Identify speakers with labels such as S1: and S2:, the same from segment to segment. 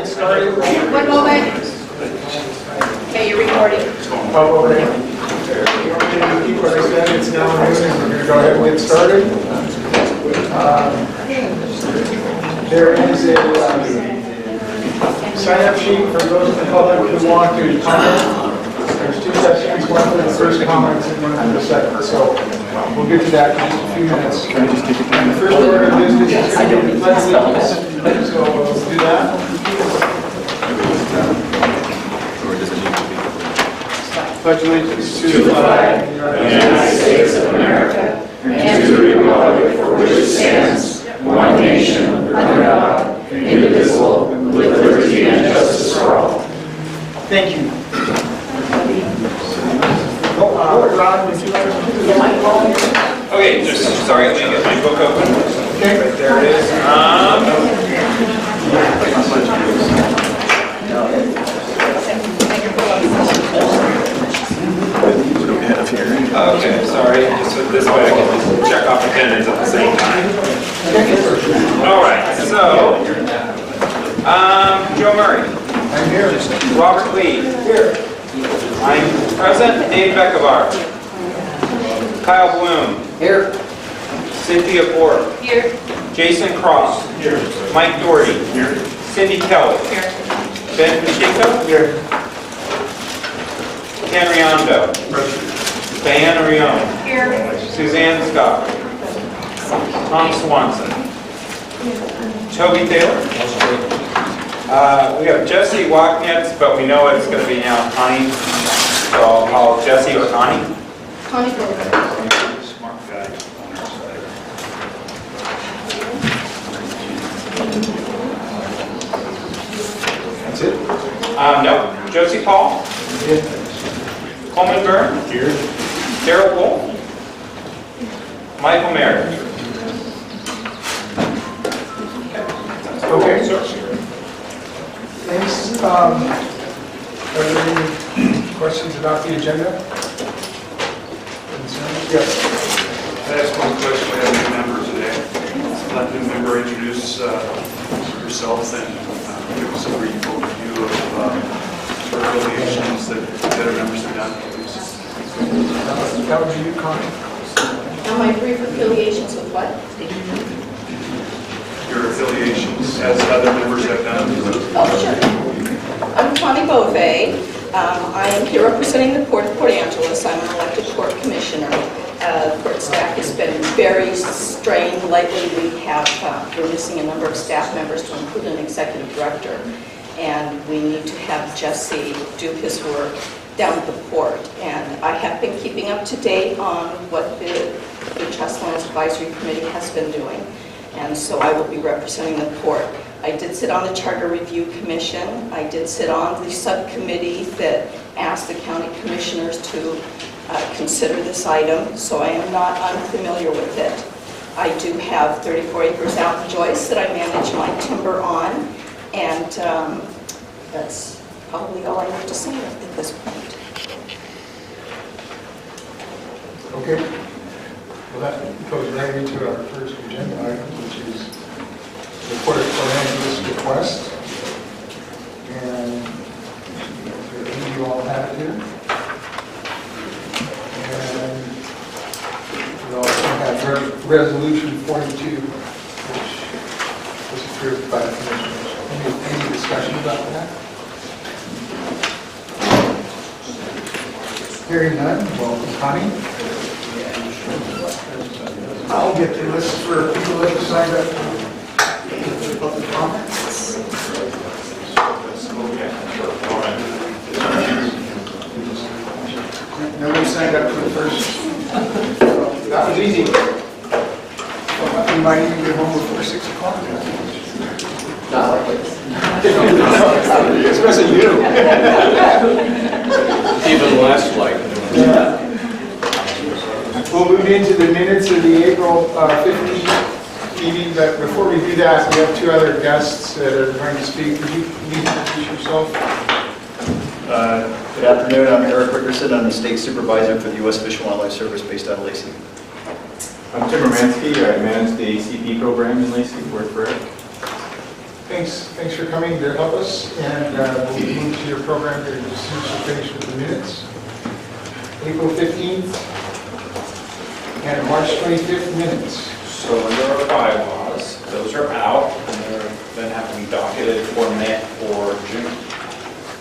S1: get started?
S2: One moment. Okay, you're recording.
S1: Oh, okay. You want me to repeat what I said? It's now noon, and we're going to go ahead and get started. There is a sign-up sheet for those in the public who want to comment. There's two sections, one for the first comments and one for the second. So we'll get to that in just a few minutes. And the first order of business is to do the pledge of allegiance. So we'll do that. Pledge allegiance to the flag of the United States of America and to the republic for which it stands, one nation, under God, indivisible, with liberty and justice for all. Thank you. Ron, would you like to?
S3: Okay, just sorry, let me get my book open.
S1: Okay.
S3: Right there it is. Okay, sorry. Just so this way I can check off attendance at the same time. All right. So, Joe Murray.
S1: I'm here.
S3: Robert Lee.
S1: Here.
S3: I'm present. Dave Beckevar. Kyle Bloom.
S1: Here.
S3: Cynthia Borg.
S2: Here.
S3: Jason Cross.
S1: Here.
S3: Mike Doherty.
S1: Here.
S3: Cindy Kelly.
S2: Here.
S3: Ben Pacheco.
S1: Here.
S3: Ken Riondo. Diana Rion.
S2: Here.
S3: Suzanne Scott. Tom Swanson. Toby Taylor. We have Jesse Wachnietz, but we know it's going to be now Connie. So I'll call Jesse or Connie.
S2: Connie Goldberg.
S3: Smart guy on our side.
S1: That's it?
S3: No. Josie Paul.
S1: Here.
S3: Coleman Byrne.
S1: Here.
S3: Daryl Wolf. Michael Merritt.
S1: Okay. Thanks. Are there any questions about the agenda? Concerns? Yes.
S4: I asked one question. We have new members today. Let the new member introduce herself and give us a brief overview of her affiliations that other members have done.
S1: That would be you, Connie.
S2: Now my brief affiliations with what?
S4: Your affiliations as other members have done.
S2: Oh, sure. I'm Connie Beauvais. I am here representing the Port of Port Angeles. I'm an elected court commissioner. Court staff has been very strained. Lately we're missing a number of staff members to include an executive director. And we need to have Jesse do his work down at the port. And I have been keeping up to date on what the Trust Lands Advisory Committee has been doing. And so I will be representing the port. I did sit on the Charter Review Commission. I did sit on the subcommittee that asked the county commissioners to consider this item, so I am not unfamiliar with it. I do have 34 acres out in Joyce that I manage my timber on, and that's probably all I have to say at this point.
S1: Okay. Well, that goes right into our first agenda item, which is the Port of Port Angeles request. And you all have it here. And we also have Resolution 42, which was approved by the commissioners. Any discussion about that? Hearing none, welcome, Connie. I'll get the list for people that have signed up for public comments. Nobody signed up for the first. That was easy. You might even get home before 6 o'clock. Especially you.
S5: Even less likely.
S1: Yeah. We'll move into the minutes of the April 15th meeting, but before we do that, we have two other guests that are going to speak. Would you please introduce yourself?
S5: Good afternoon. I'm Eric Rickerson. I'm the state supervisor for the U.S. Fish and Wildlife Service based out of Lacey.
S6: I'm Tim Romanski. I manage the ACP program in Lacey. Work for Eric. Thanks for coming to help us, and we'll move to your program here as soon as you finish with the minutes. April 15th and March 25th minutes.
S3: So under our bylaws, those are out, and they're then have to be docketed for June.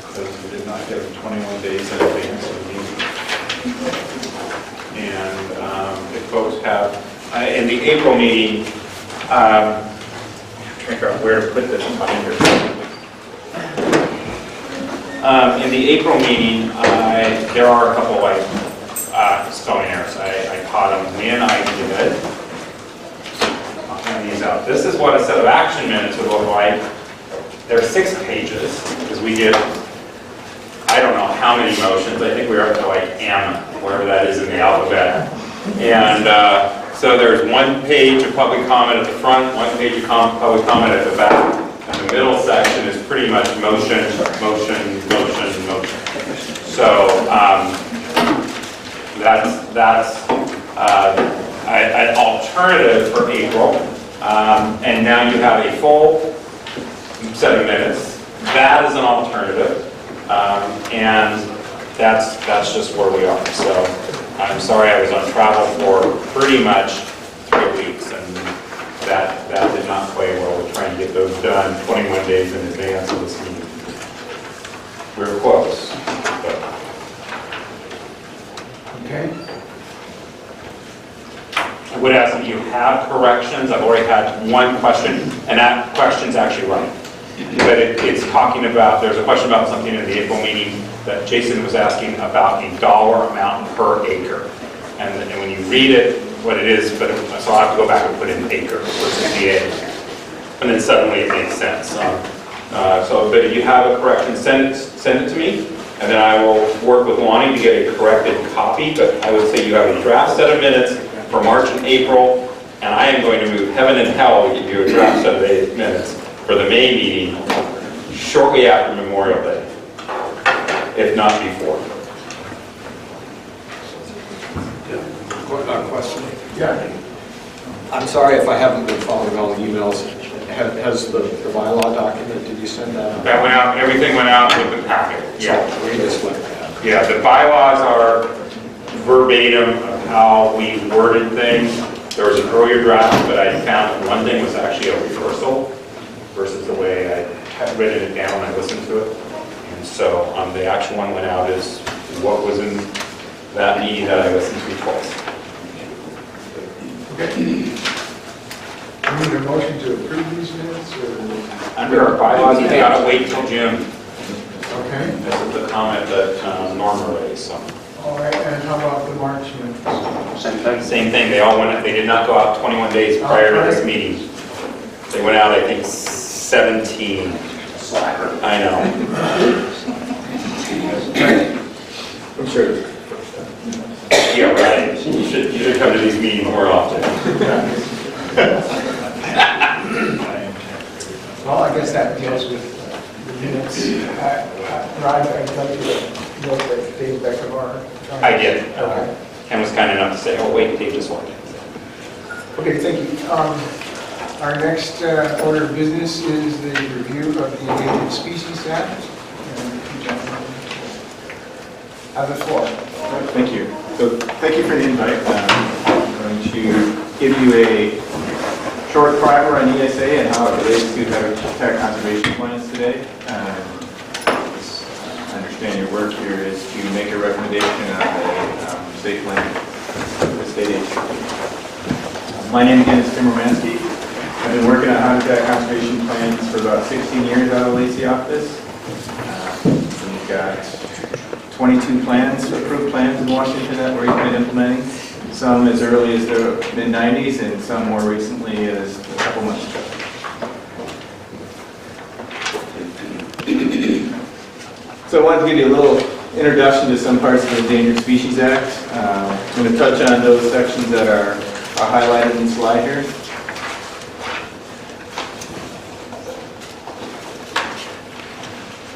S3: Because we did not get them 21 days in advance of the meeting. And if folks have, in the April meeting, trying to figure out where to put this binder. In the April meeting, there are a couple spelling errors. I caught them when I did. I'll hand these out. This is what a set of action minutes would look like. There are 6 pages because we did, I don't know how many motions. I think we were up to like M, whatever that is in the alphabet. And so there's 1 page of public comment at the front, 1 page of public comment at the back. And the middle section is pretty much motion. So that's an alternative for April. And now you have a full set of minutes. That is an alternative. And that's just where we are. So I'm sorry I was on travel for pretty much 3 weeks, and that did not play well. We're trying to get those done 21 days in advance of this meeting. We're close. But.
S6: Okay.
S3: I would ask if you have corrections. I've already had 1 question, and that question's actually right. But it's talking about, there's a question about something in the April meeting that Jason was asking about a dollar amount per acre. And when you read it, what it is, so I'll have to go back and put in acre versus the acre. And then suddenly it makes sense. But if you have a correction, send it to me, and then I will work with Lonnie to get a corrected copy. But I would say you have a draft set of minutes for March and April, and I am going to move heaven and hell to give you a draft set of minutes for the May meeting shortly after Memorial Day, if not before.
S1: Question.
S6: Yeah.
S1: I'm sorry if I haven't been following all the emails. Has the bylaw document, did you send that out?
S3: That went out, everything went out with the packet. Yeah.
S1: So we just went back.
S3: Yeah, the bylaws are verbatim of how we worded things. There was an earlier draft, but I found one thing was actually a reversal versus the way I had written it down when I listened to it. And so the actual one went out as what was in that meeting that I listened to twice.
S6: Okay. We need a motion to approve these minutes, or?
S3: Under our bylaws, you gotta wait till June.
S6: Okay.
S3: This is the comment that Norma raised, so.
S6: All right, and how about the March minutes?
S3: Same thing, they did not go out 21 days prior to this meeting. They went out, I think, 17. Slacker. I know.
S1: I'm sure.
S3: Yeah, right. You should come to these meetings more often.
S6: Well, I guess that deals with the minutes. Rod, I'd like to note that Dave Becker.
S3: I did.
S6: Okay.
S3: Ken was kind enough to say, oh wait, Dave just walked in.
S6: Okay, thank you. Our next order of business is the review of the Endangered Species Act. And you gentlemen have the floor.
S7: Thank you. So thank you for the invite. I'm going to give you a short primer on ESA and how it relates to habitat conservation plans today. I understand your work here is to make a recommendation on a safe land for the state agency. My name again is Romanski. I've been working on habitat conservation plans for about 16 years out of Lacey office. We've got 22 plans, approved plans in Washington that we've been implementing. Some as early as the mid-90s and some more recently as a couple months ago. So I wanted to give you a little introduction to some parts of the Endangered Species Act. I'm going to touch on those sections that are highlighted in the slide here.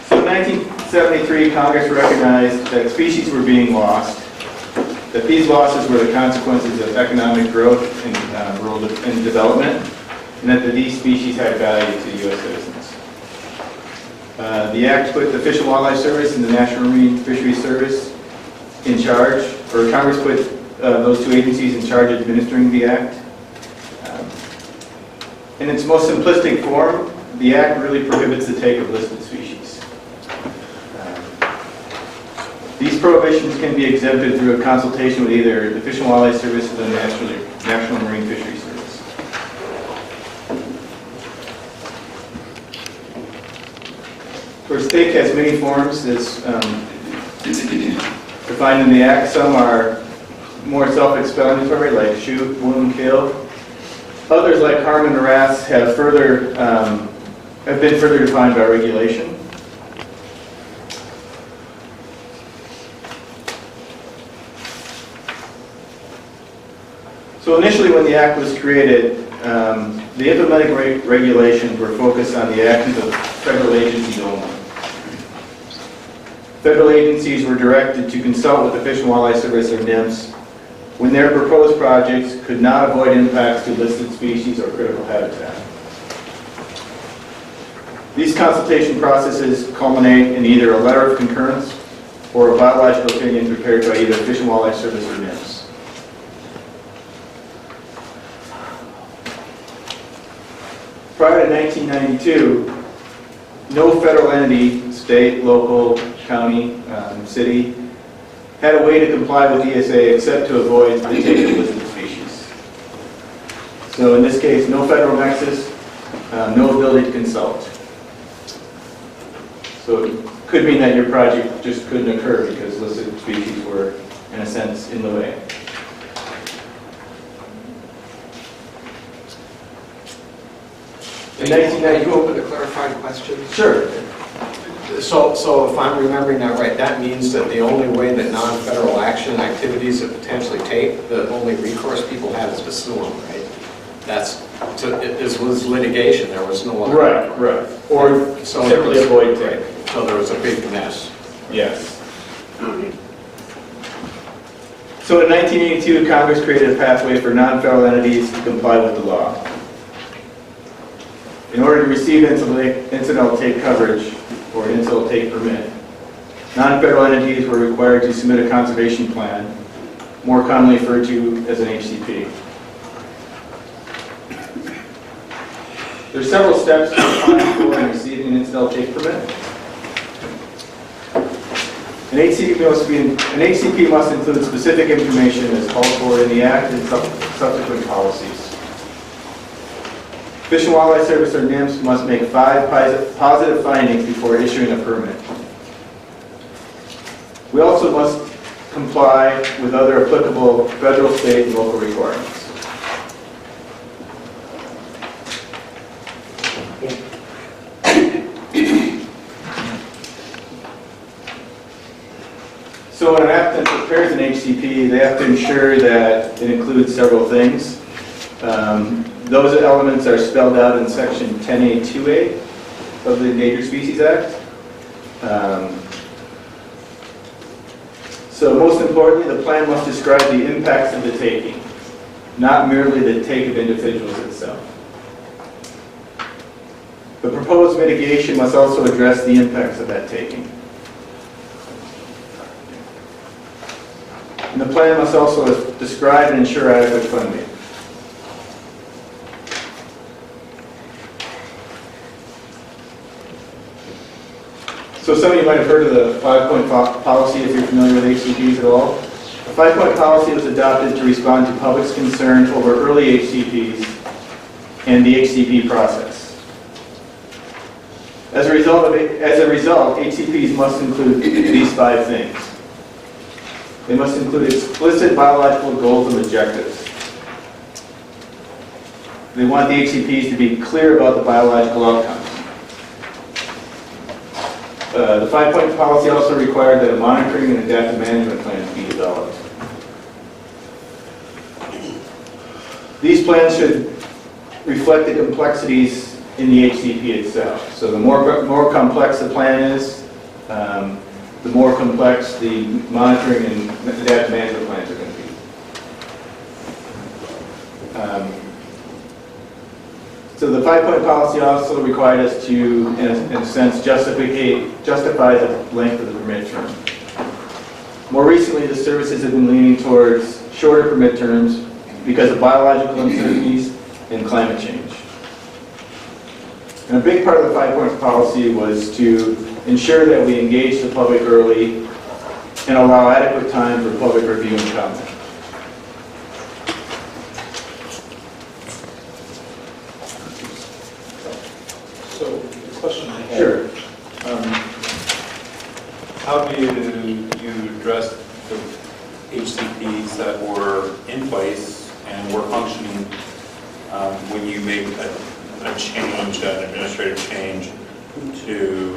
S7: So in 1973, Congress recognized that species were being lost, that these losses were the consequences of economic growth and rural development, and that these species had value to U.S. citizens. The Act put the Fish and Wildlife Service and the National Marine Fisheries Service in charge, or Congress put those two agencies in charge of administering the Act. In its most simplistic form, the Act really prohibits the take of listed species. These prohibitions can be exempted through a consultation with either the Fish and Wildlife Service or the National Marine Fisheries Service. Of course, take has many forms as defined in the Act. Some are more self-explanatory, like shoot, wound, kill. Others, like harm and harass, have been further defined by regulation. So initially, when the Act was created, the implementing regulations were focused on the actions of federal agencies only. Federal agencies were directed to consult with the Fish and Wildlife Service or NIMS when their proposed projects could not avoid impacts to listed species or critical habitat. These consultation processes culminate in either a letter of concurrence or a biological opinion prepared by either Fish and Wildlife Service or NIMS. Prior to 1992, no federal entity, state, local, county, city, had a way to comply with ESA except to avoid the take of listed species. So in this case, no federal nexus, no ability to consult. So it could mean that your project just couldn't occur because listed species were, in a sense, in the way. In 1990,
S8: Are you open to clarifying questions?
S7: Sure.
S8: So if I'm remembering that right, that means that the only way that non-federal action activities that potentially take, the only recourse people have is to sue them, right? This was litigation, there was no other.
S7: Right. Or simply avoid take.
S8: So there was a big mess.
S7: Yes. So in 1982, Congress created a pathway for non-federal entities to comply with the law. In order to receive incidental take coverage or an incidental take permit, non-federal entities were required to submit a conservation plan, more commonly referred to as an HCP. There are several steps to apply for and receiving an incidental take permit. An HCP must include specific information as called for in the Act and subsequent policies. Fish and Wildlife Service or NIMS must make 5 positive findings before issuing a permit. We also must comply with other applicable federal, state, and local requirements. So when an applicant prepares an HCP, they have to ensure that it includes several things. Those elements are spelled out in Section 10A2A of the Endangered Species Act. So most importantly, the plan must describe the impacts of the taking, not merely the take of individuals itself. The proposed mitigation must also address the impacts of that taking. And the plan must also describe and ensure adequate funding. So some of you might have heard of the 5-point policy if you're familiar with HCPs at all. The 5-point policy was adopted to respond to public's concern over early HCPs and the HCP process. As a result, HCPs must include these 5 things. They must include explicit biological goals and objectives. They want the HCPs to be clear about the biological outcomes. The 5-point policy also required that a monitoring and adaptive management plan be developed. These plans should reflect the complexities in the HCP itself. So the more complex the plan is, the more complex the monitoring and adaptive management plans are going to be. So So the 5-point policy also required us to, in a sense, justify the length of the permit term. More recently, the services have been leaning towards shorter permit terms because of biological uncertainties and climate change. And a big part of the 5-point policy was to ensure that we engage the public early and allow adequate time for public review and comment.
S9: So, the question I have.
S7: Sure.
S3: How do you address the HCPs that were in place and were functioning when you made a change, an administrative change to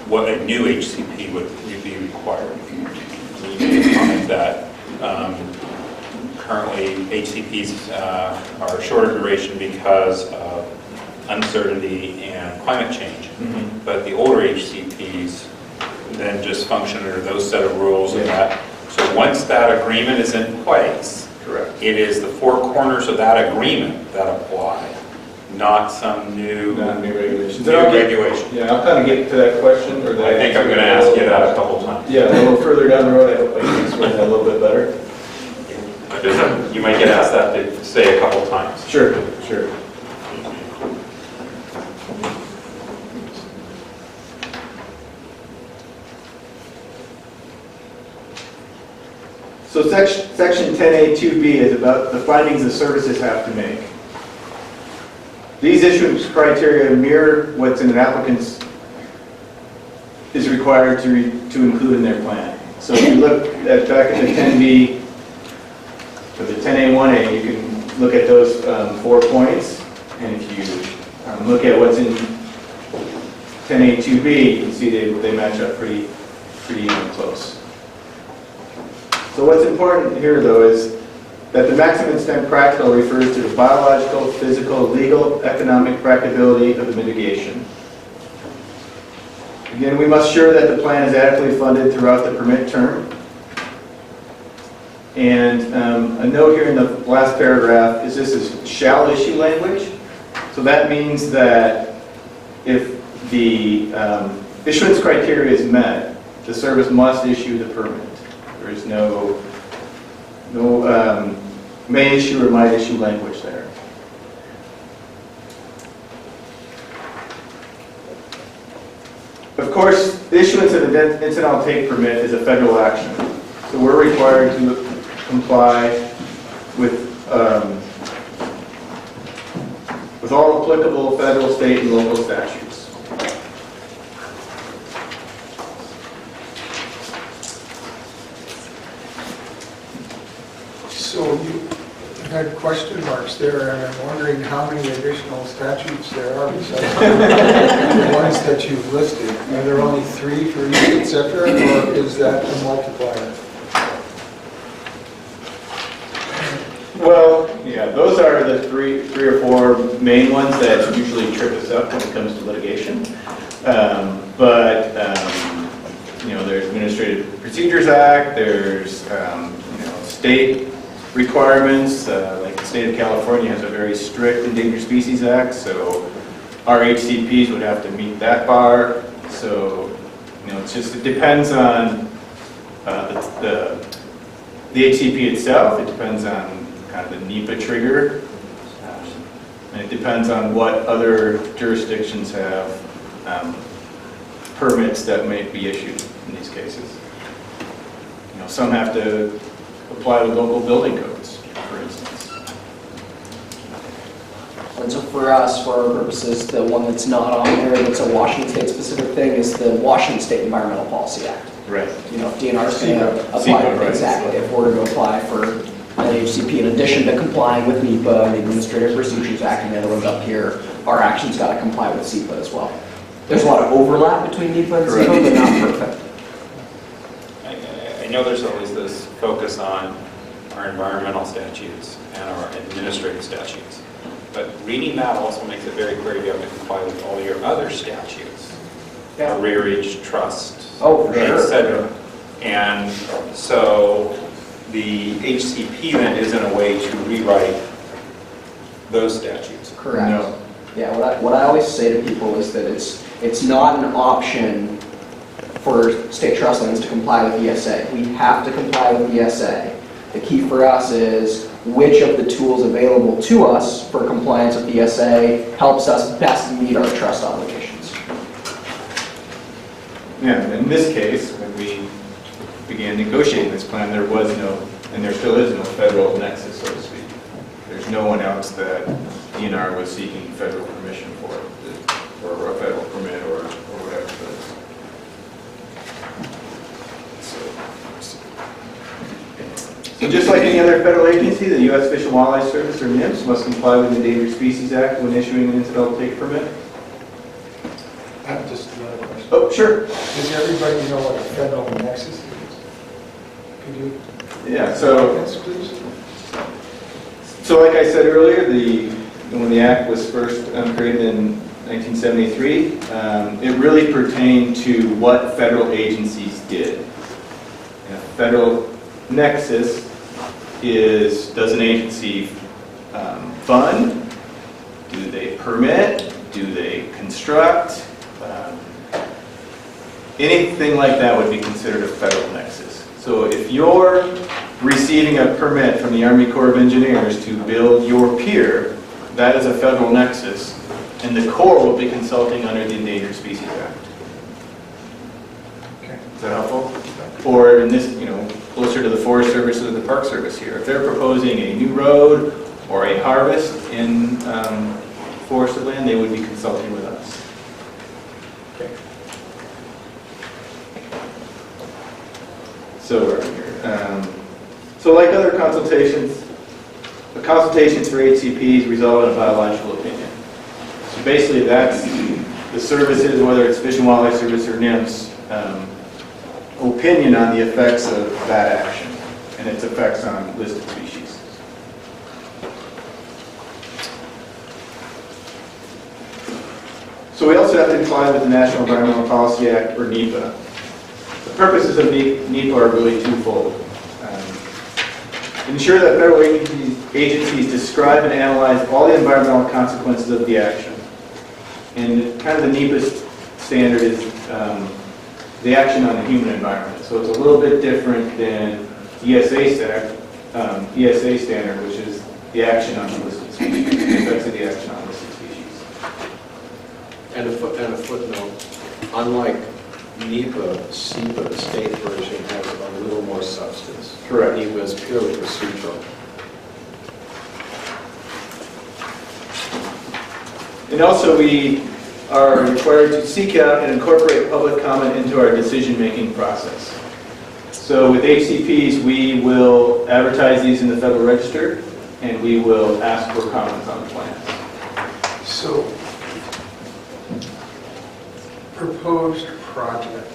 S3: what a new HCP would be required? You made a comment that currently HCPs are shorter duration because of uncertainty and climate change. But the older HCPs then just function under those set of rules and that. So once that agreement is in place,
S7: Correct.
S3: it is the four corners of that agreement that apply, not some new
S7: regulations.
S3: regulation.
S7: Yeah, I'll kind of get to that question. Or that
S3: I think I'm going to ask you that a couple times.
S7: Yeah, a little further down the road, I hope I can explain that a little bit better.
S3: You might get asked that to say a couple times.
S7: Sure, sure. So section 10A2B is about the findings the services have to make. These issuance criteria mirror what's in an applicant's is required to include in their plan. So if you look at back at the 10B or the 10A1A, you can look at those 4 points, and if you look at what's in 10A2B, you can see they match up pretty close. So what's important here, though, is that the maximum extent practical refers to the biological, physical, legal, economic practicability of the mitigation. Again, we must ensure that the plan is adequately funded throughout the permit term. And a note here in the last paragraph is this is shall issue language. So that means that if the issuance criteria is met, the service must issue the permit. There is no may issue or might issue language there. Of course, the issuance of an incidental take permit is a federal action, so we're required to comply with all applicable federal, state, and local statutes.
S6: So you had question marks there, and I'm wondering how many additional statutes there are besides the ones that you've listed. Are there only 3 for each, et cetera, or is that a multiplier?
S7: Well, yeah, those are the three or four main ones that usually trip us up when it comes to litigation. There's Administrative Procedures Act, there's state requirements, like the state of California has a very strict Endangered Species Act, so our HCPs would have to meet that bar. So, it depends on the HCP itself, it depends on kind of the NEPA trigger, and it depends on what other jurisdictions have permits that may be issued in these cases. Some have to apply with local building codes, for instance.
S10: And so for us, for our purposes, the one that's not on there, that's a Washington State specific thing, is the Washington State Environmental Policy Act.
S7: Right.
S10: If DNR is going to apply,
S7: SEPA, right.
S10: exactly, if we're going to apply for an HCP, in addition to complying with NEPA and the Administrative Procedures Act, and the other ones up here, our actions got to comply with SEPA as well. There's a lot of overlap between NEPA and SEPA, but not perfect.
S3: I know there's always this focus on our environmental statutes and our administrative statutes, but reading that also makes it very clear you have to comply with all your other statutes.
S10: Yeah.
S3: Rearage, trust,
S10: Oh, for sure.
S3: etc. And so the HCP then isn't a way to rewrite those statutes.
S10: Correct.
S7: No.
S10: Yeah, what I always say to people is that it's not an option for state trust lands to comply with ESA. We have to comply with ESA. The key for us is which of the tools available to us for compliance with ESA helps us best meet our trust obligations.
S7: Yeah, in this case, when we began negotiating this plan, there was no, and there still is no federal nexus, so to speak. There's no one else that DNR was seeking federal permission for, or a federal permit or whatever. So just like any other federal agency, the U.S. Fish and Wildlife Service, or NIMS, must comply with the Endangered Species Act when issuing an incidental take permit.
S6: I have just another question.
S7: Oh, sure.
S6: Does everybody know what a federal nexus is? Could you?
S7: Yeah, so
S6: Yes, please.
S7: So like I said earlier, when the Act was first created in 1973, it really pertained to what federal agencies did. And a federal nexus is, does an agency fund? Do they permit? Do they construct? Anything like that would be considered a federal nexus. So if you're receiving a permit from the Army Corps of Engineers to build your pier, that is a federal nexus, and the Corps will be consulting under the Endangered Species Act.
S6: Okay.
S7: Is that helpful? Or in this, closer to the Forest Service or the Park Service here, if they're proposing a new road or a harvest in forested land, they would be consulting with us.
S6: Okay.
S7: So like other consultations, the consultations for HCPs result in a biological opinion. So basically that's the services, whether it's Fish and Wildlife Service or NIMS, opinion on the effects of that action and its effects on listed species. So we also have to comply with the National Environmental Policy Act, or NEPA. The purposes of NEPA are really twofold. Ensure that federal agencies describe and analyze all the environmental consequences of the action. And kind of the NEPA standard is the action on the human environment. So it's a little bit different than ESA standard, which is the action on the listed species, the effects of the action on listed species.
S8: And a footnote, unlike NEPA, SEPA, the state version, has a little more substance.
S7: Correct.
S8: NEPA is purely procedural.
S7: And also we are required to seek out and incorporate public comment into our decision-making process. So with HCPs, we will advertise these in the Federal Register, and we will ask for comments on the plans.
S6: So, proposed project.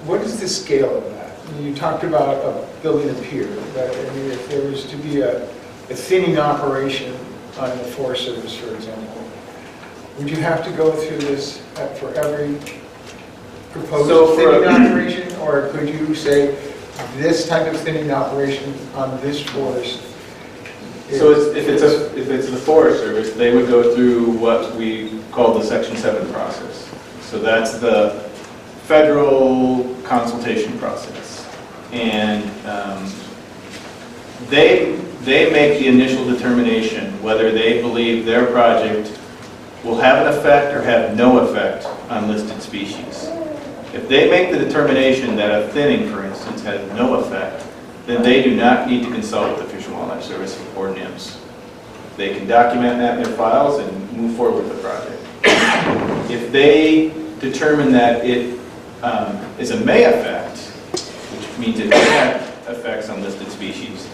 S6: What is the scale of that? You talked about building a pier, but I mean, if there was to be a thinning operation on the Forest Service, for example, would you have to go through this for every proposed thinning operation, or could you say this type of thinning operation on this forest?
S7: So if it's the Forest Service, they would go through what we call the Section 7 process. So that's the federal consultation process. And they make the initial determination whether they believe their project will have an effect or have no effect on listed species. If they make the determination that a thinning, for instance, has no effect, then they do not need to consult with the Fish and Wildlife Service or NIMS. They can document that in their files and move forward with the project. If they determine that it is a may effect, which means it may have effects on listed species,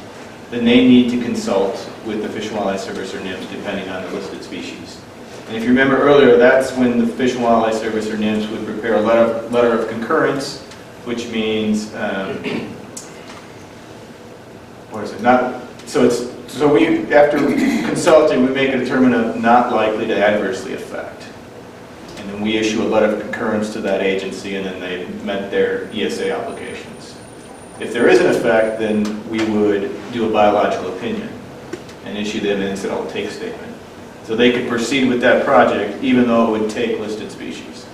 S7: then they need to consult with the Fish and Wildlife Service or NIMS depending on the listed species. And if you remember earlier, that's when the Fish and Wildlife Service or NIMS would prepare a letter of concurrence, which means, what is it? So we, after consulting, we make a determination of not likely to adversely affect. And then we issue a letter of concurrence to that agency, and then they've met their ESA obligations. If there is an effect, then we would do a biological opinion and issue them an incidental take statement. So they could proceed with that project even though it would take listed species.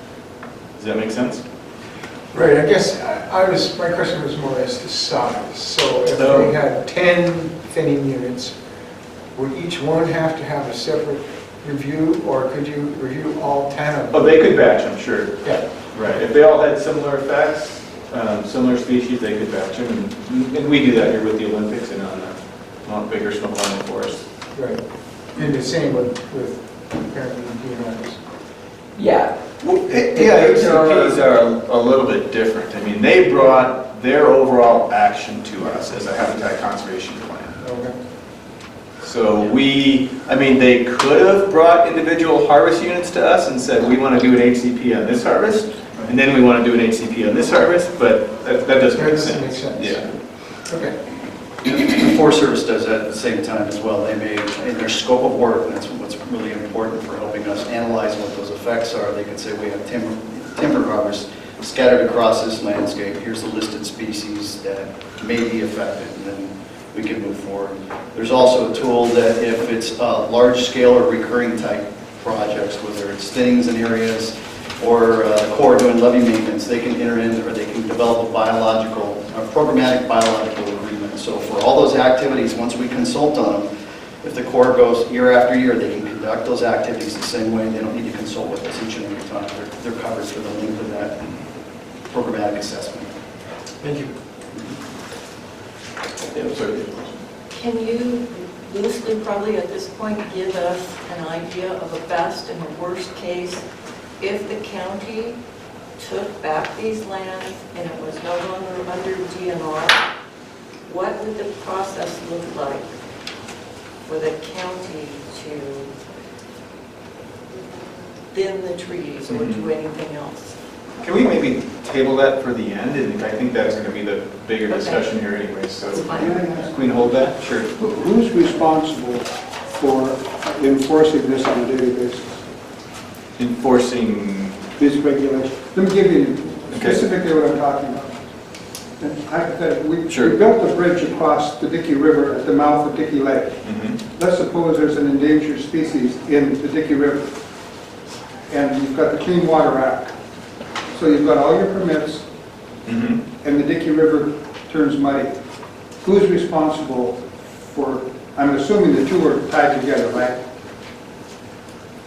S7: Does that make sense?
S6: Right, I guess my question was more as to size. So if
S7: So-
S6: we had 10 thinning units, would each one have to have a separate review, or could you review all 10 of them?
S7: Oh, they could batch them, sure.
S6: Yeah,
S7: Right, if they all had similar effects, similar species, they could batch them, and we do that here with the Olympics and on the Mount Baker Snow Climbing Forest.
S6: right. And the same with apparently DNRs.
S10: Yeah.
S7: Yeah, HCPs are a little bit different. I mean, they brought their overall action to us as a habitat conservation plan.
S6: Okay.
S7: So they could have brought individual harvest units to us and said, we want to do an HCP on this harvest, and then we want to do an HCP on this harvest, but that doesn't make sense.
S6: That doesn't make sense.
S7: Yeah.
S6: Okay.
S5: The Forest Service does that at the same time as well. They may, in their scope of work, and that's what's really important for helping us analyze what those effects are. They could say we have timber harvest scattered across this landscape. Here's the listed species that may be affected, and then we can move forward. There's also a tool that if it's large scale or recurring type projects, whether it's thinnings in areas or the Corps doing levee maintenance, they can enter in or they can develop a programmatic biological agreement. So for all those activities, once we consult on them, if the Corps goes year after year, they can conduct those activities the same way. They don't need to consult with us each and every time. They're covered for the length of that programmatic assessment.
S6: Thank you.
S7: Yeah, sorry.
S11: Can you loosely, probably at this point, give us an idea of a best and a worst case if the county took back these lands and it was no longer under DNR? What would the process look like for the county to thin the trees or do anything else?
S7: Can we maybe table that for the end? And I think that's going to be the bigger
S11: Okay.
S7: discussion here anyway, so.
S11: That's fine.
S7: Can we hold that? Sure.
S12: Who's responsible for enforcing this on a daily basis,
S7: Enforcing,
S12: these regulations? Let me give you
S7: Okay.
S12: specifically what I'm talking about. And hypothetically, we
S7: Sure.
S12: built a bridge across the Dickey River at the mouth of Dickey Lake. Let's suppose there's an endangered species in the Dickey River, and you've got the Clean Water Act. So you've got all your permits, and the Dickey River turns muddy. Who's responsible for, I'm assuming the two are tied together, right?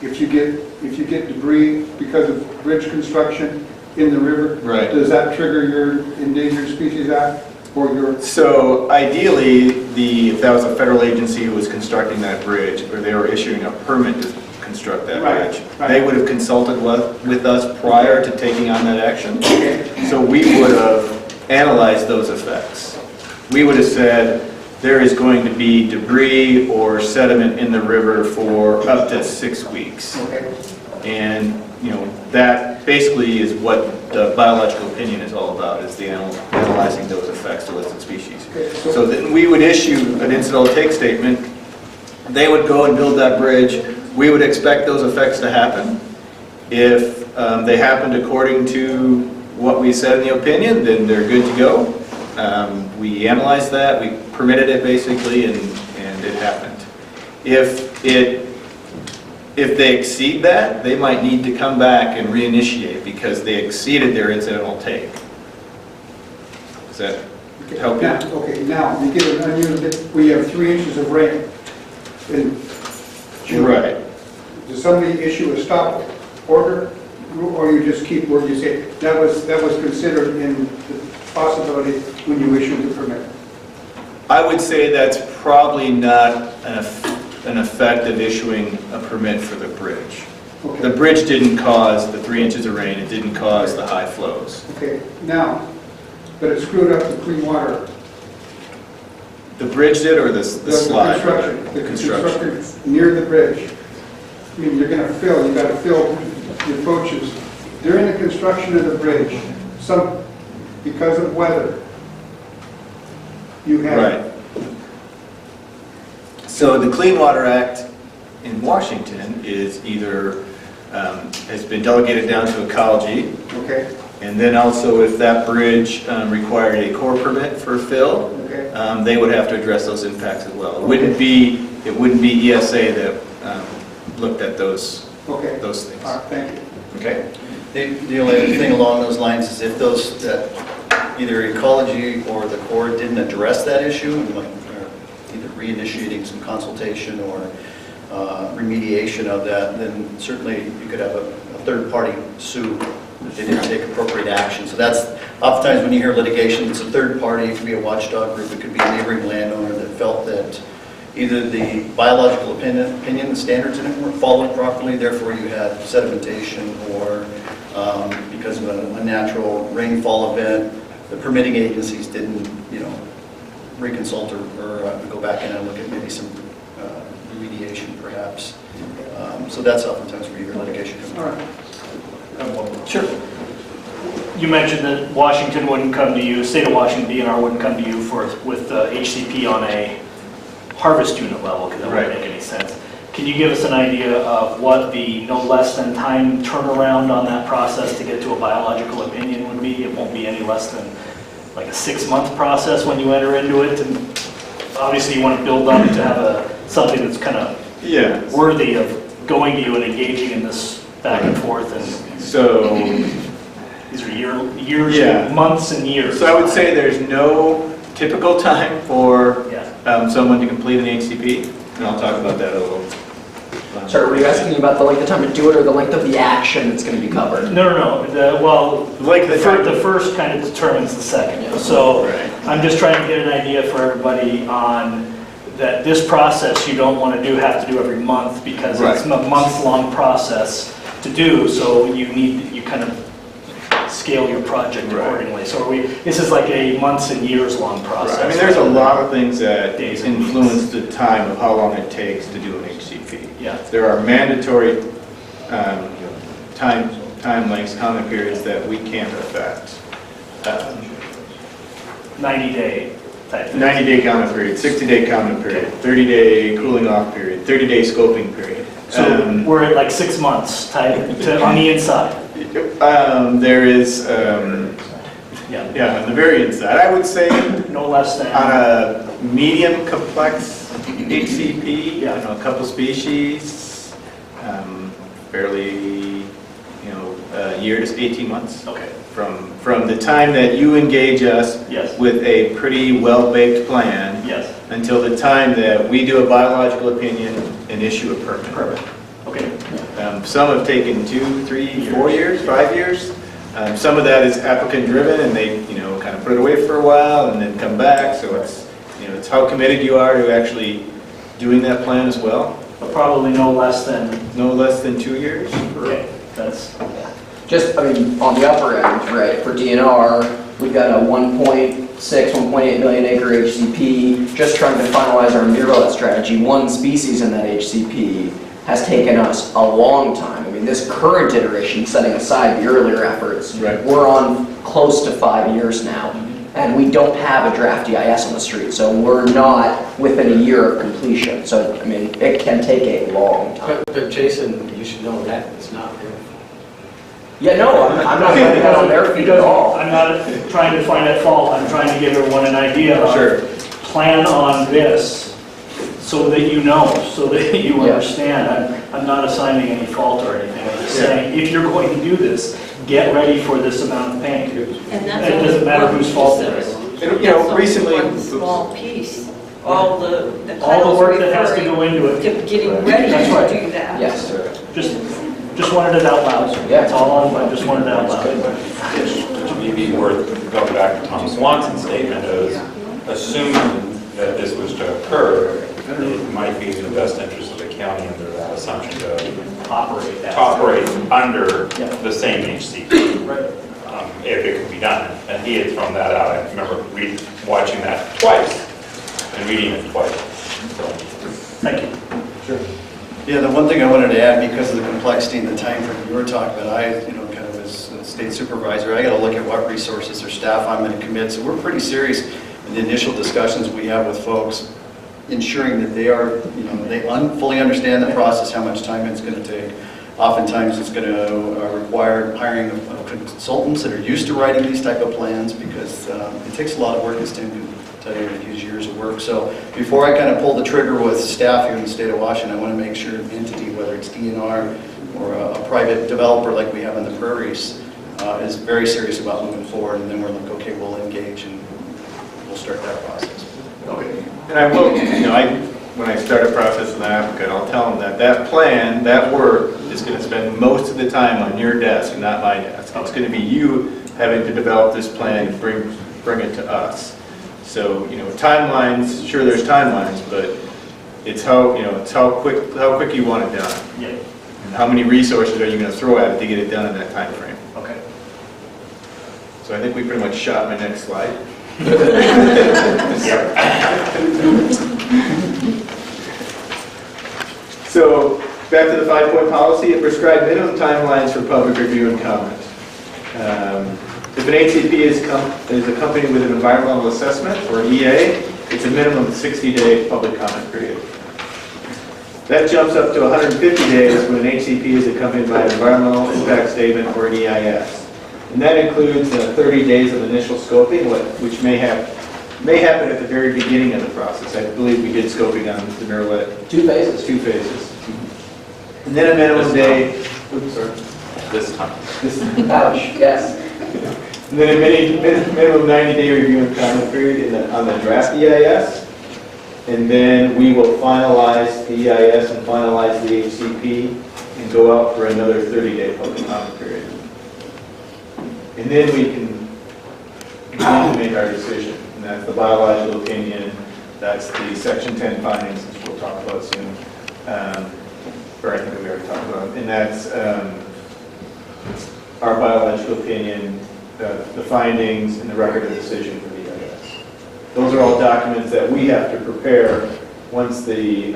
S12: If you get debris because of bridge construction in the river,
S7: Right.
S12: does that trigger your Endangered Species Act or your?
S7: So ideally, if that was a federal agency who was constructing that bridge, or they were issuing a permit to construct that
S12: Right,
S7: bridge,
S12: right.
S7: they would have consulted with us prior to taking on that action. So we would have analyzed those effects. We would have said, there is going to be debris or sediment in the river for up to 6 weeks.
S12: Okay.
S7: And, that basically is what the biological opinion is all about, is the analyzing those effects to listed species.
S12: Okay,
S7: So then we would issue an incidental take statement. They would go and build that bridge. We would expect those effects to happen. If they happened according to what we said in the opinion, then they're good to go. We analyzed that, we permitted it basically, and it happened. If they exceed that, they might need to come back and reinitiate because they exceeded their incidental take. Does that help you?
S12: Okay, now, you get an unusual, we have 3 inches of rain in June.
S7: Right.
S12: Does somebody issue a stop order, or you just keep where you say, that was considered in the possibility when you issued the permit?
S7: I would say that's probably not an effect of issuing a permit for the bridge.
S12: Okay.
S7: The bridge didn't cause the 3 inches of rain, it didn't cause the high flows.
S12: Okay, now, but it screwed up the clean water.
S7: The bridge did, or the slide?
S12: The construction near the bridge. I mean, you're gonna fill, you gotta fill the approaches. During the construction of the bridge, because of weather, you had.
S7: Right. So the Clean Water Act in Washington is either, has been delegated down to ecology,
S12: Okay,
S7: and then also if that bridge required a core permit for fill,
S12: okay.
S7: they would have to address those impacts as well. It wouldn't be ESA that looked at those
S12: Okay.
S7: things.
S12: All right, thank you.
S7: Okay?
S5: The only other thing along those lines is if those, that either ecology or the Corps didn't address that issue, and like either reinitiating some consultation or remediation of that, then certainly you could have a third party sue if they didn't take appropriate action. So that's, oftentimes when you hear litigation, it's a third party, it could be a watchdog group, it could be a neighboring landowner that felt that either the biological opinion, the standards in it weren't followed properly, therefore you had sedimentation, or because of a natural rainfall event, the permitting agencies didn't, reconsult or go back in and look at maybe some remediation perhaps. So that's oftentimes where your litigation comes
S12: All
S5: from.
S12: right.
S10: Sure.
S9: You mentioned that Washington wouldn't come to you, state of Washington, DNR wouldn't come to you with HCP on a harvest unit level, because that wouldn't
S7: Right.
S9: make any sense. Can you give us an idea of what the no less than time turnaround on that process to get to a biological opinion would be? It won't be any less than like a 6-month process when you enter into it, and obviously you want to build up to have something that's kind of worthy of going to you and engaging in this back and forth, and
S7: So,
S9: these are years, months and years.
S7: so I would say there's no typical time for
S9: Yeah.
S7: someone to complete an HCP, and I'll talk about that a little.
S10: Sorry, were you asking about the length of time to do it, or the length of the action that's going to be covered?
S9: No.
S7: Like the time.
S9: The first kind of determines the second. So
S7: Right.
S9: I'm just trying to get an idea for everybody on that this process you don't want to have to do every month, because it's a month-long process to do, so you kind of scale your project accordingly. So this is like a months and years long process.
S7: I mean, there's a lot of things that
S9: Days and
S7: influence the time of how long it takes to do an HCP.
S9: Yeah.
S7: There are mandatory time lengths, comment periods that we can't affect.
S9: 90-day type thing.
S7: 90-day comment period, 60-day comment period, 30-day cooling off period, 30-day scoping period.
S9: So we're at like 6 months type on the inside.
S7: There is,
S9: Yeah.
S7: on the very inside, I would say
S9: No less than.
S7: on a medium complex HCP,
S9: Yeah.
S7: a couple species, fairly, a year to 18 months.
S9: Okay.
S7: From the time that you engage us
S9: Yes.
S7: with a pretty well-baked plan
S9: Yes.
S7: until the time that we do a biological opinion and issue a permit.
S9: Perfect. Okay.
S7: Some have taken 2, 3, 4 years, 5 years. Some of that is applicant driven, and they, kind of put it away for a while and then come back. So it's how committed you are to actually doing that plan as well.
S9: But probably no less than.
S7: No less than 2 years.
S9: Okay. That's.
S10: Just, on the upper end, right, for DNR, we've got a 1.6, 1.8 million acre HCP, just trying to finalize our mirrorlet strategy. One species in that HCP has taken us a long time. This current iteration, setting aside the earlier efforts,
S7: Right.
S10: we're on close to 5 years now, and we don't have a draft EIS on the street, so we're not within a year of completion. So, it can take a long time.
S8: But Jason, you should know that it's not real.
S10: Yeah, no, I'm not putting that on their feet at all.
S9: I'm not trying to find at fault. I'm trying to give everyone an idea of plan on this so that you know, so that you understand. I'm not assigning any fault or anything. I'm just saying, if you're going to do this, get ready for this amount of paint.
S11: And that's
S9: It doesn't matter whose fault it is.
S7: Recently,
S11: One small piece, all the
S9: All the work that has to
S11: referring
S9: go into it.
S11: to getting ready
S9: That's
S11: to
S9: right.
S11: do that.
S10: Yes.
S9: Just wanted it out loud.
S10: Yeah.
S9: That's all I just wanted it out loud.
S3: Maybe worth going back to Tom Swanson's statement is, assuming that this was to occur, it might be in the best interest of the county under that assumption to operate under the same HCP. If it could be done. And he had thrown that out. I remember watching that twice and reading it twice. So,
S9: Thank you.
S3: sure.
S5: Yeah, the one thing I wanted to add, because of the complexity and the time frame you were talking about, kind of as a state supervisor, I got to look at what resources or staff I'm going to commit. So we're pretty serious in the initial discussions we have with folks, ensuring that they are, they fully understand the process, how much time it's going to take. Oftentimes, it's going to require hiring of consultants that are used to writing these type of plans, because it takes a lot of work, as Tim tell you, a years of work. So before I kind of pull the trigger with staff here in the state of Washington, I want to make sure an entity, whether it's DNR or a private developer like we have in the prairies, is very serious about moving forward, and then we're like, okay, we'll engage and we'll start that process.
S7: Okay. And I will, when I start a process with an applicant, I'll tell them that that plan, that work is going to spend most of the time on your desk and not my desk. It's going to be you having to develop this plan and bring it to us. So, timelines, sure there's timelines, but it's how quick you want it done.
S9: Yeah.
S7: And how many resources are you going to throw at it to get it done in that time frame?
S9: Okay.
S7: So I think we pretty much shot my next slide. So, back to the 5-point policy, it prescribed minimum timelines for public review and comment. If an HCP is accompanied with an environmental assessment, or an EA, it's a minimum 60-day public comment period. That jumps up to 150 days when an HCP is accompanied by an environmental impact statement or an EIS. And that includes 30 days of initial scoping, which may happen at the very beginning of the process. I believe we did scoping on the Merlette.
S10: 2 phases.
S7: 2 phases. And then a minimum day. Oops, sorry.
S3: This time.
S10: Ouch, yes.
S7: And then a minimum 90-day review and comment period on the draft EIS. And then we will finalize the EIS and finalize the HCP and go out for another 30-day public comment period. And then we can make our decision. And that's the biological opinion, that's the Section 10 findings, which we'll talk about soon. Or I think we already talked about. And that's our biological opinion, the findings, and the record of decision for the EIS. Those are all documents that we have to prepare once the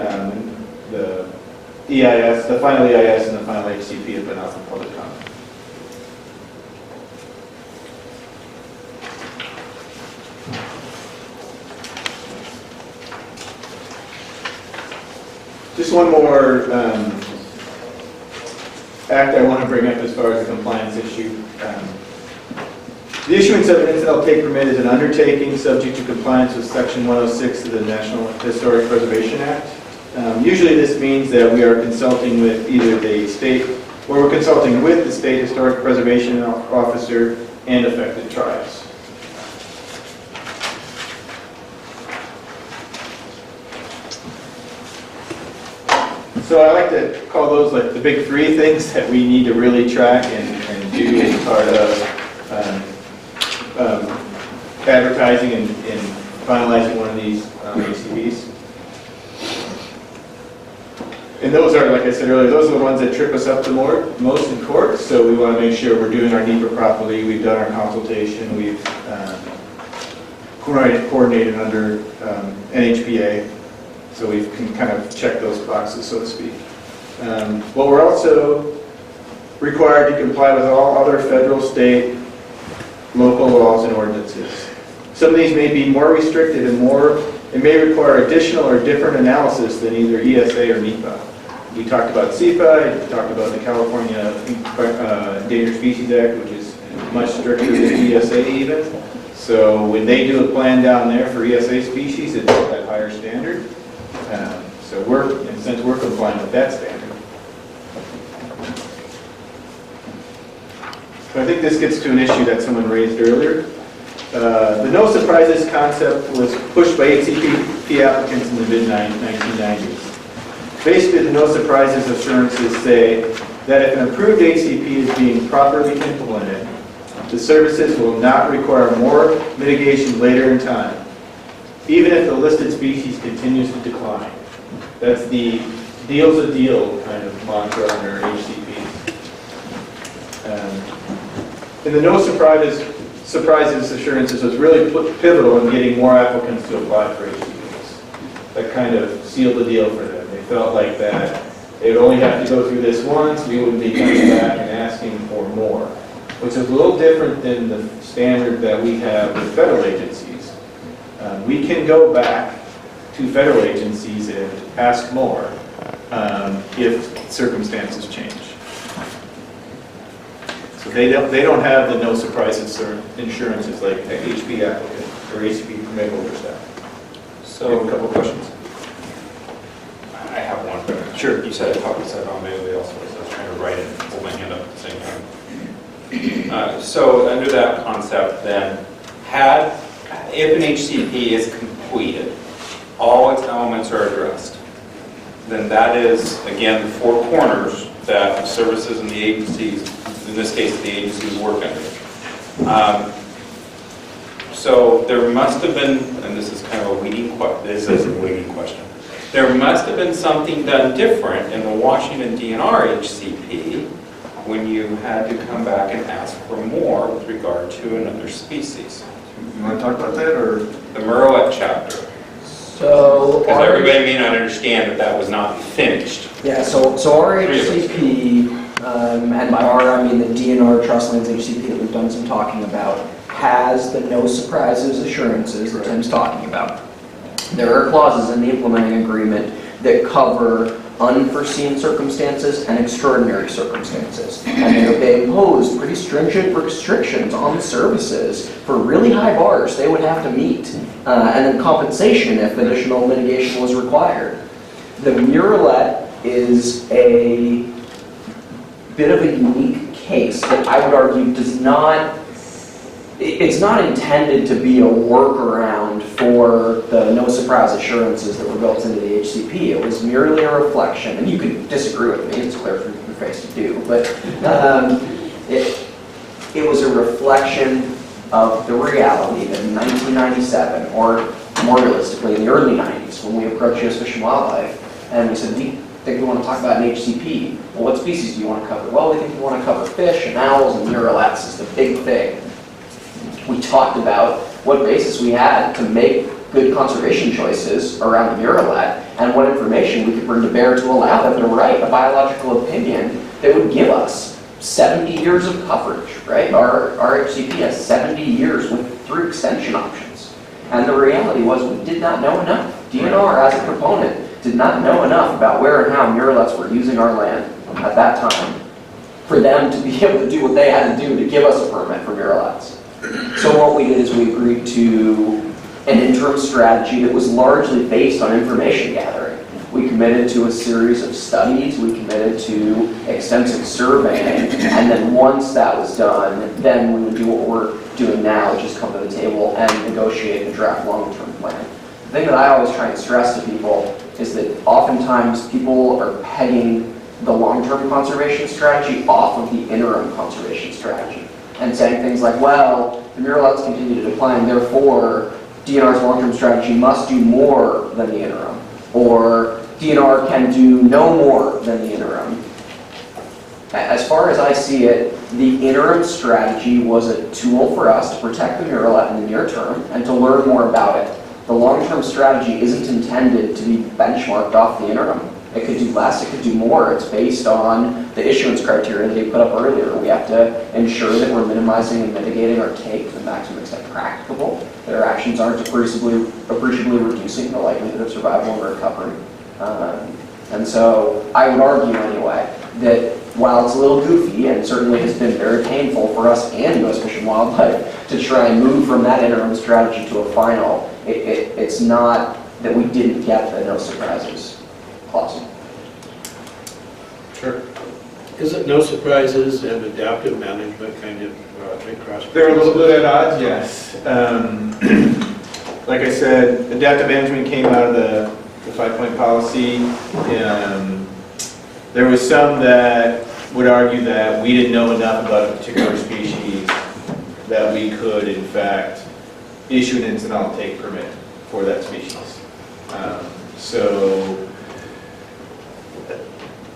S7: EIS, the final EIS and the final HCP have been out for public comment. Just one more act I want to bring up as far as the compliance issue. The issuance of an incidental take permit is an undertaking subject to compliance with Section 106 of the National Historic Preservation Act. Usually this means that we are consulting with either the state, or we're consulting with the state historic preservation officer and affected tribes. So I like to call those like the big 3 things that we need to really track and do as part of advertising and finalizing one of these ACVs. And those are, like I said earlier, those are the ones that trip us up the most in court, so we want to make sure we're doing our NEPA properly, we've done our consultation, we've coordinated under NHPA. So we can kind of check those boxes, so to speak. But we're also required to comply with all other federal, state, local laws and ordinances. Some of these may be more restrictive and it may require additional or different analysis than either ESA or NEPA. We talked about CEPA, we talked about the California Endangered Species Act, which is much stricter than ESA even. So when they do a plan down there for ESA species, it's at that higher standard. So since we're complying with that standard. So I think this gets to an issue that someone raised earlier. The no surprises concept was pushed by HCP applicants in the mid-1990s. Basically, the no surprises assurances say that if an approved HCP is being properly implemented, the services will not require more mitigation later in time, even if the listed species continues to decline. That's the deal's a deal kind of mantra under HCPs. And the no surprises assurances was really pivotal in getting more applicants to apply for HCPs. That kind of sealed the deal for them. They felt like that they would only have to go through this once, we wouldn't be coming back and asking for more, which is a little different than the standard that we have with federal agencies. We can go back to federal agencies and ask more if circumstances change. So they don't have the no surprises insurances like HP applicant or HCP make over staff.
S3: So,
S7: A couple questions.
S3: I have one.
S7: Sure.
S3: You said, I thought you said, oh, maybe else was. I was trying to write it and hold my hand up at the same time. So, under that concept, then, if an HCP is completed, all its elements are addressed, then that is, again, the four corners that the services and the agencies, in this case, the agencies work under. So there must have been, and this is kind of a leading question, there must have been something done different in the Washington DNR HCP when you had to come back and ask for more with regard to another species.
S7: You want to talk about that, or?
S3: The VIII chapter.
S10: So.
S3: Because everybody may not understand that that was not finished.
S10: Yeah, so our HCP, and by our I mean the DNR Trust Lands HCP that we've done some talking about, has the no surprises assurances that Tim's talking about. There are clauses in the implementing agreement that cover unforeseen circumstances and extraordinary circumstances. And they imposed pretty stringent restrictions on services for really high bars they would have to meet, and then compensation if additional mitigation was required. The murrelet is a bit of a unique case that I would argue does not, it's not intended to be a workaround for the no surprise assurances that were built into the HCP. It was merely a reflection, and you could disagree with me, it's clear from your face to do, but it was a reflection of the reality that in 1997, or more realistically in the early 90s, when we approached U.S. Fish and Wildlife, and we said, do you think we want to talk about an HCP? Well, what species do you want to cover? Well, we think we want to cover fish and owls and murrelets is the big thing. We talked about what basis we had to make good conservation choices around the murrelet and what information we could bring to bear to allow them to write a biological opinion that would give us 70 years of coverage, right? Our HCP has 70 years with 3 extension options. And the reality was we did not know enough. DNR, as a proponent, did not know enough about where and how murrelets were using our land at that time for them to be able to do what they had to do to give us a permit for murrelets. So what we did is we agreed to an interim strategy that was largely based on information gathering. We committed to a series of studies, we committed to extensive surveying, and then once that was done, then we would do what we're doing now, which is come to the table and negotiate a draft long-term plan. The thing that I always try and stress to people is that oftentimes people are pegging the long-term conservation strategy off of the interim conservation strategy and saying things like, well, the murrelets continue to decline, therefore DNR's long-term strategy must do more than the interim, or DNR can do no more than the interim. As far as I see it, the interim strategy was a tool for us to protect the murrelet in the near term and to learn more about it. The long-term strategy isn't intended to be benchmarked off the interim. It could do less, it could do more. It's based on the issuance criteria that they put up earlier. We have to ensure that we're minimizing and mitigating our take to the maximum extent practicable, that our actions aren't appreciably reducing the likelihood of survival and recovery. And so I would argue anyway that while it's a little goofy and certainly has been very painful for us and U.S. Fish and Wildlife to try and move from that interim strategy to a final, it's not that we didn't get the no surprises clause.
S7: Sure.
S13: Isn't no surprises and adaptive management kind of big cross?
S7: They're a little bit at odds, yes. Like I said, adaptive management came out of the 5-point policy. There was some that would argue that we didn't know enough about a particular species that we could, in fact, issue an incidental take permit for that species. So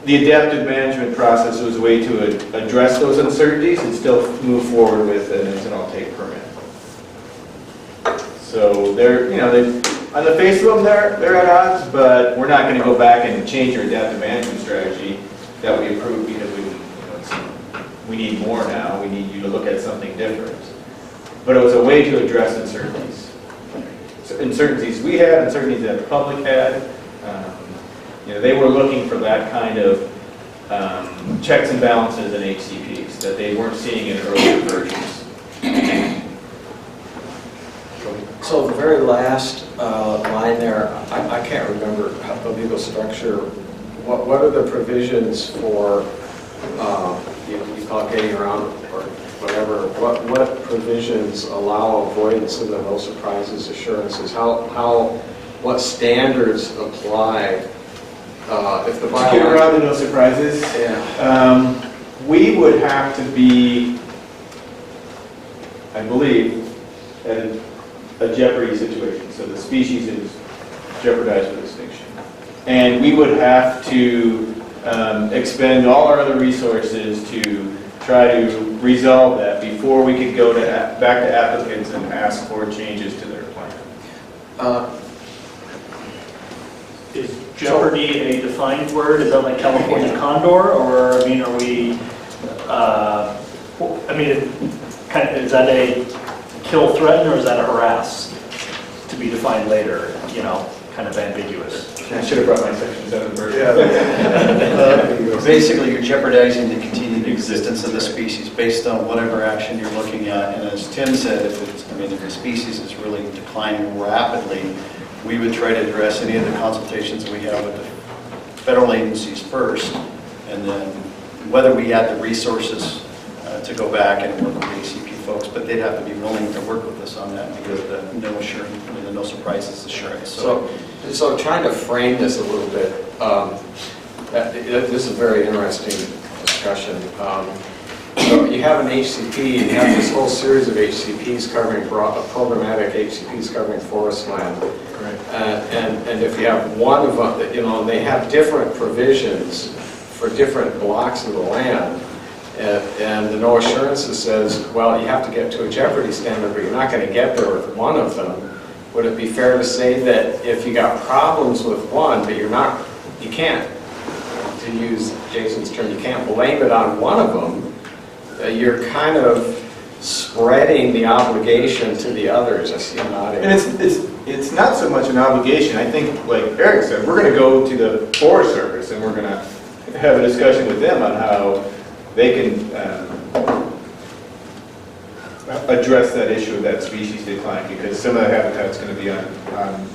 S7: the adaptive management process was a way to address those uncertainties and still move forward with an incidental take permit. So they're, on the face of them, they're at odds, but we're not going to go back and change our adaptive management strategy that we approved because we need more now. We need you to look at something different. But it was a way to address uncertainties. So uncertainties we had, uncertainties that the public had. They were looking for that kind of checks and balances in HCPs that they weren't seeing in earlier versions.
S8: So the very last line there, I can't remember the legal structure. What are the provisions for, you call it getting around or whatever, what provisions allow avoidance of the no surprises assurances? What standards apply if the
S7: To get around the no surprises?
S8: Yeah.
S7: We would have to be, I believe, at a jeopardy situation. So the species is jeopardized with extinction. And we would have to expend all our other resources to try to resolve that before we could go to back to applicants and ask for changes to their plan.
S9: Is jeopardy a defined word? Is that like California condor, or I mean, are we? Is that a kill, threaten, or is that a harass? To be defined later, kind of ambiguous.
S7: I should have brought my section 7 version.
S5: Basically, you're jeopardizing the continued existence of the species based on whatever action you're looking at. And as Tim said, if the species is really declining rapidly, we would try to address any of the consultations we have with the federal agencies first, and then whether we had the resources to go back and work with the ACP folks, but they'd have to be willing to work with us on that because of the no assurance, the no surprises assurance.
S8: So trying to frame this a little bit, this is a very interesting discussion. So you have an HCP, and you have this whole series of HCPs covering, programmatic HCPs covering forest land.
S7: Right.
S8: And if you have one of them, they have different provisions for different blocks of the land. And the no assurances says, well, you have to get to a jeopardy standard, but you're not going to get there with one of them. Would it be fair to say that if you got problems with one, but you can't, to use Jason's term, you can't blame it on one of them, you're kind of spreading the obligation to the others? I see you nodding.
S7: And it's not so much an obligation. I think, like Eric said, we're going to go to the Forest Service and we're going to have a discussion with them on how they can address that issue of that species decline, because some of the habitat's going to be on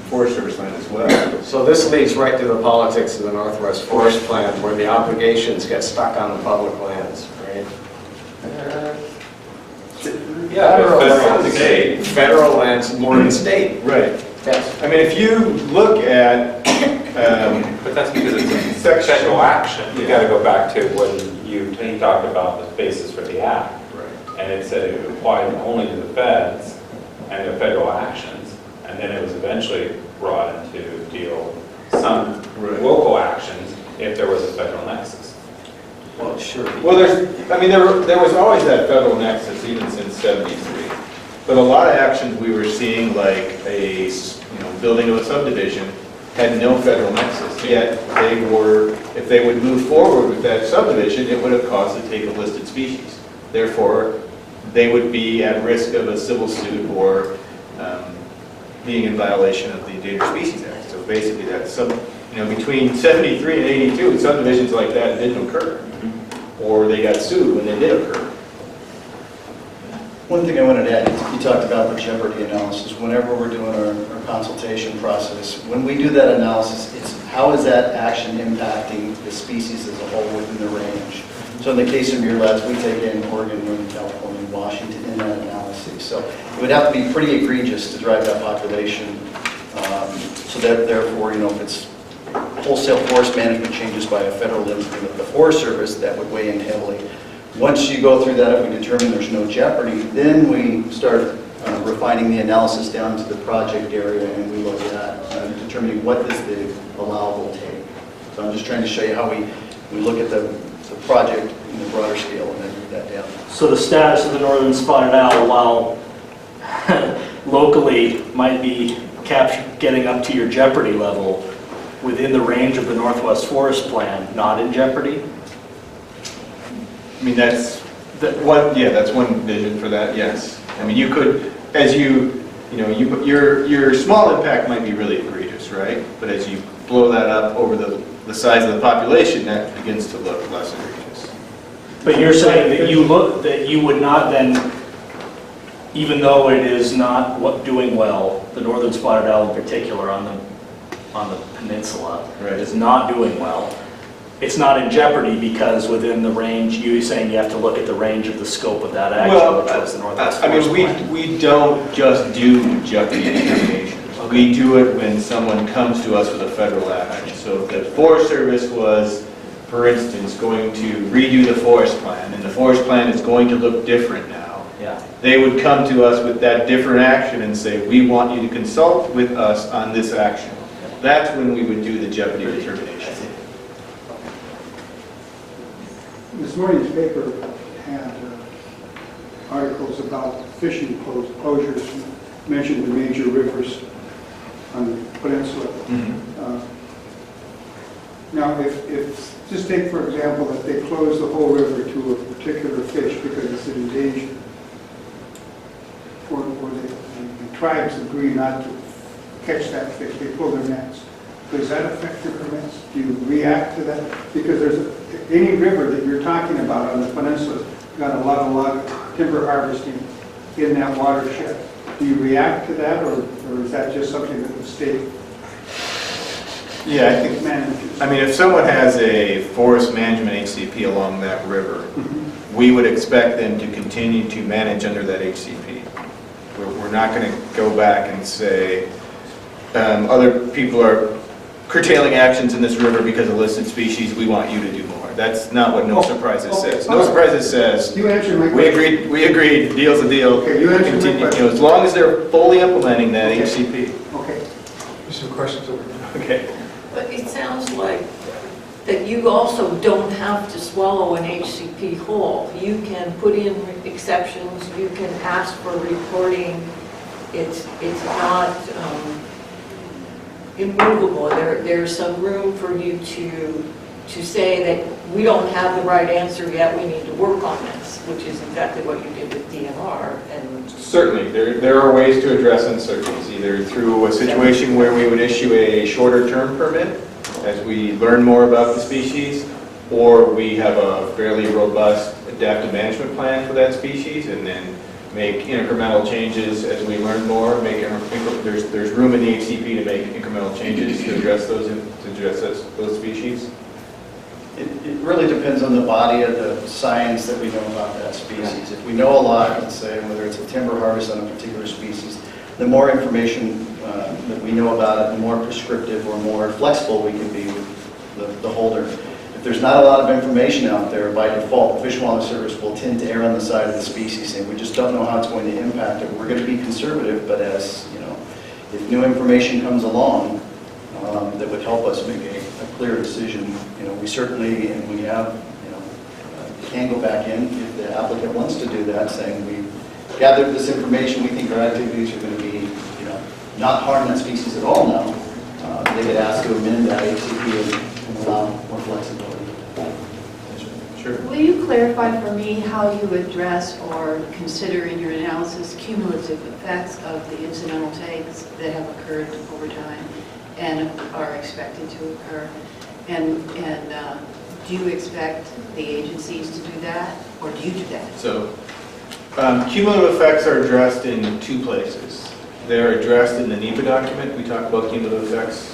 S7: Forest Service land as well.
S8: So this leads right to the politics of the Northwest Forest Plan, where the obligations get stuck on the public lands, right? Federal lands more than state.
S7: Right.
S8: Yes.
S7: I mean, if you look at
S3: But that's because it's a federal action. You got to go back to when you talked about the basis for the act.
S7: Right.
S3: And it said it applied only to the feds and the federal actions. And then it was eventually brought into deal some local actions if there was a federal nexus.
S8: Well, sure.
S7: Well, there was always that federal nexus even since '73. But a lot of actions we were seeing, like a building of a subdivision, had no federal nexus. Yet if they would move forward with that subdivision, it would have caused the take of listed species. Therefore, they would be at risk of a civil suit or being in violation of the Endangered Species Act. So basically, that's between '73 and '82, subdivisions like that didn't occur, or they got sued when they did occur.
S5: One thing I wanted to add, you talked about the jeopardy analysis. Whenever we're doing our consultation process, when we do that analysis, it's how is that action impacting the species as a whole within the range. So in the case of murrelet, we take in Oregon, Northern California, and Washington in that analysis. So it would have to be pretty egregious to drive that population. So that therefore, if it's wholesale forest management changes by a federal entity with the Forest Service, that would weigh in heavily. Once you go through that, if we determine there's no jeopardy, then we start refining the analysis down to the project area, and we look at determining what is the allowable take. So I'm just trying to show you how we look at the project in the broader scale and then move that down.
S9: So the status of the northern spotted owl, while locally might be getting up to your jeopardy level, within the range of the Northwest Forest Plan, not in jeopardy?
S7: I mean, that's one vision for that, yes. I mean, you could, your small impact might be really egregious, right? But as you blow that up over the size of the population, that begins to look less egregious.
S9: But you're saying that you would not then, even though it is not doing well, the northern spotted owl in particular on the peninsula is not doing well. It's not in jeopardy because within the range, you're saying you have to look at the range of the scope of that action, which was the Northwest Forest Plan.
S7: we don't just do jeopardy determinations. We do it when someone comes to us with a federal action. So if the Forest Service was, for instance, going to redo the forest plan, and the forest plan is going to look different now, they would come to us with that different action and say, we want you to consult with us on this action. That's when we would do the jeopardy determination.
S12: This morning's paper had articles about fishing closures, mentioned the major rivers on the peninsula. Now, if just take for example that they close the whole river to a particular fish because it's endangered, or the tribes agree not to catch that fish, they pull their nets. Does that affect your permits? Do you react to that? Because there's any river that you're talking about on the peninsula got a lot of timber harvesting in that watershed. Do you react to that, or is that just something that the state manages?
S7: I mean, if someone has a forest management HCP along that river, we would expect them to continue to manage under that HCP. We're not going to go back and say other people are curtailing actions in this river because of listed species, we want you to do more. That's not what No Surprises says. No Surprises says,
S12: you answered my
S7: question. We agreed, deal's a deal.
S12: Okay, you answered my question.
S7: As long as they're fully implementing that HCP.
S12: Okay.
S6: There's some questions over there.
S7: Okay.
S11: But it sounds like that you also don't have to swallow an HCP whole. You can put in exceptions, you can ask for reporting. It's not immovable. There's some room for you to say that we don't have the right answer yet, we need to work on this, which is exactly what you did with DNR. And
S7: certainly, there are ways to address uncertainties, either through a situation where we would issue a shorter term permit as we learn more about the species, or we have a fairly robust adaptive management plan for that species, and then make incremental changes as we learn more. There's room in the HCP to make incremental changes to address those species.
S5: It really depends on the body of the science that we know about that species. If we know a lot, let's say, whether it's a timber harvest on a particular species, the more information that we know about it, the more prescriptive or more flexible we can be with the holder. If there's not a lot of information out there, by default, the Fish and Wildlife Service will tend to err on the side of the species, and we just don't know how it's going to impact it. We're going to be conservative, but as you know, if new information comes along that would help us make a clear decision, we certainly, and we have, can go back in if the applicant wants to do that, saying we've gathered this information, we think our activities are going to be, not harm that species at all now. They could ask to amend that HCP and allow more flexibility.
S7: Sure.
S14: Will you clarify for me how you address or consider in your analysis cumulative effects of the incidental takes that have occurred over time and are expected to occur? And do you expect the agencies to do that, or do you do that?
S7: So, cumulative effects are addressed in two places. They're addressed in the NEPA document. We talk about cumulative effects,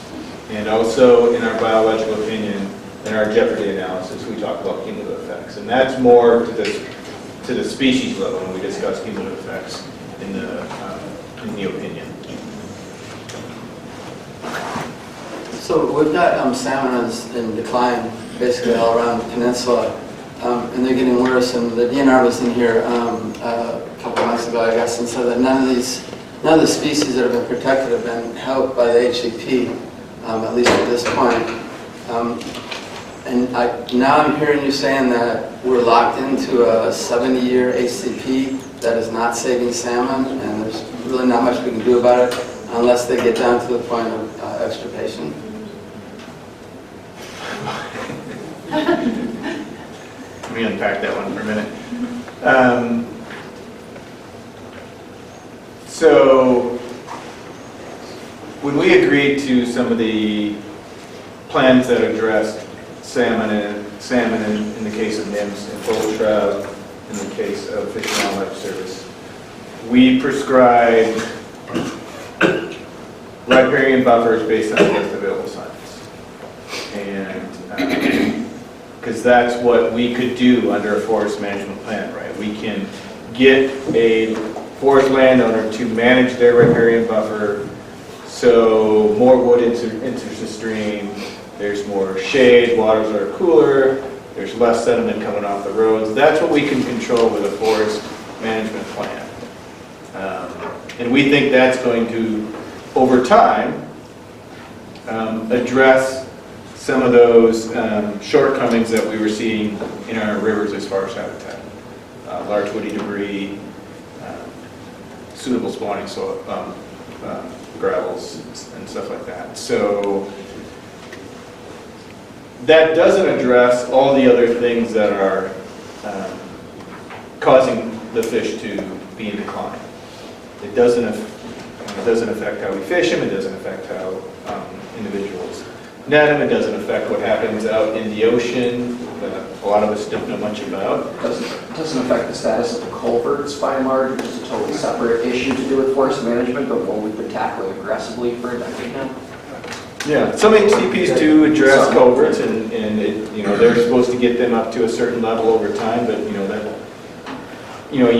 S7: and also in our biological opinion, in our jeopardy analysis, we talk about cumulative effects, and that's more to the species level when we discuss cumulative effects in the opinion.
S15: So we've got salmon is in decline basically all around the peninsula, and they're getting worse. And the DNR was in here a couple of months ago, I guess, and said that none of the species that have been protected have been helped by the HCP, at least at this point. Now I'm hearing you saying that we're locked into a 70-year HCP that is not saving salmon, and there's really not much we can do about it unless they get down to the point of extirpation.
S7: Let me unpack that one for a minute. So, when we agreed to some of the plans that addressed salmon in the case of NIMS and bull trout in the case of Fish and Wildlife Service, we prescribe riparian buffers based on the best available science. And because that's what we could do under a forest management plan, right? We can get a forest landowner to manage their riparian buffer so more wood enters the stream, there's more shade, waters are cooler, there's less sediment coming off the roads. That's what we can control with a forest management plan. And we think that's going to, over time, address some of those shortcomings that we were seeing in our rivers as far as habitat. Large woody debris, suitable spawning soil, gravels, and stuff like that. So that doesn't address all the other things that are causing the fish to be in decline. It doesn't affect how we fish them. It doesn't affect how individuals net them. It doesn't affect what happens out in the ocean that a lot of us don't know much about.
S10: It doesn't affect the status of the culverts by and large, which is a totally separate issue to do with forest management, but one we've been tackling aggressively for a decade now.
S7: Yeah, some HCPs do address culverts, and it, you know, they're supposed to get them up to a certain level over time, but you know that, you know,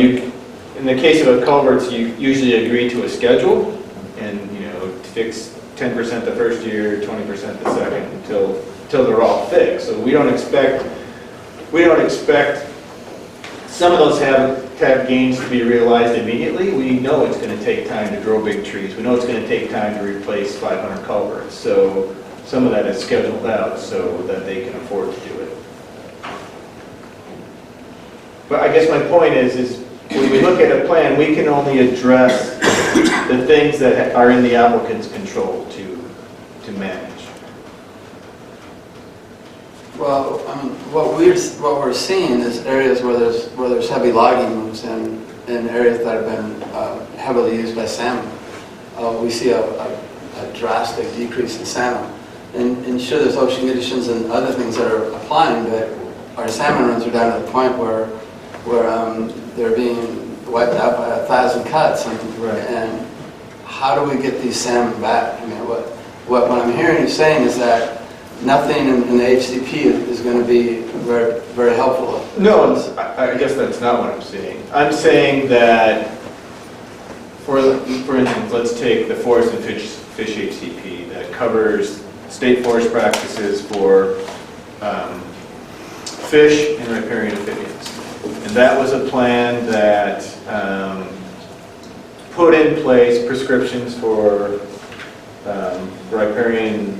S7: in the case of culverts, you usually agree to a schedule, and you know, fix 10% the first year, 20% the second, until they're all fixed. So we don't expect some of those habitat gains to be realized immediately. We know it's going to take time to grow big trees. We know it's going to take time to replace 500 culverts. So some of that is scheduled out so that they can afford to do it. But I guess my point is when we look at a plan, we can only address the things that are in the applicant's control to manage.
S15: Well, I mean, what we're seeing is areas where there's heavy logging moves and areas that have been heavily used by salmon. We see a drastic decrease in salmon. And sure, there's ocean conditions and other things that are applying, but our salmon runs are down to the point where they're being wiped out by 1,000 cuts. And how do we get these salmon back? I mean, what I'm hearing you saying is that nothing in the HCP is going to be very, very helpful.
S7: No, I guess that's not what I'm saying. I'm saying that, for instance, let's take the Forest and Fish HCP that covers state forest practices for fish and riparian amphibians. And that was a plan that put in place prescriptions for riparian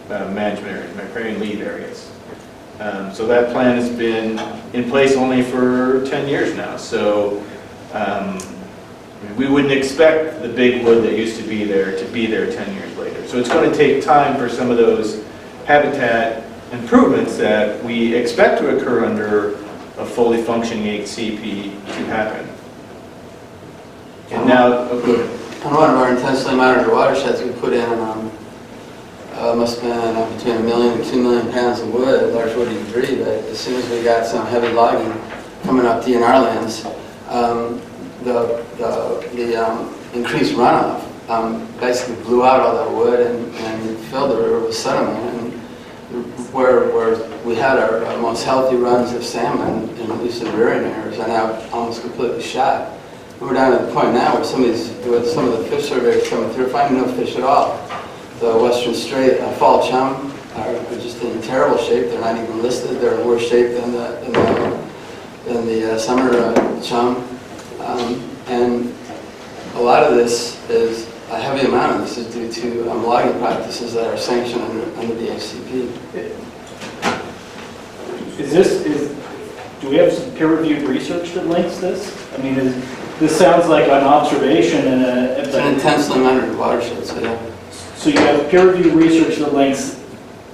S7: management areas, riparian lead areas. So that plan has been in place only for 10 years now. So we wouldn't expect the big wood that used to be there 10 years later. So it's going to take time for some of those habitat improvements that we expect to occur under a fully functioning HCP to happen. And now,
S15: on one of our intensely monitored watersheds, we put in must have been between 1 million and 2 million pounds of wood, large woody debris, but as soon as we got some heavy logging coming up DNR lands, the increased runoff basically blew out all that wood and filled the river with sediment. And where we had our most healthy runs of salmon, in at least in rearing areas, are now almost completely shot. We're down at the point now where some of the fish surveys coming through, finding no fish at all. The Western Strait fall chum are just in terrible shape. They're not even listed. They're in worse shape than the summer chum. And a lot of this is, a heavy amount of this is due to logging practices that are sanctioned under the HCP.
S9: Do we have some peer-reviewed research that links this? I mean, this sounds like an observation and
S15: it's an intensely monitored watershed, so yeah.
S9: So you have peer-reviewed research that links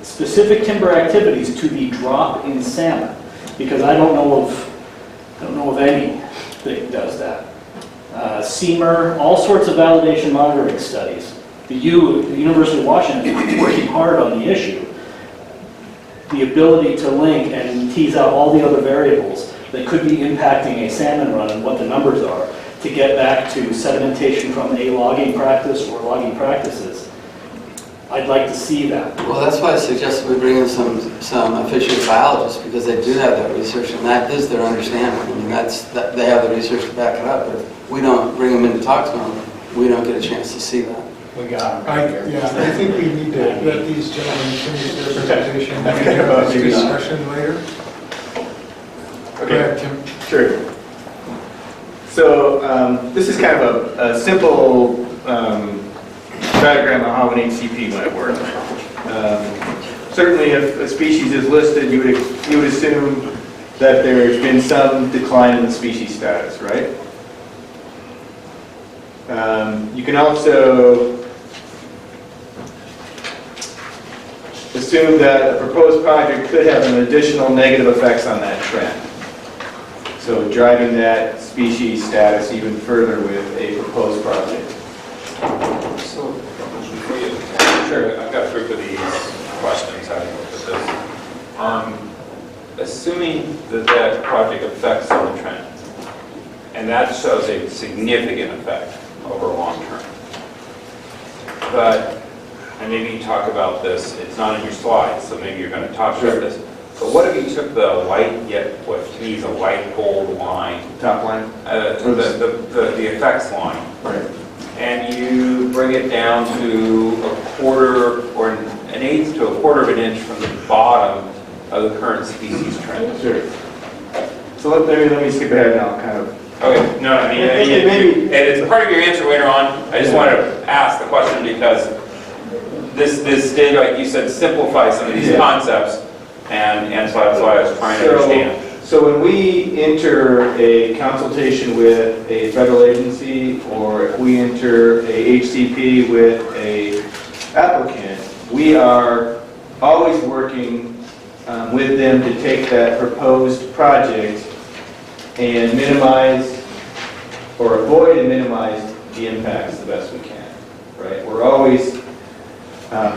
S9: specific timber activities to the drop in salmon, because I don't know of any that does that. CMER, all sorts of validation monitoring studies. The University of Washington is working hard on the issue. The ability to link and tease out all the other variables that could be impacting a salmon run and what the numbers are to get back to sedimentation from a logging practice or logging practices. I'd like to see that.
S15: Well, that's why I suggested we bring in some fisheries biologists, because they do have that research, and that is their understanding. I mean, they have the research to back it up, but if we don't bring them in to talk to them, we don't get a chance to see that.
S5: We got them right here.
S6: Yeah, I think we need to let these gentlemen finish their presentation and have this discussion later. Go ahead, Tim.
S7: Sure. So this is kind of a simple diagram of how an HCP might work. Certainly if a species is listed, you would assume that there's been some decline in the species status, right? You can also assume that a proposed project could have an additional negative effects on that trend. So driving that species status even further with a proposed project.
S3: So, before you, sure, I've got a group of these questions, how do you look at this? Assuming that that project affects on the trend, and that shows a significant effect over long term. But, and maybe you talk about this, it's not in your slides, so maybe you're going to talk about this. But what if you took the light, yet what to me is a light gold line,
S7: Top line?
S3: the effects line,
S7: Right.
S3: and you bring it down to a quarter or an eighth to a quarter of an inch from the bottom of the current species trend?
S7: Sure. So let me skip ahead now, kind of.
S3: Okay, no, I mean, and it's part of your answer later on. I just wanted to ask the question because this did, like you said, simplify some of these concepts, and so that's why I was trying to understand.
S7: So when we enter a consultation with a federal agency, or if we enter a HCP with a applicant, we are always working with them to take that proposed project and minimize or avoid and minimize the impacts the best we can, right? We're always,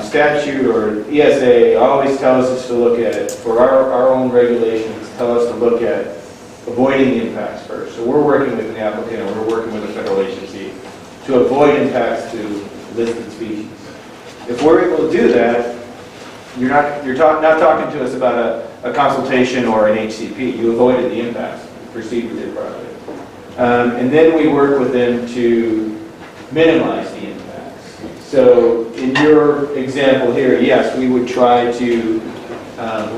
S7: statute or ESA always tells us to look at, for our own regulations, tell us to look at avoiding the impacts first. So we're working with an applicant and we're working with a federal agency to avoid impacts to listed species. If we're able to do that, you're not talking to us about a consultation or an HCP. You avoided the impacts. Proceed with your project. And then we work with them to minimize the impacts. So in your example here, yes, we would try to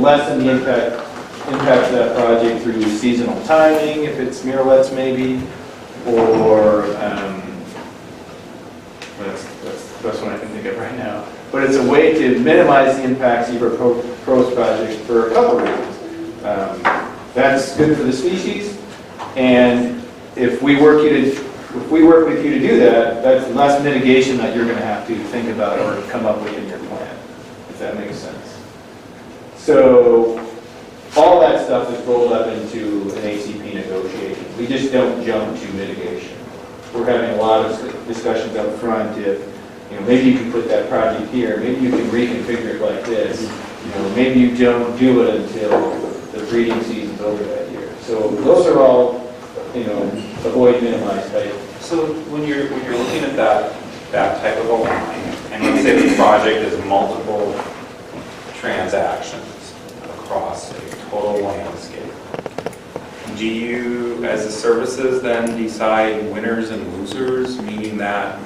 S7: lessen the impact of that project through seasonal timing, if it's miralets maybe, or that's what I can think of right now. But it's a way to minimize the impacts of your proposed project for a couple reasons. That's good for the species, and if we work with you to do that, that's less mitigation that you're going to have to think about or come up with in your plan, if that makes sense. So all that stuff is rolled up into an ACP negotiation. We just don't jump to mitigation. We're having a lot of discussions up front. If maybe you can put that project here, maybe you can reconfigure it like this. Maybe you don't do it until the breeding season's over that year. So those are all, avoid, minimize type.
S3: So when you're looking at that type of a line, and let's say the project is multiple transactions across a total landscape, do you, as the services, then decide winners and losers, meaning that,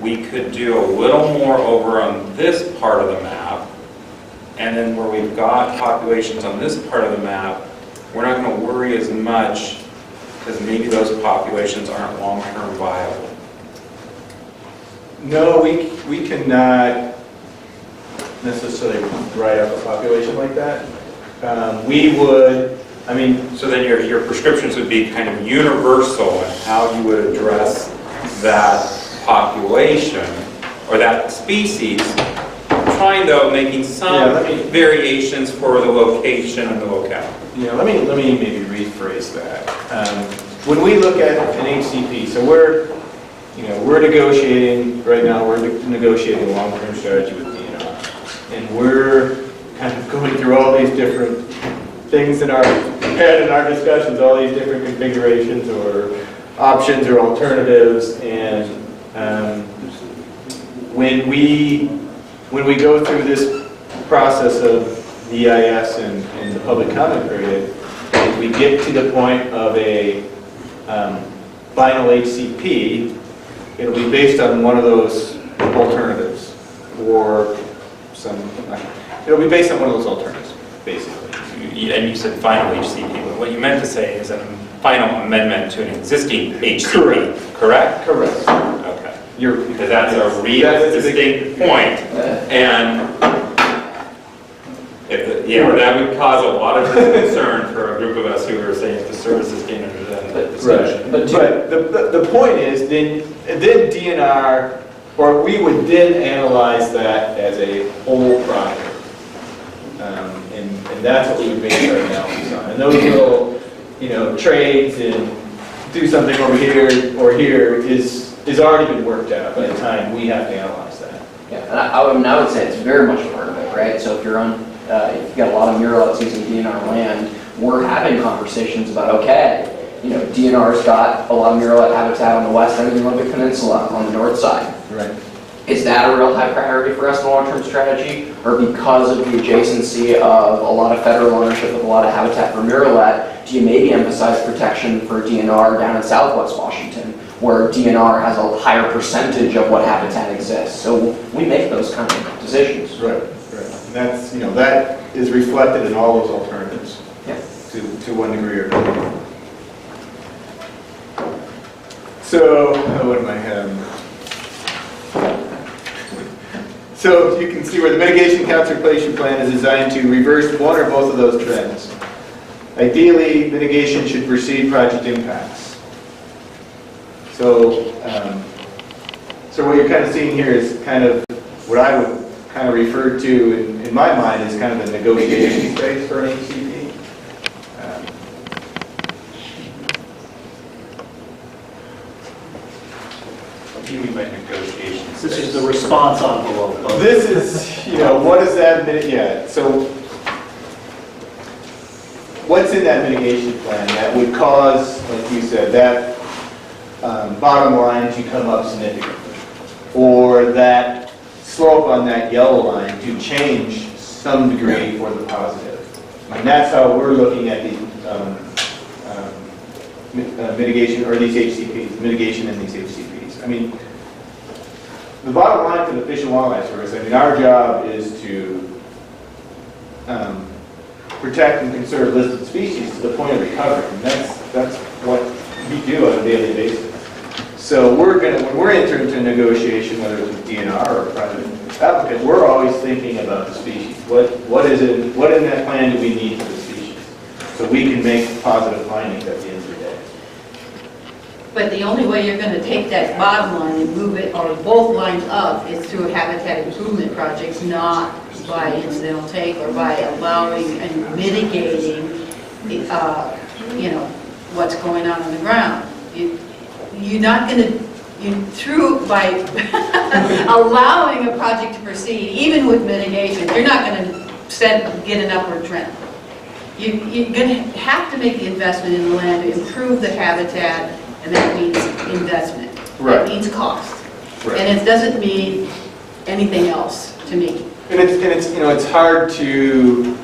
S3: we could do a little more over on this part of the map, and then where we've got populations on this part of the map, we're not going to worry as much because maybe those populations aren't long-term viable.
S7: No, we cannot necessarily write up a population like that. We would,
S3: So then your prescriptions would be kind of universal in how you would address that population or that species, trying though making some variations for the location and the locale.
S7: Let me maybe rephrase that. When we look at an HCP, so we're negotiating right now. We're negotiating a long-term strategy with DNR, and we're kind of going through all these different things in our had in our discussions all these different configurations or options or alternatives, and when we go through this process of the EIS and the public comment period, if we get to the point of a final HCP, it'll be based on one of those alternatives, or it'll be based on one of those alternatives, basically.
S3: And you said final HCP, but what you meant to say is a final amendment to an existing HCP, correct?
S7: Correct.
S3: Okay.
S7: You're,
S3: Because that's a real distinct point, and that would cause a lot of concern for a group of us who are saying the services came under the discussion.
S7: But the point is, then DNR, or we would then analyze that as a whole project. And that's what we would base our analysis on. And those little, trades and do something over here or here is already been worked out by the time we have to analyze that.
S10: Yeah, and I would say it's very much a part of it, right? So if you're on, if you've got a lot of murals using DNR land, we're having conversations about, okay, DNR's got a lot of mural habitat on the west end of the Olympic Peninsula on the north side.
S7: Right.
S10: Is that a real high priority for us in the long-term strategy? Or because of the adjacency of a lot of federal ownership of a lot of habitat for murrelet, do you maybe emphasize protection for DNR down in southwest Washington, where DNR has a higher percentage of what habitat exists? So we make those kind of decisions.
S7: Right. And that's, that is reflected in all those alternatives.
S10: Yeah.
S7: To one degree or another. So, what am I having? So you can see where the mitigation conservation plan is designed to reverse one or both of those trends. Ideally, mitigation should precede project impacts. So, so what you're kind of seeing here is kind of what I would kind of refer to in my mind as kind of the negotiation space for an HCP.
S3: What do you mean by negotiation?
S9: This is the response envelope.
S7: This is, what does that mean? Yeah, so what's in that mitigation plan that would cause, like you said, that bottom line to come up significantly, or that slope on that yellow line to change some degree for the positive? And that's how we're looking at the mitigation, or these HCPs, mitigation in these HCPs. I mean, the bottom line for the Fish and Wildlife Service, our job is to protect and conserve listed species to the point of recovery, and that's what we do on a daily basis. So when we're entering into a negotiation, whether it's with DNR or a private applicant, we're always thinking about the species. What in that plan do we need for the species, so we can make positive findings at the end of the day.
S14: But the only way you're going to take that bottom line and move it, or both lines up, is through habitat improvement projects, not by incidental take or by allowing and mitigating, what's going on the ground. You're not going to, by allowing a project to proceed, even with mitigation, you're not going to get an upward trend. You're going to have to make the investment in the land to improve the habitat, and that means investment.
S7: Right.
S14: That means cost.
S7: Right.
S14: And it doesn't mean anything else to me.
S7: And it's hard to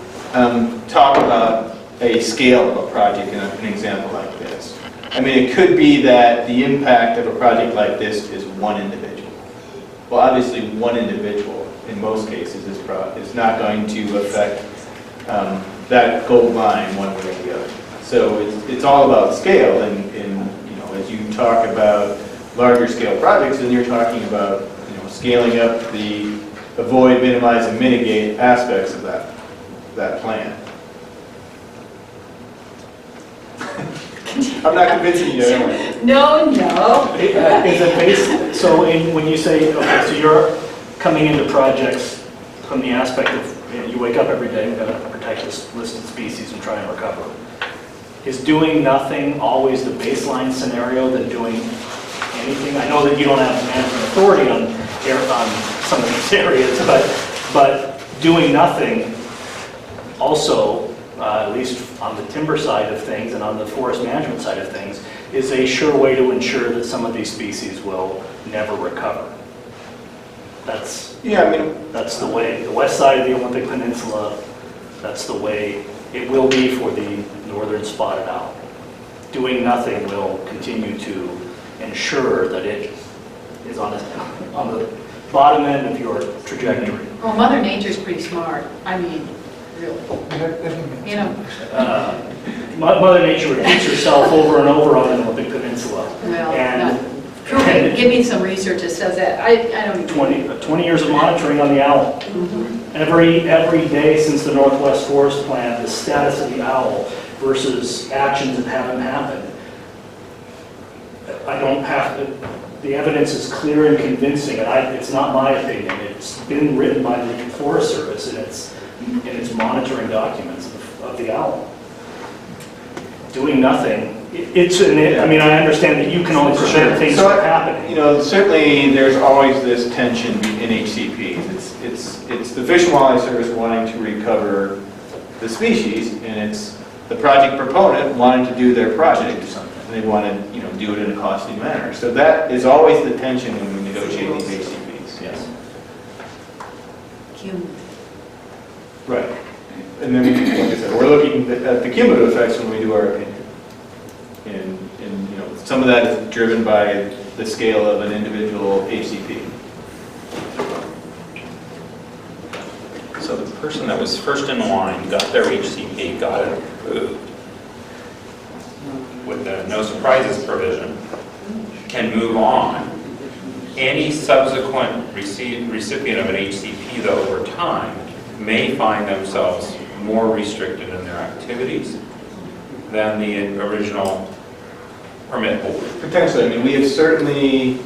S7: talk about a scale of a project in an example like this. I mean, it could be that the impact of a project like this is one individual. Well, obviously, one individual in most cases is not going to affect that gold mine one way or the other. So it's all about scale, and as you talk about larger scale projects, then you're talking about scaling up the avoid, minimize, and mitigate aspects of that plan. I'm not convincing you anyway.
S14: No.
S9: Is it based, so when you say, okay, so you're coming into projects from the aspect of, you wake up every day, you've got to protect this listed species and try and recover. Is doing nothing always the baseline scenario than doing anything? I know that you don't have management authority on some of these areas, but doing nothing also at least on the timber side of things and on the forest management side of things, is a sure way to ensure that some of these species will never recover. That's the way. The west side of the Olympic Peninsula, that's the way it will be for the northern spotted owl. Doing nothing will continue to ensure that it is on the bottom end of your trajectory.
S14: Well, Mother Nature's pretty smart. I mean, really. You know.
S9: Mother Nature repeats herself over and over on the Olympic Peninsula.
S14: Well,
S9: And
S14: no. Prove it. Give me some research that says that. I don't even.
S9: 20 years of monitoring on the owl. Every day since the Northwest Forest Plan, the status of the owl versus actions that haven't happened. I don't have to, the evidence is clear and convincing, and it's not my opinion. It's been written by the Forest Service in its monitoring documents of the owl. Doing nothing. I mean, I understand that you can only prevent things from happening.
S7: You know, certainly there's always this tension in HCPs. It's the Fish and Wildlife Service wanting to recover the species, and it's the project proponent wanting to do their project, and they want to, do it in a costly manner. So that is always the tension when we negotiate these HCPs. Yes. Right. And then, like I said, we're looking at the cumulative effects when we do our opinion. And some of that is driven by the scale of an individual HCP.
S3: So the person that was first in line got their HCP, got it approved with the no surprises provision, can move on. Any subsequent recipient of an HCP, though, over time, may find themselves more restricted in their activities than the original permit holder.
S7: Potentially. I mean, we have certainly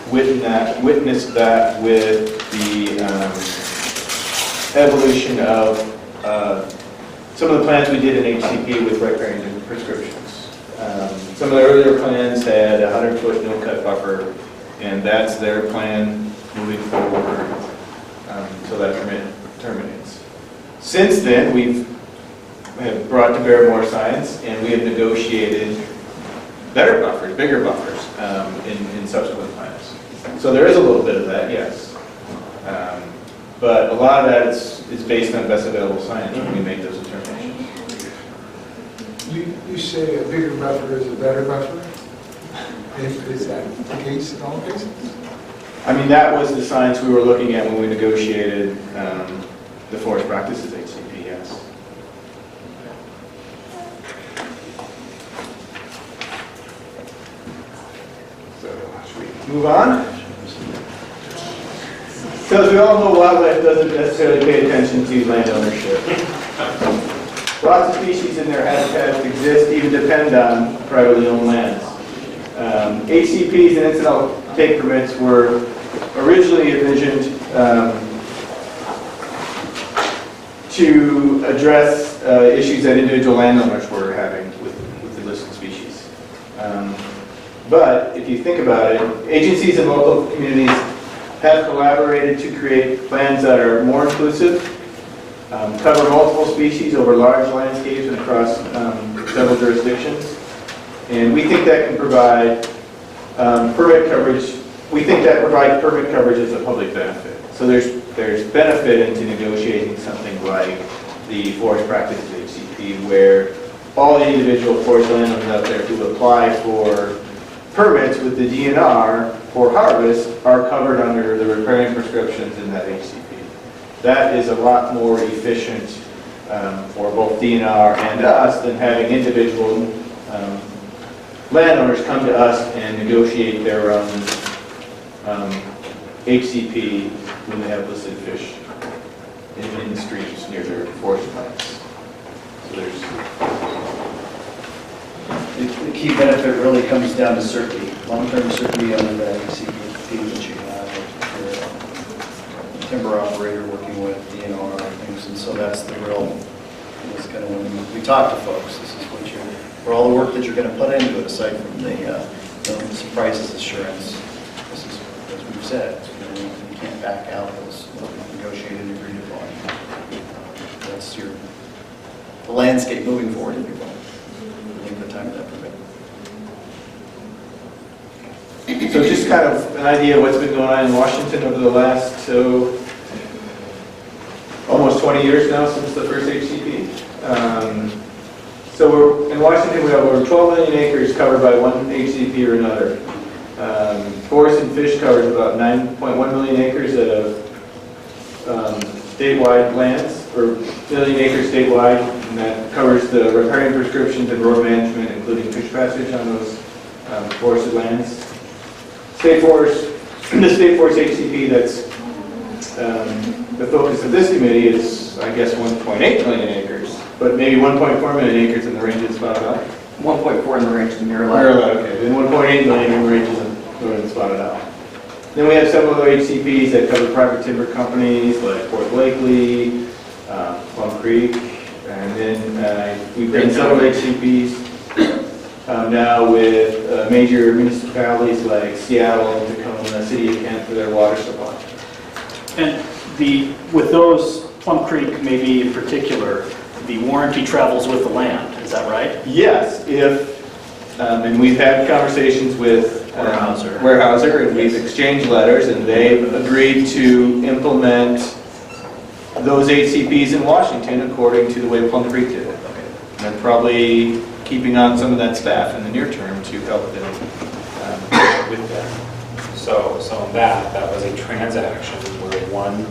S7: witnessed that with the evolution of some of the plans we did in HCP with riparian prescriptions. Some of the earlier plans had a 100-foot no-cut buffer, and that's their plan moving forward until that permit terminates. Since then, we have brought to bear more science, and we have negotiated better buffers, bigger buffers in subsequent plans. So there is a little bit of that, yes. But a lot of that is based on best available science when we make those determinations.
S6: You say a bigger buffer is a better buffer? Is that the case in all cases?
S7: I mean, that was the science we were looking at when we negotiated the forest practices HCP, yes. So, should we move on? Because we all know wildlife doesn't necessarily pay attention to land ownership. Lots of species in their habitats exist, even depend on privately owned lands. HCPs and incidental take permits were originally envisioned to address issues that individual landowners were having with the listed species. But if you think about it, agencies and local communities have collaborated to create plans that are more inclusive, cover multiple species over large landscapes and across several jurisdictions. And we think that can provide permit coverage. We think that provides permit coverage as a public benefit. So there's benefit into negotiating something like the forest practices HCP, where all the individual forest landowners out there who apply for permits with the DNR for harvest are covered under the riparian prescriptions in that HCP. That is a lot more efficient for both DNR and us than having individual landowners come to us and negotiate their own HCP when they have listed fish in the streams near their forest plants. So
S5: The key benefit really comes down to certainty, long-term certainty under that HCP that you have, if you're a timber operator working with DNR and things, and so that's the real, that's kind of when we talk to folks, this is what you're, for all the work that you're going to put into it, aside from the no surprises assurance, this is, as we've said, you can't back out those negotiated and agreed upon. That's your landscape moving forward, if you will, in the time of that permit.
S7: So just kind of an idea of what's been going on in Washington over the last, almost 20 years now since the first HCP. So in Washington, we have over 12 million acres covered by one HCP or another. Forest and fish covers about 9.1 million acres of statewide lands, or million acres statewide, and that covers the riparian prescriptions and road management, including fish passage on those forested lands. State Forest, the State Forest HCP that's the focus of this committee is, I guess, 1.8 million acres, but maybe 1.4 million acres in the range of Spotted Owl.
S10: 1.4 in the range of the Mirror
S7: Okay, then 1.8 million in the ranges of Northern Spotted Owl. Then we have some other HCPs that cover private timber companies like Fort Blakely, Plum Creek, and then we've done several HCPs now with major municipalities like Seattle, Tacoma, City of Kent for their water supply.
S9: And with those, Plum Creek maybe in particular, the warranty travels with the land, is that right?
S7: Yes, and we've had conversations with Weyerhaeuser, and we've exchanged letters, and they've agreed to implement those HCPs in Washington according to the way Plum Creek did it. Okay. And they're probably keeping on some of that staff in the near term to help them with that.
S3: So that was a transaction where one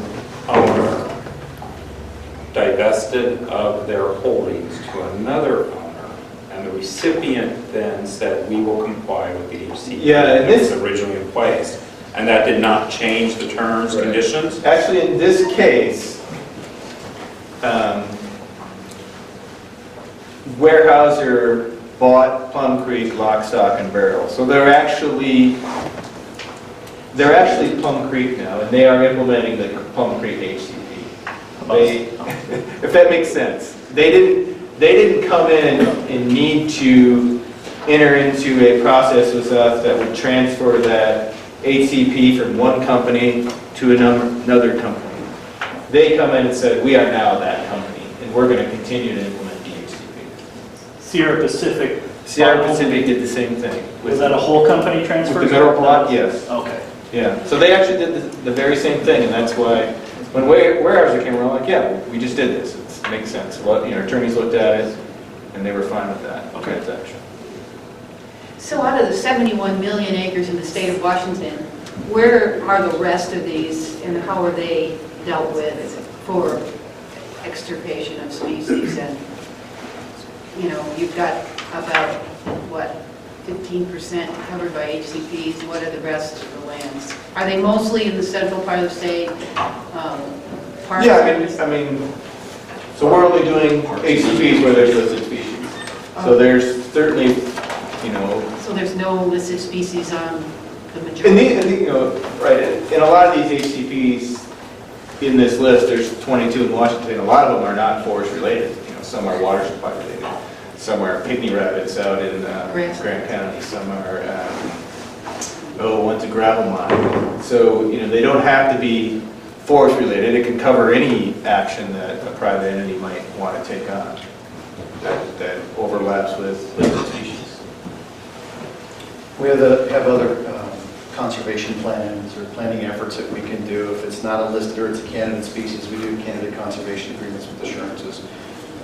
S3: owner divested of their holdings to another owner, and the recipient then said, we will comply with the HCP that was originally in place. And that did not change the terms, conditions?
S7: Actually, in this case, Weyerhaeuser bought Plum Creek lock, stock, and barrel. So they're actually Plum Creek now, and they are implementing the Plum Creek HCP. If that makes sense. They didn't come in and need to enter into a process with us that would transfer that HCP from one company to another company. They come in and said, we are now that company, and we're going to continue to implement the HCP.
S9: Sierra Pacific
S7: did the same thing.
S9: Was that a whole company transfer?
S7: With the middle block, yes.
S9: Okay.
S7: Yeah, so they actually did the very same thing, and that's why when Weyerhaeuser came around, like, yeah, we just did this. It makes sense. Well, attorneys looked at it, and they were fine with that transaction.
S14: So out of the 71 million acres in the state of Washington, where are the rest of these and how are they dealt with for extirpation of species? And, you've got about, 15% covered by HCPs. What are the rest of the lands? Are they mostly in the central part of the state?
S7: So we're only doing HCPs where there's listed species. So there's certainly,
S14: So there's no listed species on the majority?
S7: in a lot of these HCPs in this list, there's 22 in Washington. A lot of them are not forest related. Some are water supply related. Some are pygmy rabbits out in Grant County. Some are, one's a gravel mine. So, they don't have to be forest related. It can cover any action that a private entity might want to take on that overlaps with listed species.
S5: We have other conservation plans or planning efforts that we can do. If it's not a listed or it's a candidate species, we do candidate conservation agreements with assurances.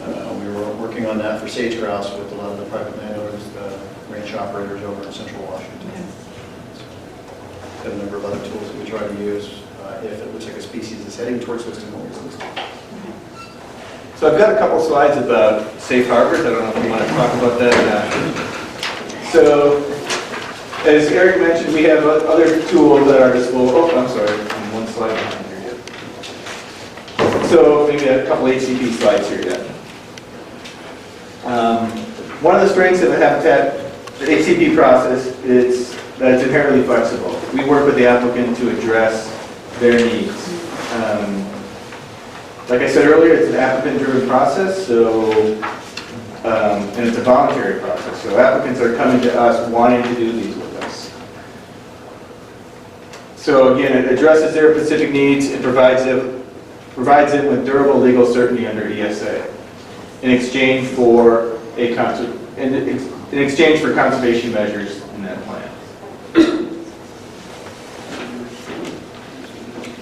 S5: We were working on that for sage grouse with a lot of the private landowners, ranch operators over in central Washington. Got a number of other tools that we try to use if it looks like a species is heading towards listing or is listed.
S7: So I've got a couple slides about safe harbors. I don't know if you want to talk about that. So, as Eric mentioned, we have other tools at our disposal. Oh, I'm sorry, I'm one slide behind here yet. So maybe a couple HCP slides here yet. One of the strengths of the habitat, the HCP process, is that it's inherently flexible. We work with the applicant to address their needs. Like I said earlier, it's an applicant-driven process, and it's a voluntary process. So applicants are coming to us wanting to do these with us. So again, it addresses their specific needs and provides them with durable legal certainty under ESA. in exchange for conservation measures in that plan.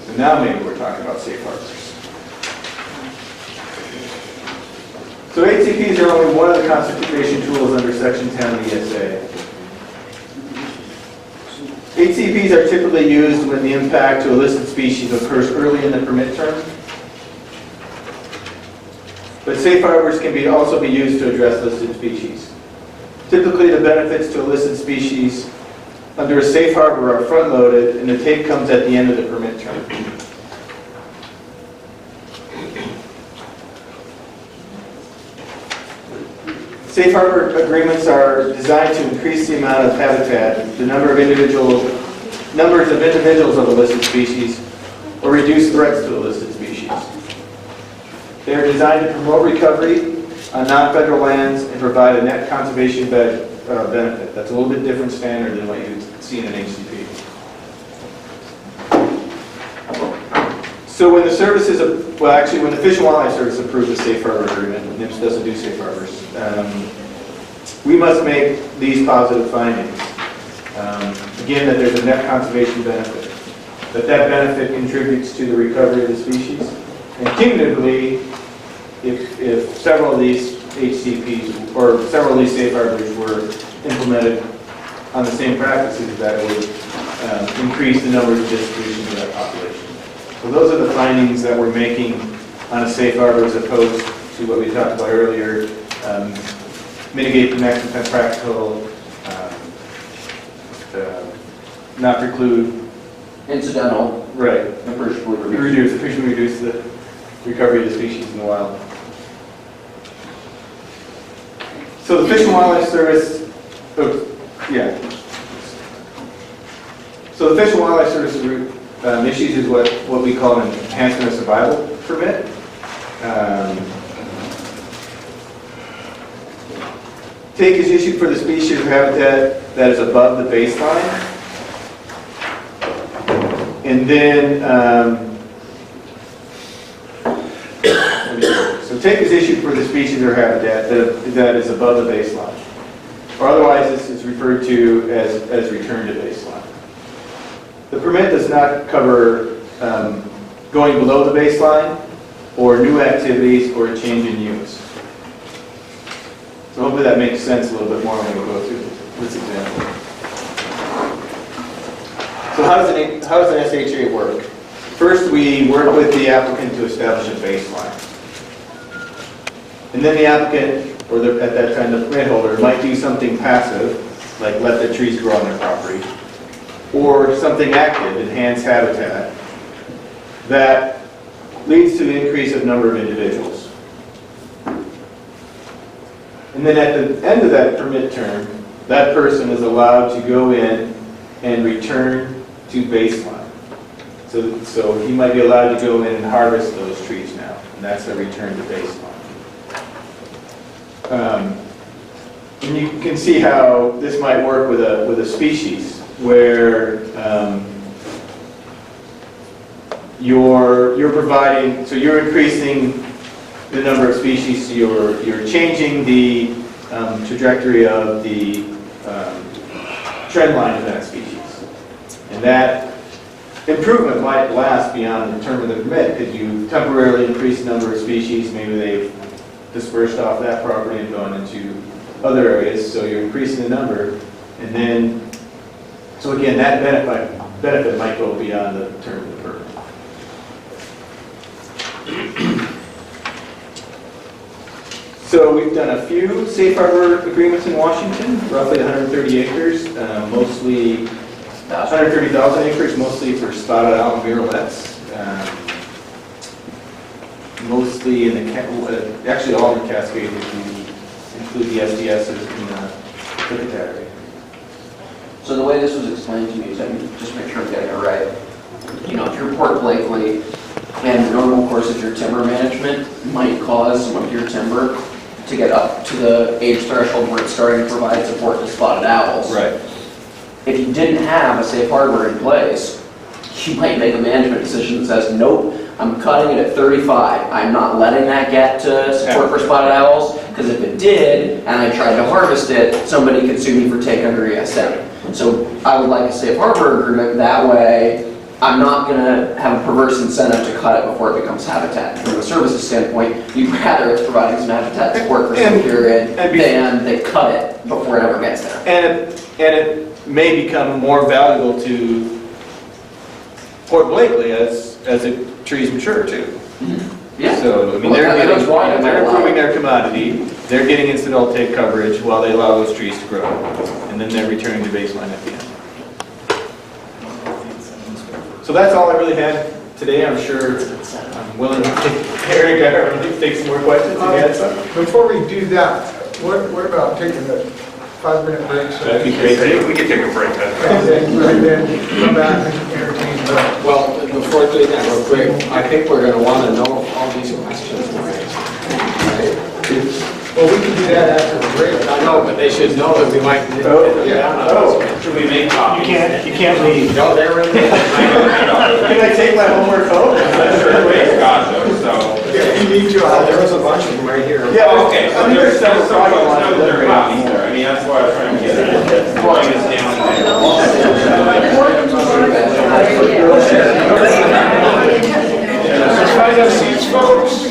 S7: So now maybe we're talking about safe harbors. So HCPs are only one of the conservation tools under Section 10 of the ESA. HCPs are typically used when the impact to a listed species occurs early in the permit term. But safe harbors can also be used to address listed species. Typically, the benefits to a listed species under a safe harbor are front-loaded, and the take comes at the end of the permit term. Safe harbor agreements are designed to increase the amount of habitat, the numbers of individuals of a listed species, or reduce threats to a listed species. They are designed to promote recovery on non-federal lands and provide a net conservation benefit. That's a little bit different standard than what you'd see in an HCP. So when the when the Fish and Wildlife Service approves a safe harbor agreement, NIPS doesn't do safe harbors, we must make these positive findings. Again, that there's a net conservation benefit, that benefit contributes to the recovery of the species, and cumulatively, if several of these HCPs or several of these safe harbors were implemented on the same practices, that would increase the number of distributions of that population. So those are the findings that we're making on a safe harbor as opposed to what we talked about earlier, mitigate the maximum extent practical, not preclude.
S10: Incidental.
S7: Right.
S10: Appreciably
S7: Appreciably reduce the recovery of the species in the wild. So the Fish and Wildlife Service, So the Fish and Wildlife Service issues is what we call an enhancement of survival permit. Take is issued for the species or habitat that is above the baseline. And then, so take is issued for the species or habitat that is above the baseline. Or otherwise, this is referred to as return to baseline. The permit does not cover going below the baseline or new activities or a change in use. So hopefully that makes sense a little bit more when we go through this example. So how does an SHA work? First, we work with the applicant to establish a baseline. And then the applicant, or at that time the permit holder, might do something passive, like let the trees grow on their property, or something active, enhance habitat, that leads to the increase of number of individuals. And then at the end of that permit term, that person is allowed to go in and return to baseline. So he might be allowed to go in and harvest those trees now, and that's a return to baseline. And you can see how this might work with a species where you're providing, so you're increasing the number of species, so you're changing the trajectory of the trend line of that species. And that improvement might last beyond the term of the permit because you temporarily increase the number of species, maybe they've dispersed off that property and gone into other areas, so you're increasing the number, and then, so again, that benefit might go beyond the term of the permit. So we've done a few safe harbor agreements in Washington, roughly 130 acres, mostly 130,000 acres, mostly for spotted owl and murrelets. Mostly in the, actually all in the Cascades, if you include the SDSs in the Lickitat area.
S10: So the way this was explained to me is, I mean, just make sure I'm getting it right. You know, if you're Port Blakely and the normal course of your timber management might cause some of your timber to get up to the age threshold where it's starting to provide support to spotted owls.
S7: Right.
S10: If you didn't have a safe harbor in place, you might make a management decision that says, nope, I'm cutting it at 35. I'm not letting that get to support for spotted owls, because if it did, and I tried to harvest it, somebody could sue me for take under ESA. So I would like a safe harbor agreement. That way, I'm not going to have a perverse incentive to cut it before it becomes habitat. From a services standpoint, you'd rather it's providing some habitat support for some period than they cut it before it ever gets there.
S7: And it may become more valuable to Port Blakely as the trees mature too.
S10: Yeah.
S7: So, I mean, they're improving their commodity, they're getting incidental take coverage while they allow those trees to grow, and then they're returning to baseline at the end. So that's all I really had today. I'm sure I'm willing to take some more questions if you had some.
S6: Before we do that, what about taking a 5-minute break? So
S7: That'd be great.
S3: We could take a break.
S6: and then come back and entertain.
S8: Well, before doing that real quick, I think we're going to want to know all these questions, right?
S6: Well, we can do that after the break.
S8: I know, but they should know that we might hit them down.
S3: Should we make copies?
S9: You can't leave.
S8: No, they're in there.
S7: Can I take my homework home?
S3: Gotcha, so.
S6: If you need to,
S8: There was a bunch of them right here.
S7: Yeah,
S3: Okay, so there's some folks know that there are copies there. I mean, that's why I was trying to get it. Drawing this down.
S6: let's find our seats, folks.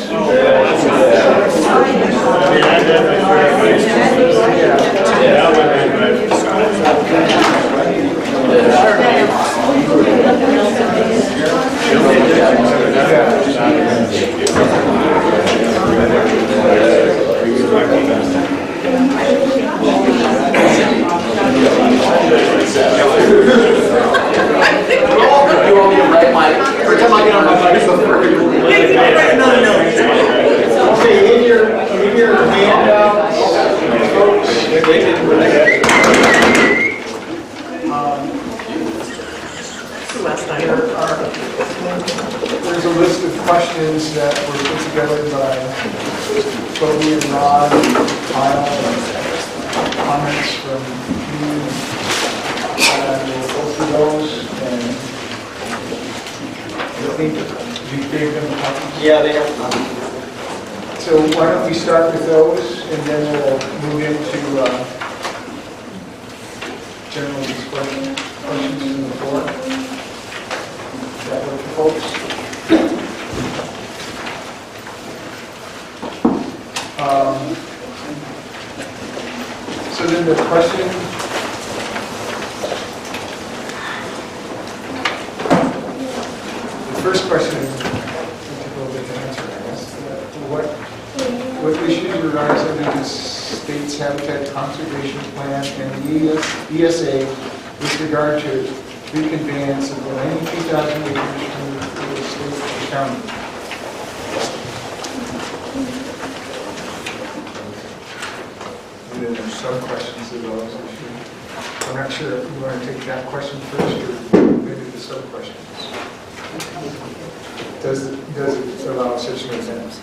S10: You want me to write my, pretend I get on my bike before you leave?
S6: Okay, in your handout, folks, there's a list of questions that were put together by Toby and Rod, Kyle, comments from you. We'll go through those, and I think you gave them copies.
S8: Yeah, they have.
S6: So why don't we start with those, and then we'll move into general discussion, questions from the floor. Does that work for folks? So then the question, the first question is difficult to answer, I guess. What issues arise under the state's habitat conservation plan and the ESA with regard to reconveyance of the 92,000 acres from the state to county? And then there's some questions of those issues. I'm not sure if you want to take that question first or maybe the sub-questions. Does it allow such an event?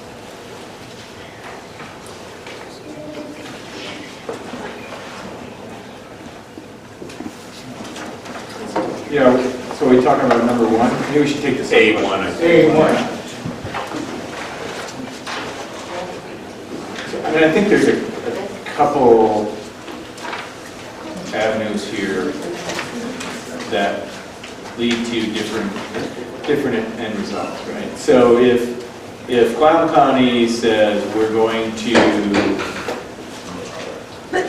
S7: Yeah, so we're talking about number one. Maybe we should take this
S3: A1, I think.
S6: A1.
S7: I mean, I think there's a couple avenues here that lead to different end results, right? So if Clallam County says we're going to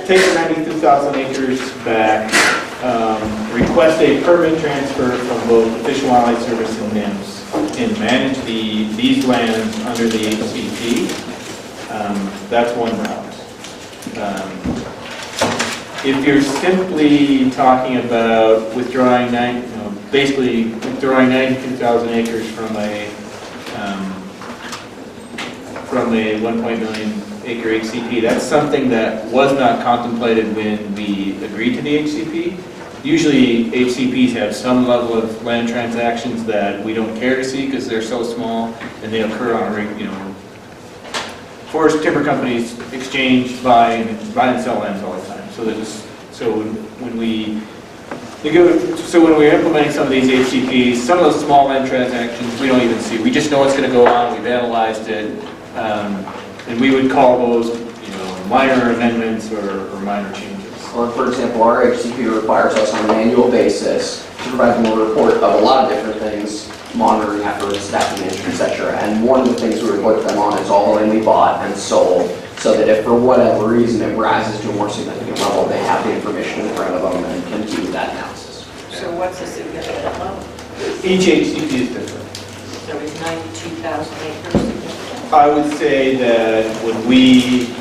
S7: take the 92,000 acres back, request a permit transfer from both the Fish and Wildlife Service and NIMS, and manage these lands under the HCP, that's one route. If you're simply talking about withdrawing basically withdrawing 92,000 acres from a 1.1 million acre HCP, that's something that was not contemplated when we agreed to the HCP. Usually HCPs have some level of land transactions that we don't care to see because they're so small and they occur on a forest timber companies exchange, buy and sell lands all the time. So when we So when we're implementing some of these HCPs, some of those small land transactions, we don't even see. We just know what's going to go on, we've analyzed it, and we would call those, minor amendments or minor changes.
S10: Or for example, our HCP requires us on an annual basis to provide them a report of a lot of different things, monitoring efforts, staffing management, etc. And one of the things we report them on is all the land we bought and sold, so that if for whatever reason it rises to a more significant level, they have the information in front of them and can do that analysis.
S11: So what's a significant level?
S7: Each HCP is different.
S11: So is 92,000 acres significant?
S7: I would say that when we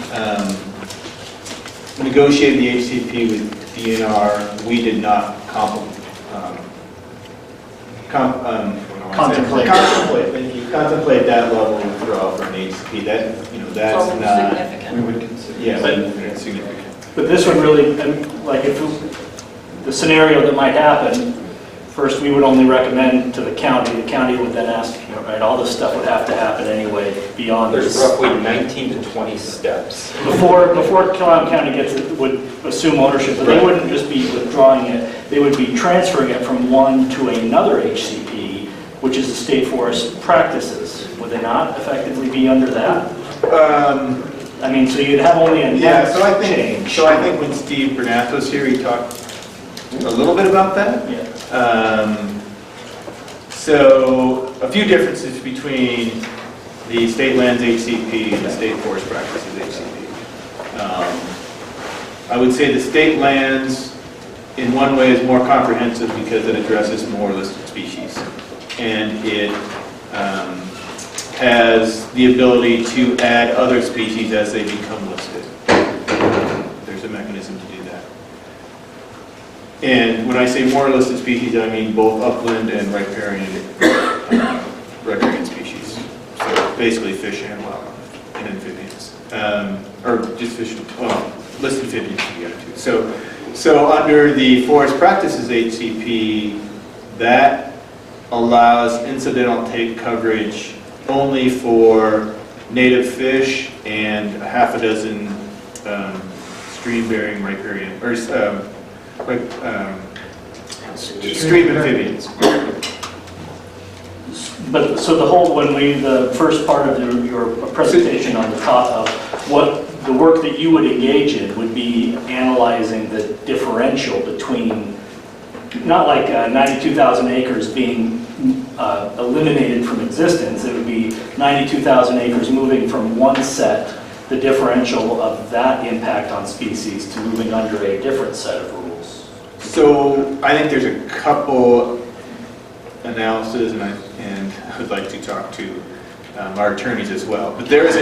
S7: negotiated the HCP with DNR, we did not contemplate that level of withdrawal from an HCP. That's not
S11: significant.
S7: we would consider. Yeah, but significant.
S9: But this would really, like if the scenario that might happen, first we would only recommend to the county would then ask, right, all this stuff would have to happen anyway beyond
S3: There's
S9: this.
S3: roughly 19 to 20 steps.
S9: Before Clallam County would assume ownership, but they wouldn't just be withdrawing it, they would be transferring it from one to another HCP, which is the state forest practices. Would they not effectively be under that? I mean, so you'd have only a net change.
S7: So I think when Steve Bernath was here, he talked a little bit about that.
S9: Yeah.
S7: So a few differences between the state lands HCP and the state forest practices HCP. I would say the state lands in one way is more comprehensive because it addresses more listed species, and it has the ability to add other species as they become listed. There's a mechanism to do that. And when I say more listed species, I mean both upland and riparian species. So basically fish and wildlife and amphibians. Or just fish, listed amphibians together too. So under the Forest Practices HCP, that allows incidental take coverage only for native fish and a half a dozen stream-bearing riparian, or stream amphibians.
S9: But so the first part of your presentation on the top of what the work that you would engage in would be analyzing the differential between, not like 92,000 acres being eliminated from existence. It would be 92,000 acres moving from one set, the differential of that impact on species, to moving under a different set of rules.
S7: So I think there's a couple analyses, and I would like to talk to our attorneys as well. But there's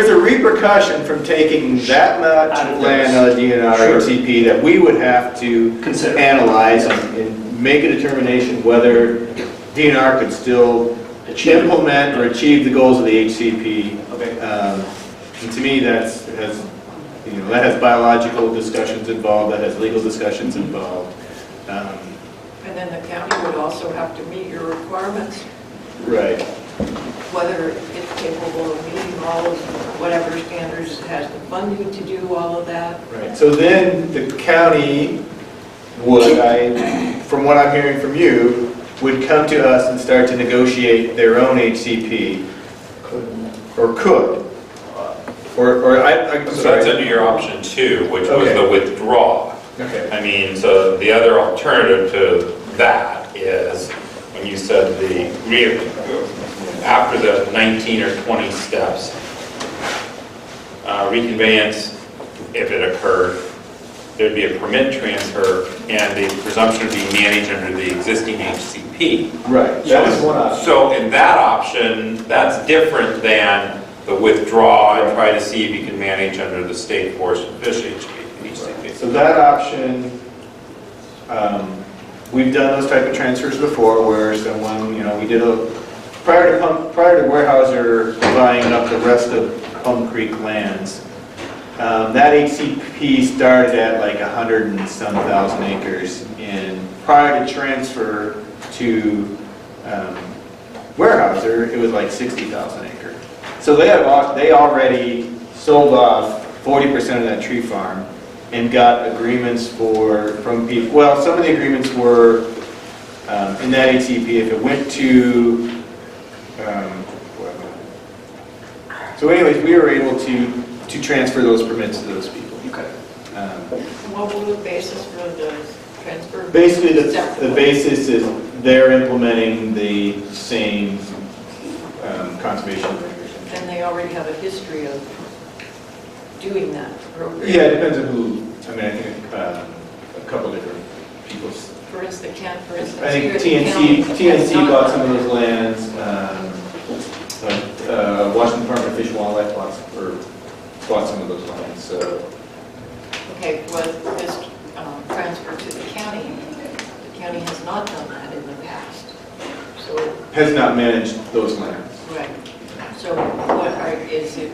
S7: a repercussion from taking that much land on a DNR HCP that we would have to analyze and make a determination whether DNR could still implement or achieve the goals of the HCP.
S9: Okay.
S7: And to me, that has biological discussions involved, that has legal discussions involved.
S11: And then the county would also have to meet your requirements,
S7: Right.
S11: whether it's capable of meeting all of whatever standards, it has the funding to do all of that.
S7: Right. So then the county would, from what I'm hearing from you, would come to us and start to negotiate their own HCP. Or could. I'm
S3: So
S7: sorry.
S3: that's under your option 2, which was the withdraw.
S7: Okay.
S3: I mean, so the other alternative to that is when you said after the 19 or 20 steps, reconveyance, if it occurred, there'd be a permit transfer, and the presumption would be managed under the existing HCP.
S7: Right. That is one option.
S3: So in that option, that's different than the withdraw and try to see if you can manage under the state forest and fish HCP.
S7: So that option, we've done those type of transfers before, where someone, we did prior to Weyerhaeuser buying up the rest of Plum Creek lands. That HCP started at like 100 and some thousand acres, and prior to transfer to Weyerhaeuser, it was like 60,000 acres. So they already sold off 40% of that tree farm, and got agreements from people. Well, some of the agreements were in that HCP, if it went to, so anyways, we were able to transfer those permits to those people.
S10: Okay.
S11: What will the basis for the transfer?
S7: Basically, the basis is they're implementing the same conservation measures.
S11: And they already have a history of doing that program?
S7: Yeah, it depends on who. I mean, I think a couple different people.
S11: For instance,
S7: I think
S11: here at the county
S7: TNC
S11: has
S7: bought
S11: not
S7: some of
S11: done
S7: those lands. Washington Department of Fish and Wildlife bought some of those lands. So.
S11: that. Okay, was this transferred to the county? The county has not done that in the past. So,
S7: Has not managed those lands.
S11: right. So what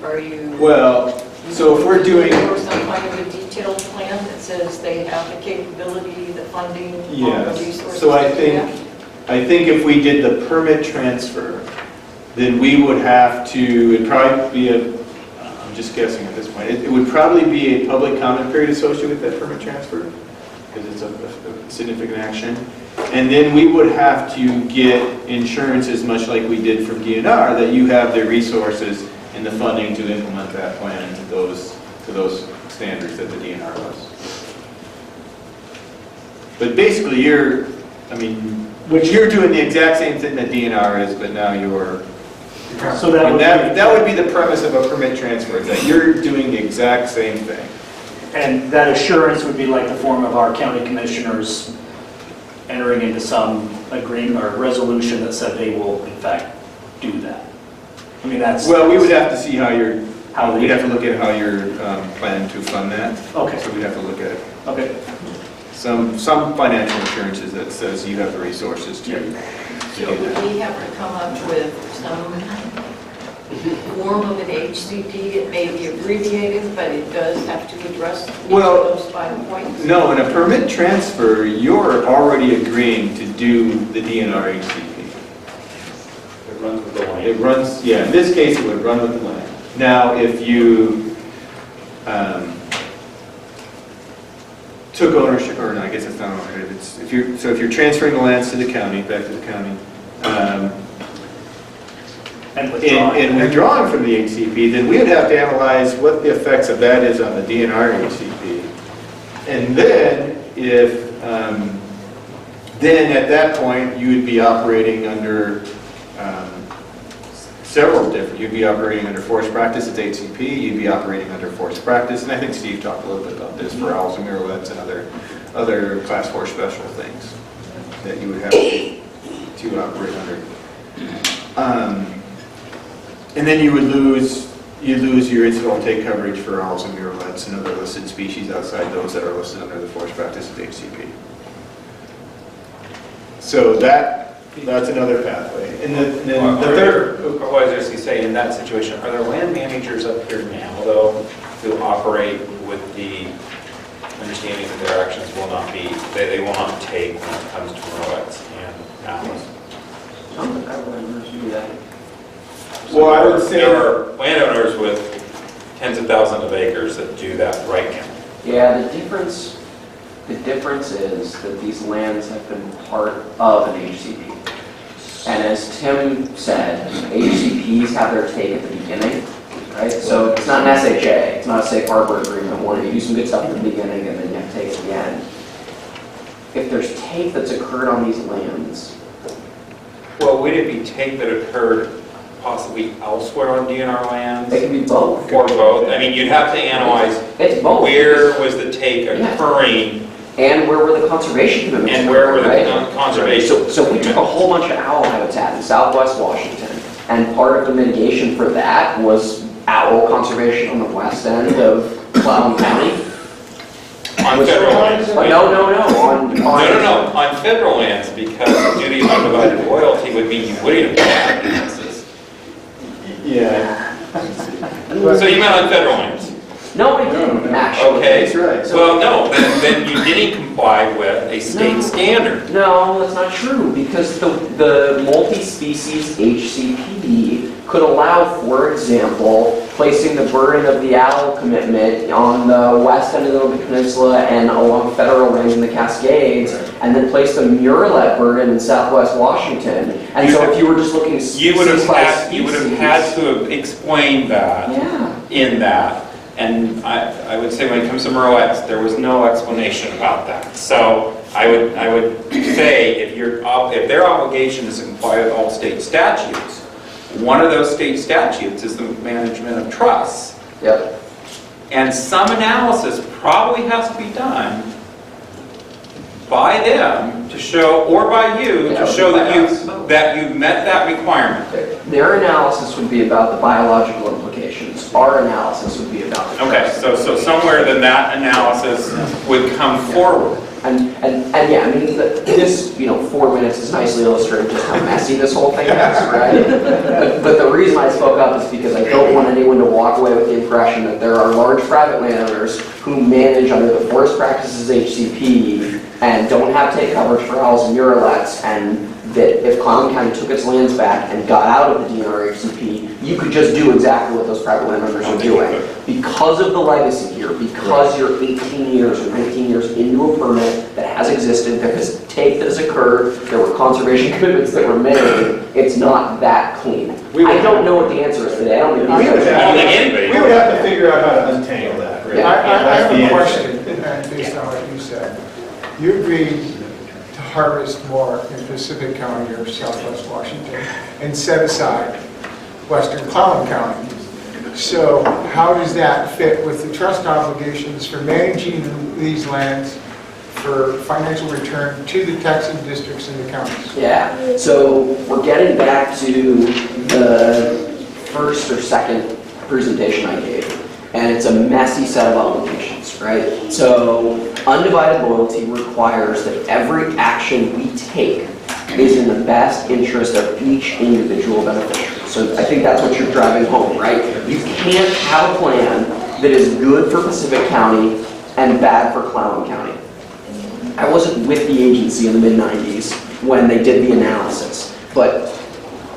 S11: are you?
S7: Well, so if we're doing.
S11: Or some kind of a detailed plan that says they have the capability, the funding, all the
S7: Yes.
S11: resources?
S7: So I
S11: to do that?
S7: think if we did the permit transfer, then we would have to, it'd probably be I'm just guessing at this point, it would probably be a public comment period associated with that permit transfer, because it's a significant action. And then we would have to get insurances, much like we did from DNR, that you have the resources and the funding to implement that plan to those standards that the DNR was. But basically, you're doing the exact same thing that DNR is, but now you're.
S9: So that
S7: would be the premise of a permit transfer, that you're doing the exact same thing.
S9: And that assurance would be like the form of our county commissioners entering into some agreement or resolution that said they will in fact do that. I mean, that's.
S7: Well, we would have to see we'd have to look at how you're planning to fund that.
S9: Okay.
S7: So we'd have to look at
S9: Okay.
S7: some financial assurances that says you have the resources to do
S11: So would
S7: that.
S11: we have to come up with some form of an HCP? It may be abbreviated, but it does have to address each of those 5 points?
S7: No, in a permit transfer, you're already agreeing to do the DNR HCP.
S3: It runs with the land.
S7: It runs, yeah, in this case, it would run with the land. Now, if you took ownership, or no, I guess it's not ownership, if you're transferring the lands to the county, back to the county, and withdrawing from the HCP, then we would have to analyze what the effects of that is on the DNR HCP. And then, then at that point, you would be operating under several different, you'd be operating under forest practice as HCP, you'd be operating under forest practice, and I think Steve talked a little bit about this for owls and mirrolets and other class 4 special things that you would have to operate under. And then you would lose your incidental take coverage for owls and mirrolets and other listed species outside those that are listed under the forest practice of HCP. So that's another pathway. And then the third.
S3: What I was going to say, in that situation, are there land managers up here now, though, who operate with the understanding that their actions will not be, they will not take when it comes to mirrolets and owls?
S10: Some of the landowners do that.
S3: So
S7: well, I would say
S3: there are landowners with tens of thousands of acres that do that right now.
S10: Yeah, the difference is that these lands have been part of an HCP. And as Tim said, HCPs have their take at the beginning, right? So it's not an SHA, it's not a safe harbor agreement where you do some good stuff at the beginning and then you have to take at the end. If there's take that's occurred on these lands.
S3: Well, would it be take that occurred possibly elsewhere on DNR lands?
S10: It can be both.
S3: Or both? I mean, you'd have to analyze
S10: It's both.
S3: where was the take occurring.
S10: And where were the conservation commitments?
S3: And where were the
S10: right?
S3: conservation?
S10: So we took a whole bunch of owl habitat in southwest Washington, and part of the mitigation for that was owl conservation on the west end of Clallam County.
S3: On federal lands?
S10: No.
S3: On federal lands, because the duty of undivided loyalty would mean you wouldn't have businesses.
S7: Yeah.
S3: So you meant on federal lands?
S10: No, we didn't, actually.
S3: Okay.
S7: That's right.
S3: Well, no, then you didn't comply with a state standard.
S10: No, that's not true, because the multi-species HCP could allow, for example, placing the burden of the owl commitment on the west end of the peninsula and along federal lands in the Cascades, and then place the murrelet burden in southwest Washington. And so if you were just looking
S3: You would have had to have explained that in that. And I would say when it comes to murrelets, there was no explanation about that. So I would say if their obligation is to comply with all state statutes, one of those state statutes is the management of trusts.
S10: Yep.
S3: And some analysis probably has to be done by them to show, or by you, to show that you've met that requirement.
S10: Their analysis would be about the biological implications. Our analysis would be about the
S3: Okay, so somewhere then that analysis would come forward.
S10: And yeah, I mean, this, 4 minutes is nicely illustrated just how messy this whole thing is, right? But the reason I spoke up is because I don't want anyone to walk away with the impression that there are large private landowners who manage under the Forest Practices HCP and don't have take coverage for owls and murrelets, and that if Clallam County took its lands back and got out of the DNR HCP, you could just do exactly what those private landowners are doing. Because of the legacy here, because you're 18 years or 19 years into a permit that has existed, there is take that has occurred, there were conservation commitments that were made, it's not that clean. I don't know what the answer is today. I don't think
S7: we would have to figure out how to untangle that. Right?
S6: I have a question based on what you said. You agreed to harvest more in Pacific County or Southwest Washington and set aside Western Clallam County. So how does that fit with the trust obligations for managing these lands for financial return to the taxing districts and the counties?
S10: Yeah, so we're getting back to the first or second presentation I gave, and it's a messy set of obligations, right? So undivided loyalty requires that every action we take is in the best interest of each individual beneficiary. So I think that's what you're driving home, right? You can't have a plan that is good for Pacific County and bad for Clallam County. I wasn't with the agency in the mid-90s when they did the analysis, but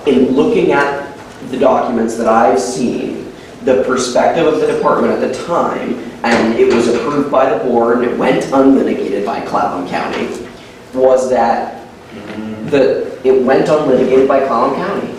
S10: in looking at the documents that I've seen, the perspective of the department at the time, and it was approved by the board and it went unlitigated by Clallam County, was that it went unlitigated by Clallam County.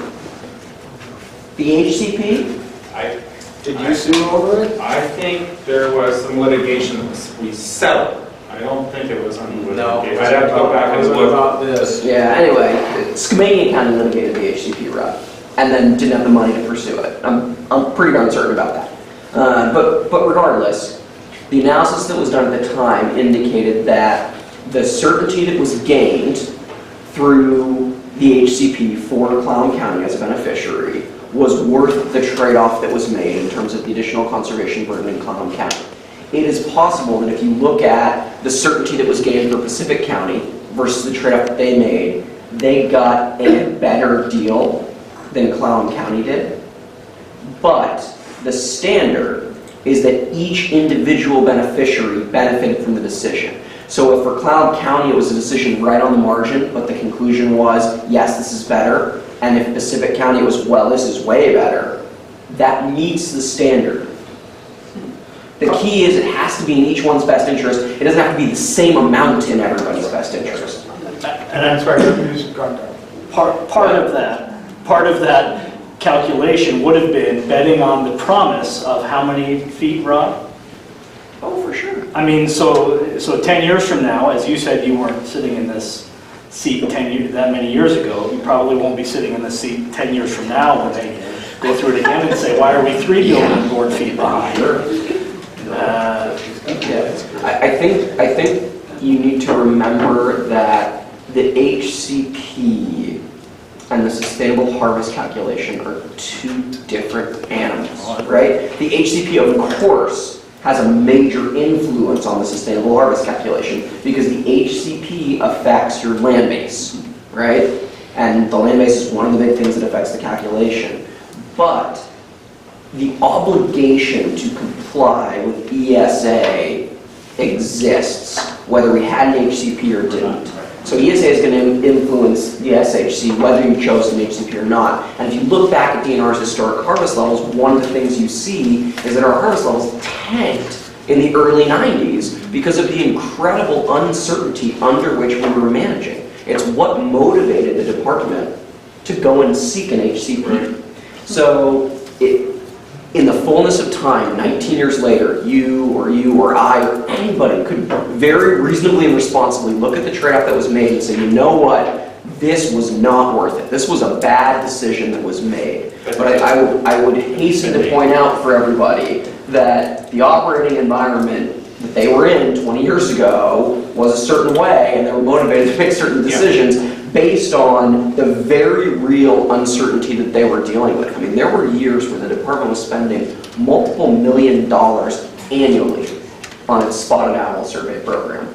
S10: The HCP?
S8: Did you sue over it?
S3: I think there was some litigation that we settled. I don't think it was unlitigated.
S8: No.
S3: I'd have to go back and look.
S8: About this.
S10: Yeah, anyway, Skamania County litigated the HCP route and then didn't have the money to pursue it. I'm pretty darn certain about that. But regardless, the analysis that was done at the time indicated that the certainty that was gained through the HCP for Clallam County as a beneficiary was worth the trade-off that was made in terms of the additional conservation burden in Clallam County. It is possible that if you look at the certainty that was gained for Pacific County versus the trade-off that they made, they got a better deal than Clallam County did. But the standard is that each individual beneficiary benefited from the decision. So if for Clallam County it was a decision right on the margin, but the conclusion was, yes, this is better, and if Pacific County it was, well, this is way better, that meets the standard. The key is it has to be in each one's best interest. It doesn't have to be the same amount in everybody's best interest.
S6: And that's why revenues have gone down.
S9: Part of that calculation would have been betting on the promise of how many feet rot.
S10: Oh, for sure.
S9: I mean, so 10 years from now, as you said, you weren't sitting in this seat that many years ago. You probably won't be sitting in this seat 10 years from now when they go through it again and say, why are we 3 billion board feet behind?
S10: I think you need to remember that the HCP and the sustainable harvest calculation are two different animals, right? The HCP, of course, has a major influence on the sustainable harvest calculation because the HCP affects your land base, right? And the land base is one of the big things that affects the calculation. But the obligation to comply with ESA exists, whether we had an HCP or didn't. So ESA is going to influence the SHC whether you chose an HCP or not. And if you look back at DNR's historic harvest levels, one of the things you see is that our harvest levels tanked in the early 90s because of the incredible uncertainty under which we were managing. It's what motivated the department to go and seek an HCP. So in the fullness of time, 19 years later, you or I or anybody could very reasonably and responsibly look at the trade-off that was made and say, you know what, this was not worth it. This was a bad decision that was made. But I would hasten to point out for everybody that the operating environment that they were in 20 years ago was a certain way, and they were motivated to make certain decisions based on the very real uncertainty that they were dealing with. I mean, there were years where the department was spending multiple $1 million annually on its spotted owl survey program,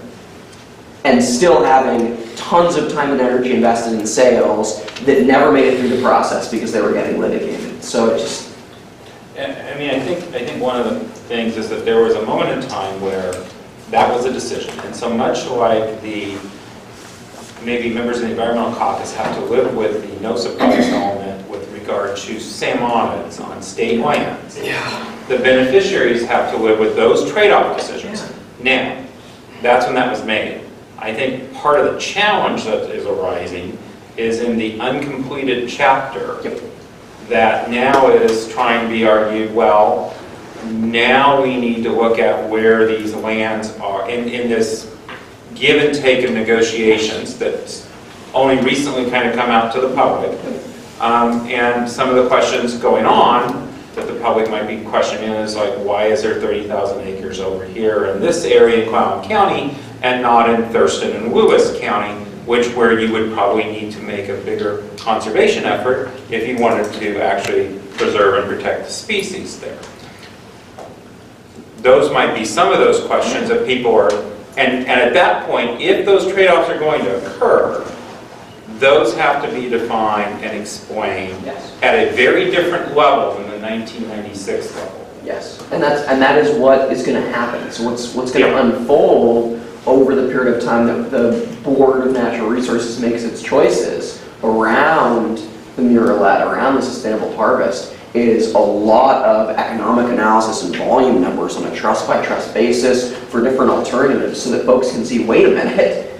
S10: and still having tons of time and energy invested in sales that never made it through the process because they were getting litigated. So it just...
S3: I mean, I think one of the things is that there was a moment in time where that was a decision. And so much like the maybe members of the Environmental Caucus have to live with the no surprise element with regard to salmonids on state lands. The beneficiaries have to live with those trade-off decisions. Now, that's when that was made. I think part of the challenge that is arising is in the uncompleted chapter that now is trying to be argued, well, now we need to look at where these lands are in this give and take of negotiations that's only recently kind of come out to the public. And some of the questions going on that the public might be questioning is like, why is there 30,000 acres over here in this area in Clallam County and not in Thurston and Lewis County, where you would probably need to make a bigger conservation effort if you wanted to actually preserve and protect the species there. Those might be some of those questions that people are, and at that point, if those trade-offs are going to occur, those have to be defined and explained at a very different level than the 1996 level.
S10: Yes, and that is what is going to happen. So what's going to unfold over the period of time that the Board of Natural Resources makes its choices around the murrelet, around the sustainable harvest, is a lot of economic analysis and volume numbers on a trust-by-trust basis for different alternatives so that folks can see, wait a minute,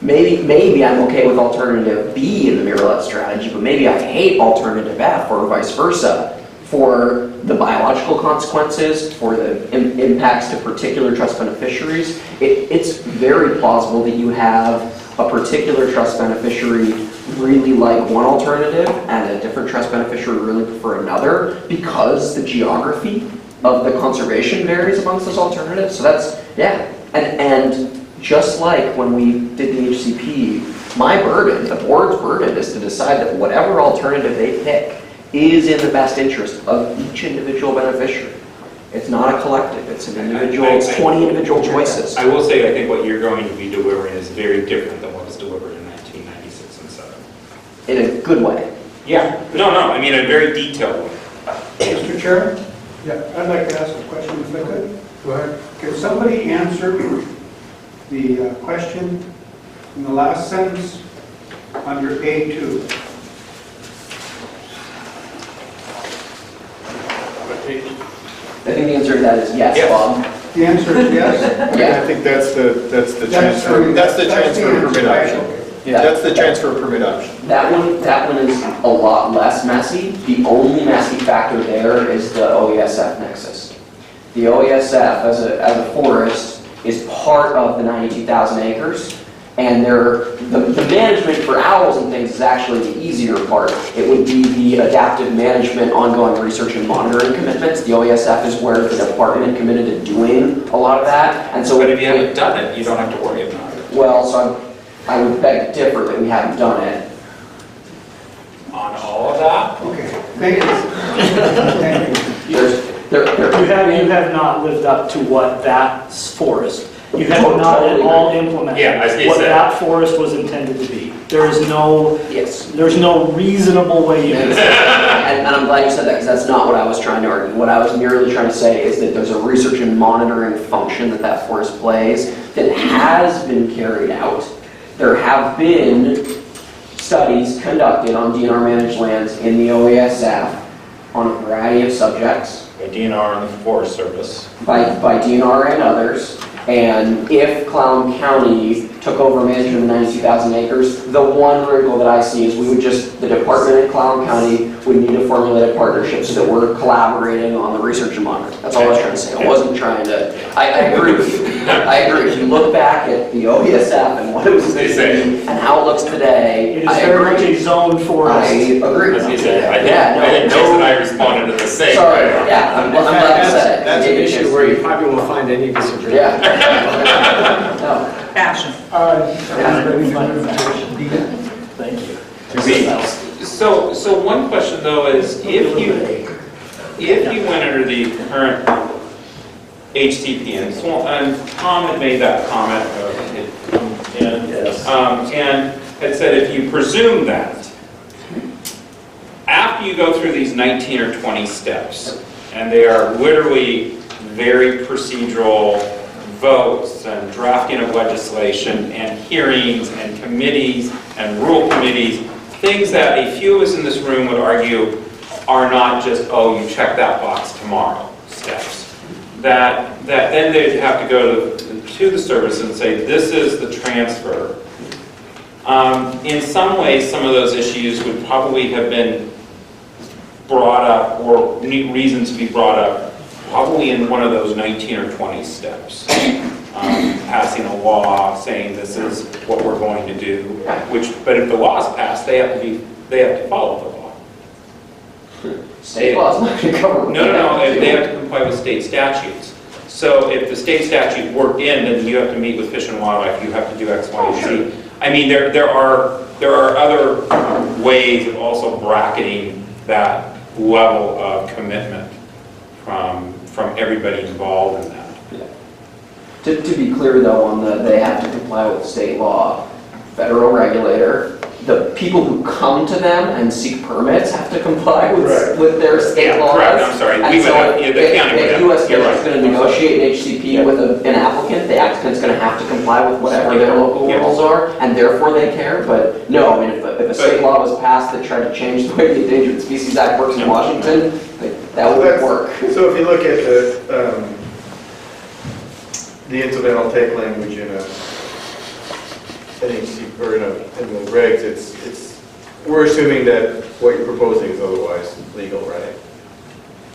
S10: maybe I'm okay with alternative B in the murrelet strategy, but maybe I hate alternative F or vice versa for the biological consequences, for the impacts to particular trust beneficiaries. It's very plausible that you have a particular trust beneficiary really like one alternative and a different trust beneficiary really prefer another because the geography of the conservation varies amongst those alternatives. So that's, and just like when we did the HCP, my burden, the board's burden, is to decide that whatever alternative they pick is in the best interest of each individual beneficiary. It's not a collective, it's an individual, it's 20 individual choices.
S3: I will say, I think what you're going to be delivering is very different than what was delivered in 1996 and 7.
S10: In a good way.
S3: Yeah, no, I mean a very detailed way.
S12: Mr. Chairman? Yeah, I'd like to ask a question if I could. Go ahead. Can somebody answer the question in the last sentence under A2?
S10: I think the answer to that is yes, Bob.
S12: The answer is yes?
S7: I think that's the transfer permit option. Yeah, that's the transfer permit option.
S10: That one is a lot less messy. The only messy factor there is the OESF nexus. The OESF as a forest is part of the 92,000 acres, and the management for owls and things is actually the easier part. It would be the adaptive management, ongoing research and monitoring commitments. The OESF is where the department committed to doing a lot of that. And so,
S3: but if you haven't done it, you don't have to worry about it.
S10: Well, so I would beg to differ that we haven't done it.
S3: On all of that?
S12: Okay, thank you. Thank you.
S9: You have not lived up to what that forest, you have not at all implemented what that forest was intended to be. There's no reasonable way you can say that.
S10: And I'm glad you said that, because that's not what I was trying to argue. What I was merely trying to say is that there's a research and monitoring function that forest plays that has been carried out, There have been studies conducted on DNR managed lands in the OESF on a variety of subjects
S3: By DNR and the Forest Service.
S10: by DNR and others. And if Clallam County took over management of 92,000 acres, the one wrinkle that I see is the department in Clallam County would need to formulate a partnership so that we're collaborating on the research and monitoring. That's all I was trying to say. I wasn't trying to, I agree with you. I agree. If you look back at the OESF and what it was doing and how it looks today,
S9: It is
S10: I
S9: very much
S10: agree.
S9: a zone for us.
S10: I agree.
S3: As you say, I
S10: no,
S3: think Jason and I responded to the same.
S10: Sorry, yeah, I'm glad you said it.
S8: That's an
S10: You gave me a
S8: issue
S10: chance
S8: where
S10: to-
S8: you probably won't find any disagreement.
S10: Yeah. No.
S2: Passion.
S6: Are you ready to move to D?
S9: Thank you.
S3: So one question though is, if you went under the current HCP, and Tom had made that comment, and had said if you presume that, after you go through these 19 or 20 steps, and they are literally very procedural votes and drafting of legislation and hearings and committees and rule committees, things that a few of us in this room would argue are not just, oh, you check that box tomorrow steps. That then they'd have to go to the service and say, this is the transfer. In some ways, some of those issues would probably have been brought up, or reason to be brought up, probably in one of those 19 or 20 steps. Passing a law saying this is what we're going to do, but if the law is passed, they have to follow the law.
S10: State law is not going to cover.
S3: No, they have to comply with state statutes. So if the state statute worked in, then you have to meet with Fish and Wildlife, you have to do X, Y, and Z. I mean, there are other ways of also bracketing that level of commitment from everybody involved in that.
S10: To be clear though, on they have to comply with state law, federal regulator, the people who come to them and seek permits have to comply with their state laws.
S3: Correct, I'm sorry.
S10: And so
S3: The county would
S10: if
S3: have.
S10: USFWS is going to negotiate an HCP with an applicant, the applicant's going to have to comply with whatever their local rules are, and therefore they care. But no, I mean, if a state law was passed that tried to change the way the Endangered Species Act works in Washington, that wouldn't work.
S7: So if you look at the incidental take language in an HC, or in the regs, we're assuming that what you're proposing is otherwise legal, right?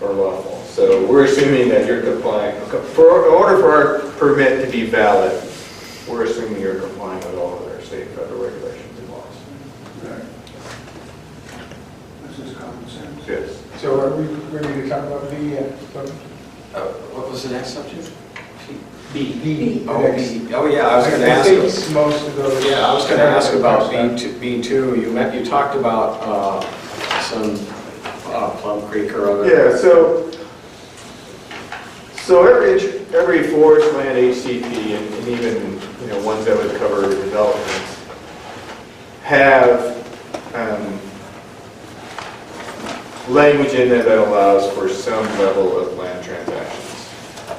S7: Or lawful. So we're assuming that you're complying. In order for our permit to be valid, we're assuming you're complying with all of our state and federal regulations and laws.
S12: This is common sense.
S7: Yes.
S6: So are we ready to talk about B?
S8: What was the next subject?
S6: B.
S8: Oh, yeah, I was going to ask.
S6: I think most of those.
S8: Yeah, I was going to ask about B2. You talked about some Plum Creek or other.
S7: Yeah, so every forest land HCP and even ones that would cover developments have language in there that allows for some level of land transactions.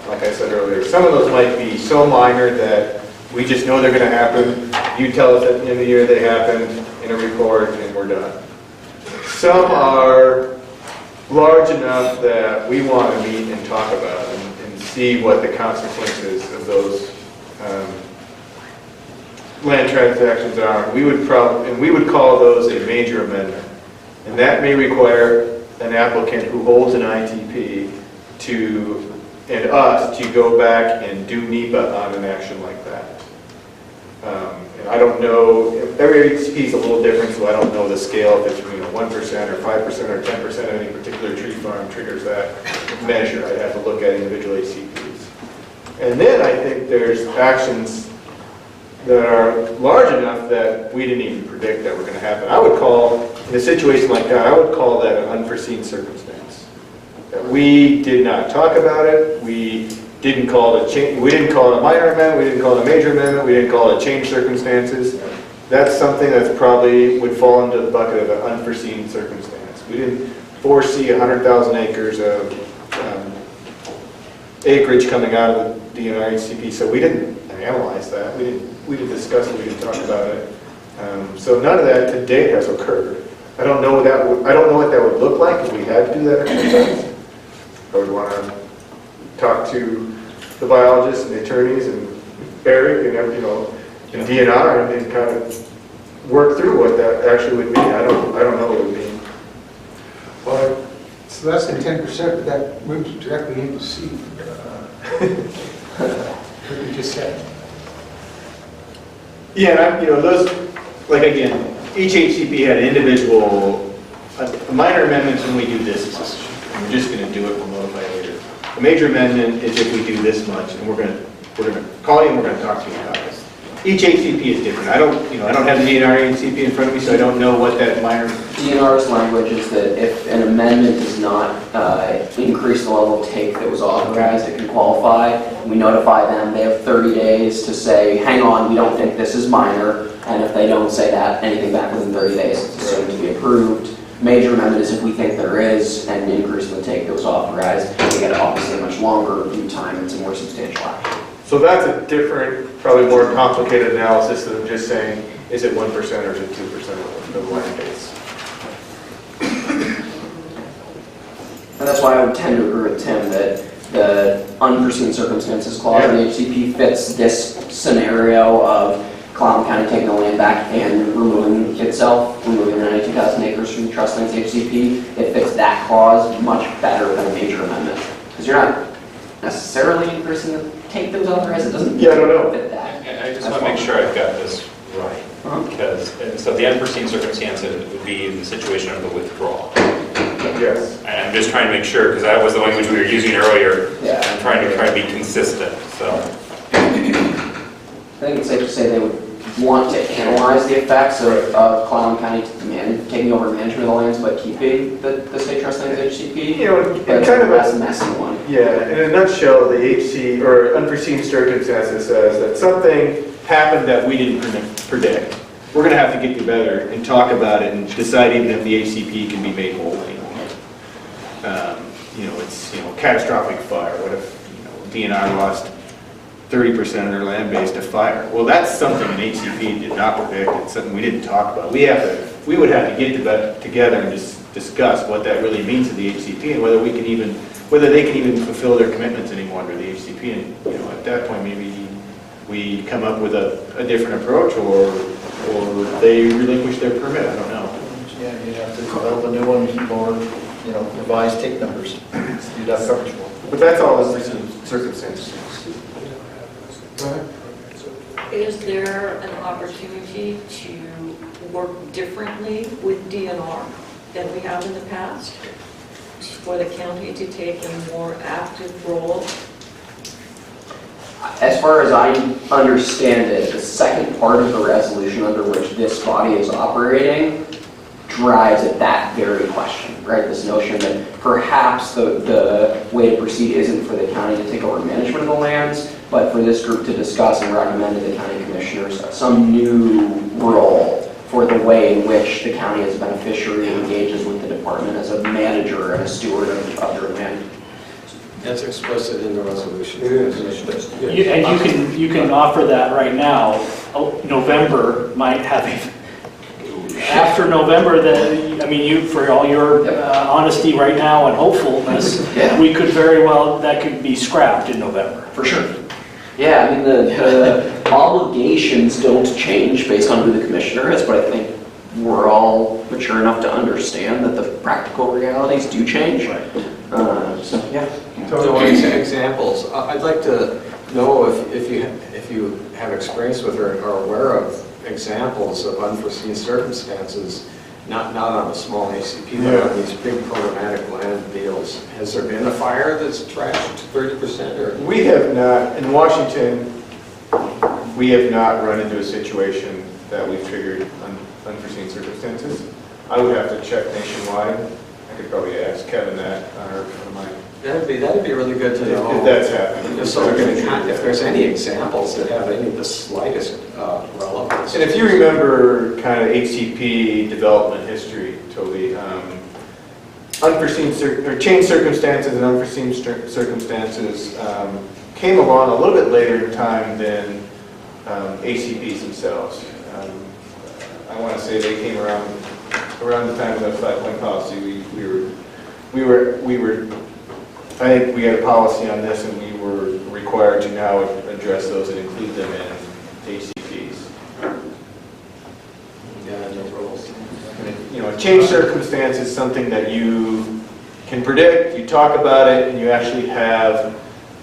S7: Like I said earlier, some of those might be so minor that we just know they're going to happen. You tell us at the end of the year they happened in a report and we're done. Some are large enough that we want to meet and talk about and see what the consequences of those land transactions are. We would call those a major amendment. And that may require an applicant who holds an ITP and us to go back and do NEPA on an action like that. And I don't know, every HCP is a little different, so I don't know the scale, if it's 1% or 5% or 10% of any particular tree farm triggers that measure. I'd have to look at individual HCPs. And then I think there's actions that are large enough that we didn't even predict that were going to happen. I would call, in a situation like that, I would call that an unforeseen circumstance. We did not talk about it. We didn't call it a change. We didn't call it a minor amendment. We didn't call it a major amendment. We didn't call it change circumstances. That's something that probably would fall into the bucket of an unforeseen circumstance. We didn't foresee 100,000 acres of acreage coming out of the DNR HCP, so we didn't. I mean, analyze that. We didn't discuss it, we didn't talk about it. So none of that to date has occurred. I don't know what that would look like if we had to do that exercise. I would want to talk to the biologists and the attorneys and Eric and and DNR and kind of work through what that actually would mean. I don't know what it would mean.
S6: Well, it's less than 10%, but that moves directly into C. What you just said.
S7: Yeah, and those, like again, each HCP had individual, a minor amendment when we do this much. We're just going to do it, we'll notify you later. A major amendment is if we do this much, and we're going to call you and we're going to talk to you about this. Each HCP is different. I don't have the DNR HCP in front of me, so I don't know what that minor.
S10: DNR's language is that if an amendment does not increase the level of take that was authorized, it can qualify. We notify them. They have 30 days to say, hang on, we don't think this is minor. And if they don't say that, anything back within 30 days is assumed to be approved. Major amendment is if we think there is an increase in the take that was authorized. We get obviously a much longer review time. It's a more substantial action.
S7: So that's a different, probably more complicated analysis than just saying, is it 1% or is it 2% of the land base?
S10: And that's why I would tend to agree with Tim that the unforeseen circumstances clause in the HCP fits this scenario of Clallam County taking the land back and removing the 92,000 acres from the trust lands HCP. It fits that clause much better than a major amendment. Because you're not necessarily increasing the take that was authorized. It doesn't fit that.
S3: I just want to make sure I've got this right. Because, so the unforeseen circumstances would be in the situation of the withdrawal.
S7: Yes.
S3: And I'm just trying to make sure, because that was the language we were using earlier.
S10: Yeah.
S3: I'm trying to be consistent, so.
S10: I think it's safe to say they would want to analyze the effects of Clallam County taking over management of the lands but keeping the state trust lands HCP.
S7: But
S10: kind of a messy one.
S7: Yeah, in a nutshell, the HC, or unforeseen circumstances, says that something happened that we didn't predict. We're going to have to get together and talk about it and decide even if the HCP can be made whole anymore. It's catastrophic fire. What if DNR lost 30% of their land base to fire? Well, that's something an HCP did not predict. It's something we didn't talk about. We would have to get together and just discuss what that really means to the HCP and whether they can even fulfill their commitments anymore under the HCP. And at that point, maybe we come up with a different approach, or they relinquish their permit. I don't know.
S5: Yeah, you'd have to develop a new one or revised take numbers. You'd have coverage for.
S7: But that's all unforeseen circumstances.
S11: Is there an opportunity to work differently with DNR than we have in the past? For the county to take a more active role?
S10: As far as I understand it, the second part of the resolution under which this body is operating drives at that very question, right? This notion that perhaps the way to proceed isn't for the county to take over management of the lands, but for this group to discuss and recommend to the county commissioners some new role for the way in which the county as a beneficiary engages with the department as a manager and a steward of their land.
S8: That's explicit in the resolution.
S7: It is.
S9: And you can offer that right now. November might have after November, for all your honesty right now and hopefulness, we could very well, that could be scrapped in November.
S10: For sure. Yeah, I mean, the obligations don't change based on who the commissioner is, but I think we're all mature enough to understand that the practical realities do change. So, yeah.
S8: So, examples. I'd like to know if you have experience with or are aware of examples of unforeseen circumstances, not on a small HCP, but on these big programmatic land deals. Has there been a fire that's trashed 30%? Or?
S7: We have not, in Washington, we have not run into a situation that we've triggered unforeseen circumstances. I would have to check nationwide. I could probably ask Kevin that on my.
S8: That'd be really good to know.
S7: If that's happening.
S8: If there's any examples that have any of the slightest relevance.
S7: And if you remember kind of HCP development history, Toby, unforeseen or changed circumstances and unforeseen circumstances came along a little bit later in time than ACPs themselves. I want to say they came around the time of the 5-point policy. We were. I think we had a policy on this, and we were required to now address those and include them in ACPs.
S8: Yeah, no rules.
S7: You know, a change circumstance is something that you can predict, you talk about it, and you actually have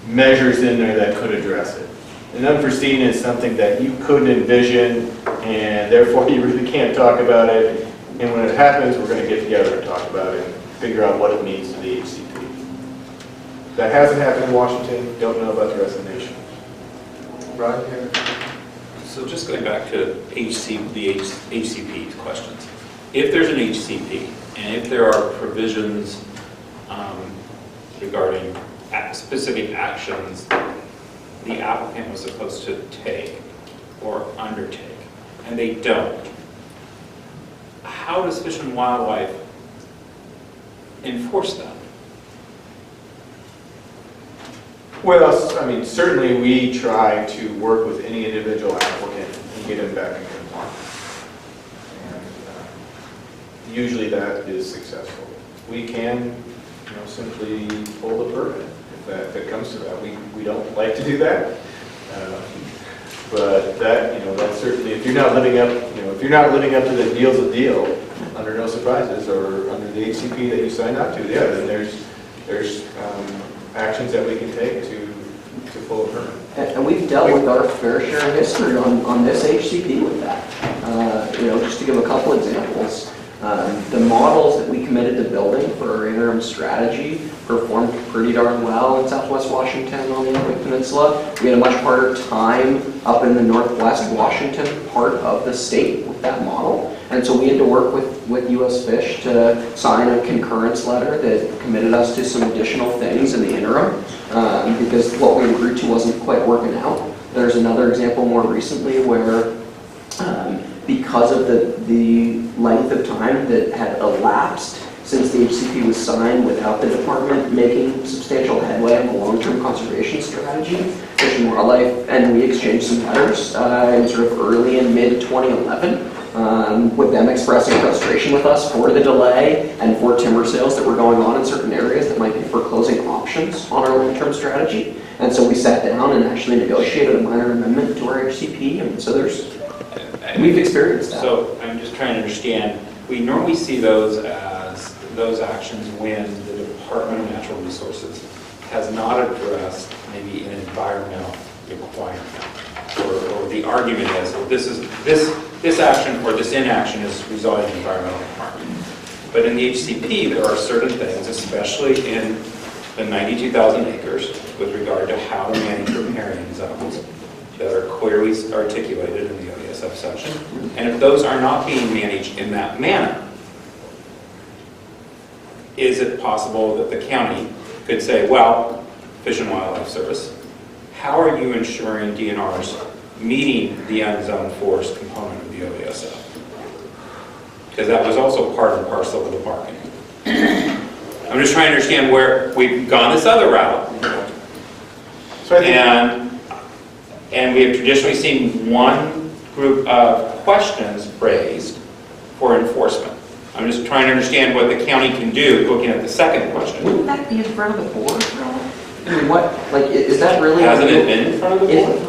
S7: measures in there that could address it. An unforeseen is something that you couldn't envision, and therefore you really can't talk about it. And when it happens, we're going to get together and talk about it and figure out what it means to the HCP. That hasn't happened in Washington, don't know about the rest of the nation. Rod, here.
S3: So just going back to the HCP questions. If there's an HCP, and if there are provisions regarding specific actions the applicant was supposed to take or undertake, and they don't, how does Fish and Wildlife enforce that?
S7: Well, I mean, certainly we try to work with any individual applicant and get them back in compliance. And usually that is successful. We can, simply pull the permit if that comes to that. We don't like to do that, but that's certainly, if you're not living up, to the deal's a deal, under no surprises or under the HCP that you sign up to, then there's actions that we can take to pull a permit.
S10: And we've dealt with our fair share of history on this HCP with that. Just to give a couple examples, the models that we committed to building for our interim strategy performed pretty darn well in Southwest Washington on the Inland Peninsula. We had a much harder time up in the Northwest Washington part of the state with that model. And so we had to work with US Fish to sign a concurrence letter that committed us to some additional things in the interim because what we agreed to wasn't quite working out. There's another example more recently where because of the length of time that had elapsed since the HCP was signed without the department making substantial headway on the long-term conservation strategy, Fish and Wildlife, and we exchanged some letters in sort of early and mid-2011 with them expressing frustration with us for the delay and for timber sales that were going on in certain areas that might be foreclosing options on our long-term strategy. And so we sat down and actually negotiated a minor amendment to our HCP, and so we've experienced that.
S3: So I'm just trying to understand, we normally see those as those actions when the Department of Natural Resources has not addressed maybe an environmental requirement, or the argument is, well, this action or this inaction is resolving an environmental requirement. But in the HCP, there are certain things, especially in the 92,000 acres, with regard to how to manage riparian zones, that are clearly articulated in the OESF section. And if those are not being managed in that manner, is it possible that the county could say, well, Fish and Wildlife Service, how are you ensuring DNR's meeting the unzoned forest component of the OESF? Because that was also part and parcel of the bargain. I'm just trying to understand where we've gone this other route.
S7: So
S3: and we have traditionally seen one group of questions raised for enforcement. I'm just trying to understand what the county can do, looking at the second question.
S10: Wouldn't that be in front of the board, I mean, what, like, is that really?
S3: Hasn't it been in front of the board?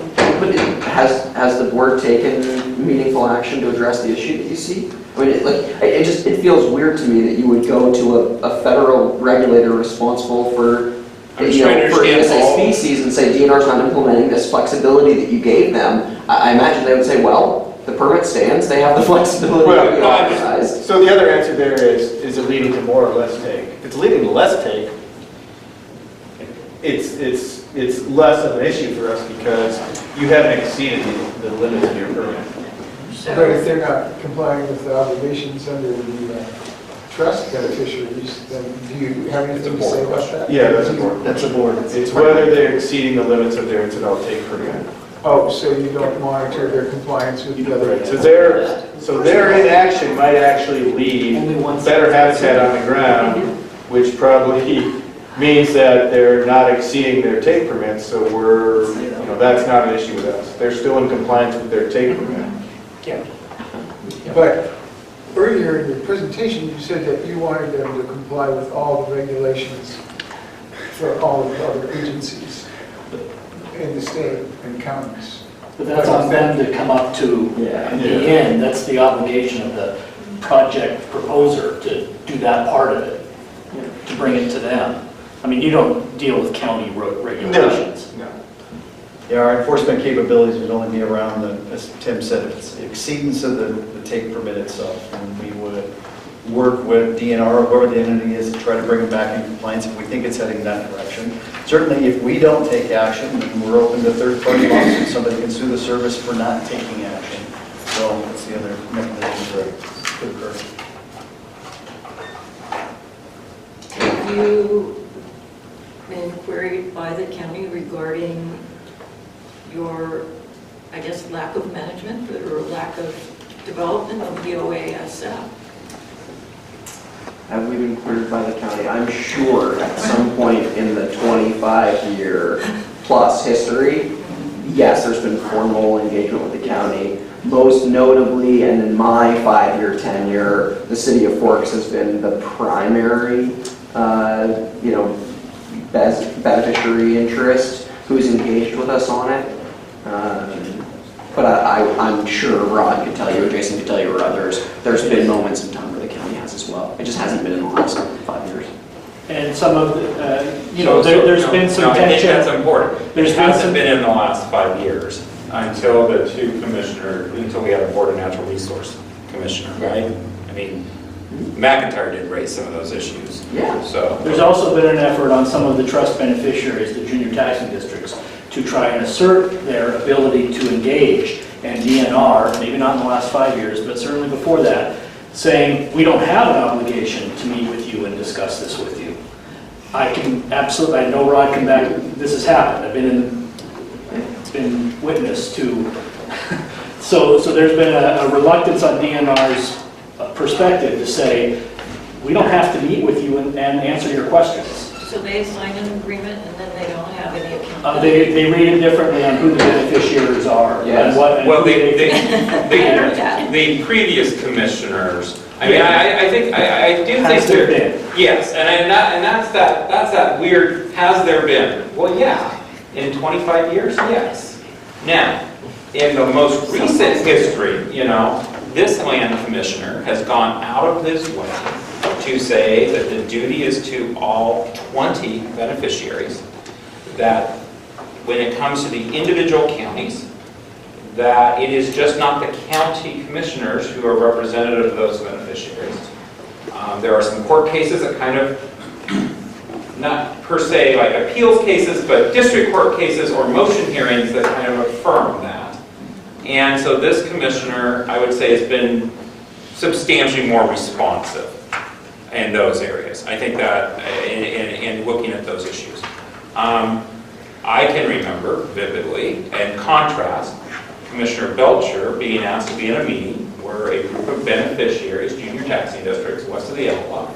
S10: But has the board taken meaningful action to address the issue that you see? I mean, it feels weird to me that you would go to a federal regulator responsible for
S3: I'm just trying to
S10: for
S3: understand
S10: a species and say DNR's not implementing this flexibility that you gave them. I imagine they would say, well, the permit stands, they have the flexibility to be authorized.
S7: So the other answer there is it leading to more or less take? If it's leading to less take, it's less of an issue for us because you haven't exceeded the limits of your permit.
S6: But if they're not complying with the obligations under the trust beneficiaries, then do you have anything to say about that?
S7: Yeah, that's a board. That's a board. It's whether they're exceeding the limits of their incidental take permit.
S6: Oh, so you don't monitor their compliance with the other?
S7: Right. So their inaction might actually leave better habitat on the ground, which probably means that they're not exceeding their take permits, so that's not an issue with us. They're still in compliance with their take permit.
S6: But earlier in your presentation, you said that you wanted them to comply with all the regulations for all of the other agencies in the state and counties.
S9: But that's on them to come up to, in the end, that's the obligation of the project proposer to do that part of it, to bring it to them. I mean, you don't deal with county regulations.
S5: No. Yeah, our enforcement capabilities would only be around as Tim said, it's exceedance of the take permit itself. And we would work with DNR or whoever the entity is to try to bring them back in compliance if we think it's heading that direction. Certainly, if we don't take action, then we're open to third-party lawsuits. Somebody can sue the service for not taking action. So that's the other mechanism for occur.
S11: Have you been queried by the county regarding your, I guess, lack of management or lack of development of the OASF?
S10: Have we been queried by the county? I'm sure at some point in the 25-year plus history, yes, there's been formal engagement with the county. Most notably, and in my 5-year tenure, the city of Forks has been the primary, beneficiary interest who's engaged with us on it. But I'm sure Rod could tell you, or Jason could tell you, or others, there's been moments in time where the county has as well. It just hasn't been in the last 5 years.
S9: And some of the, there's been some
S3: I think
S9: tension.
S3: that's important.
S9: There's
S3: It hasn't been in the last 5 years until until we had a Board of Natural Resource Commissioner, right? I mean, McIntyre did raise some of those issues.
S10: Yeah.
S3: So
S9: There's also been an effort on some of the trust beneficiaries, the junior taxing districts, to try and assert their ability to engage. And DNR, maybe not in the last 5 years, but certainly before that, saying, we don't have an obligation to meet with you and discuss this with you. I know Rod can back, this has happened. It's been witnessed to. So there's been a reluctance on DNR's perspective to say, we don't have to meet with you and answer your questions.
S11: So they sign an agreement and then they don't have any accountability?
S9: They read it differently on who the beneficiaries are.
S10: Yes.
S3: The previous commissioners, I mean, I do think
S9: Has there been?
S3: Yes, and that's that weird, has there been? Well, yeah, in 25 years, yes. Now, in the most recent history, this land commissioner has gone out of his way to say that the duty is to all 20 beneficiaries, that when it comes to the individual counties, that it is just not the county commissioners who are representative of those beneficiaries. There are some court cases that kind of, not per se like appeals cases, but district court cases or motion hearings that kind of affirm that. And so this commissioner, I would say, has been substantially more responsive in those areas. I think that in looking at those issues. I can remember vividly, and contrast, Commissioner Belcher being asked to be in a meeting where a group of beneficiaries, junior taxing districts west of the Yellow,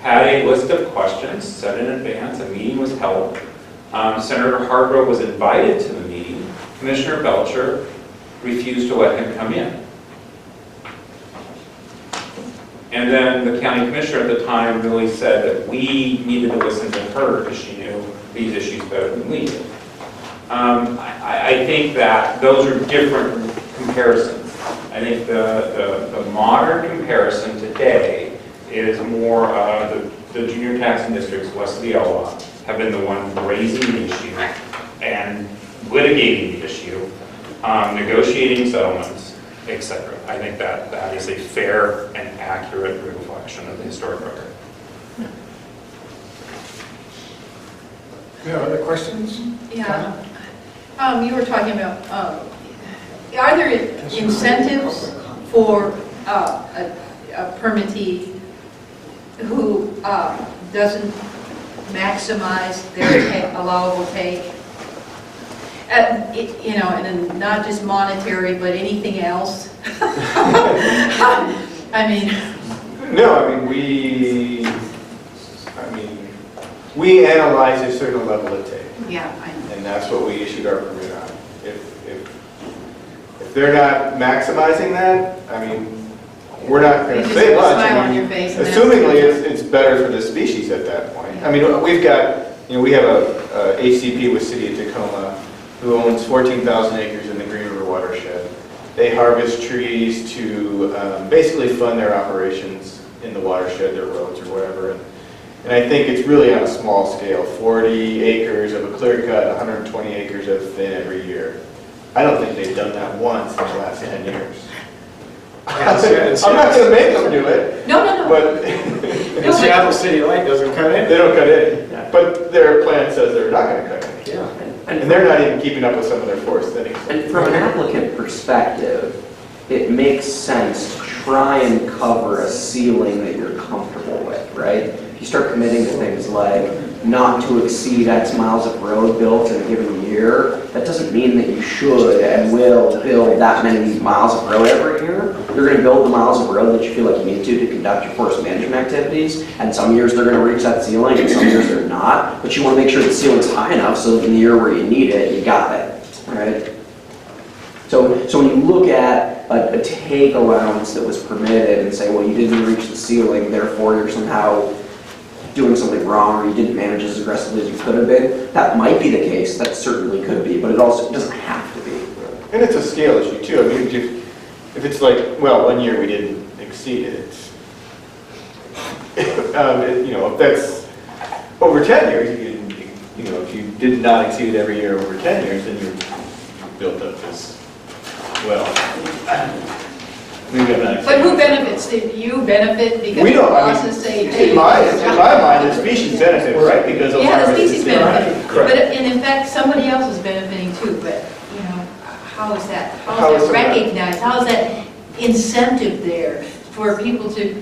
S3: had a list of questions set in advance. A meeting was held. Senator Hargrove was invited to the meeting. Commissioner Belcher refused to let him come in. And then the county commissioner at the time really said that we needed to listen to her because she knew these issues better than we did. I think that those are different comparisons. I think the modern comparison today is more the junior taxing districts west of the Yellow have been the ones raising the issue and litigating the issue, negotiating settlements, etc. I think that is a fair and accurate reflection of the historic record.
S6: You have other questions?
S14: Yeah. You were talking about, are there incentives for a permittee who doesn't maximize their allowable take? And not just monetary, but anything else?
S7: No, we we analyze a certain level of take,
S14: Yeah, I know.
S7: and that's what we issued our permit on. If they're not maximizing that, I mean, we're not going
S14: You
S7: to
S14: just
S7: say
S14: put a
S7: much.
S14: smile
S7: I
S14: on
S7: mean,
S14: your face and that's
S7: assumingly,
S14: good.
S7: it's better for the species at that point. I mean, we've got, we have a HCP with City of Tacoma who owns 14,000 acres in the Green River watershed. They harvest trees to basically fund their operations in the watershed, their roads or whatever. And I think it's really on a small scale, 40 acres of a clear cut, 120 acres of thin every year. I don't think they've done that once in the last 10 years. I'm not going to make them do it.
S14: No, no, no.
S7: But
S8: And Seattle City Light doesn't cut in.
S7: they don't cut in. But their plan says they're not going to cut in.
S8: Yeah.
S7: And they're not even keeping up with some of their forest thinnings.
S10: And from an applicant perspective, it makes sense to try and cover a ceiling that you're comfortable with, right? If you start committing to things like not to exceed X miles of road built in a given year, that doesn't mean that you should and will build that many miles of road every year. You're going to build the miles of road that you feel like you need to conduct your forest management activities, and some years they're going to reach that ceiling and some years they're not, but you want to make sure the ceiling's high enough so that in the year where you need it, you got it, right? So when you look at a take allowance that was permitted and say, well, you didn't reach the ceiling, therefore you're somehow doing something wrong or you didn't manage as aggressively as you could have been, that might be the case, that certainly could be, but it also doesn't have to be.
S7: And it's a scale issue too. I mean, if it's like, well, 1 year we didn't exceed it, if that's over 10 years, if you did not exceed it every year over 10 years, then you built up this, well, maybe I'm not.
S14: But who benefits? Did you benefit because
S7: We
S14: the
S7: don't, I
S14: bosses say?
S7: mean, in my mind, the species benefit, right? Because of
S14: Yeah, the
S7: harvest
S14: species
S7: is different.
S14: benefit.
S7: Correct.
S14: But, and in fact, somebody else is benefiting too, but, how is that?
S7: How
S14: How
S7: is
S14: is that
S7: that?
S14: recognized? How is that incentive there for people to,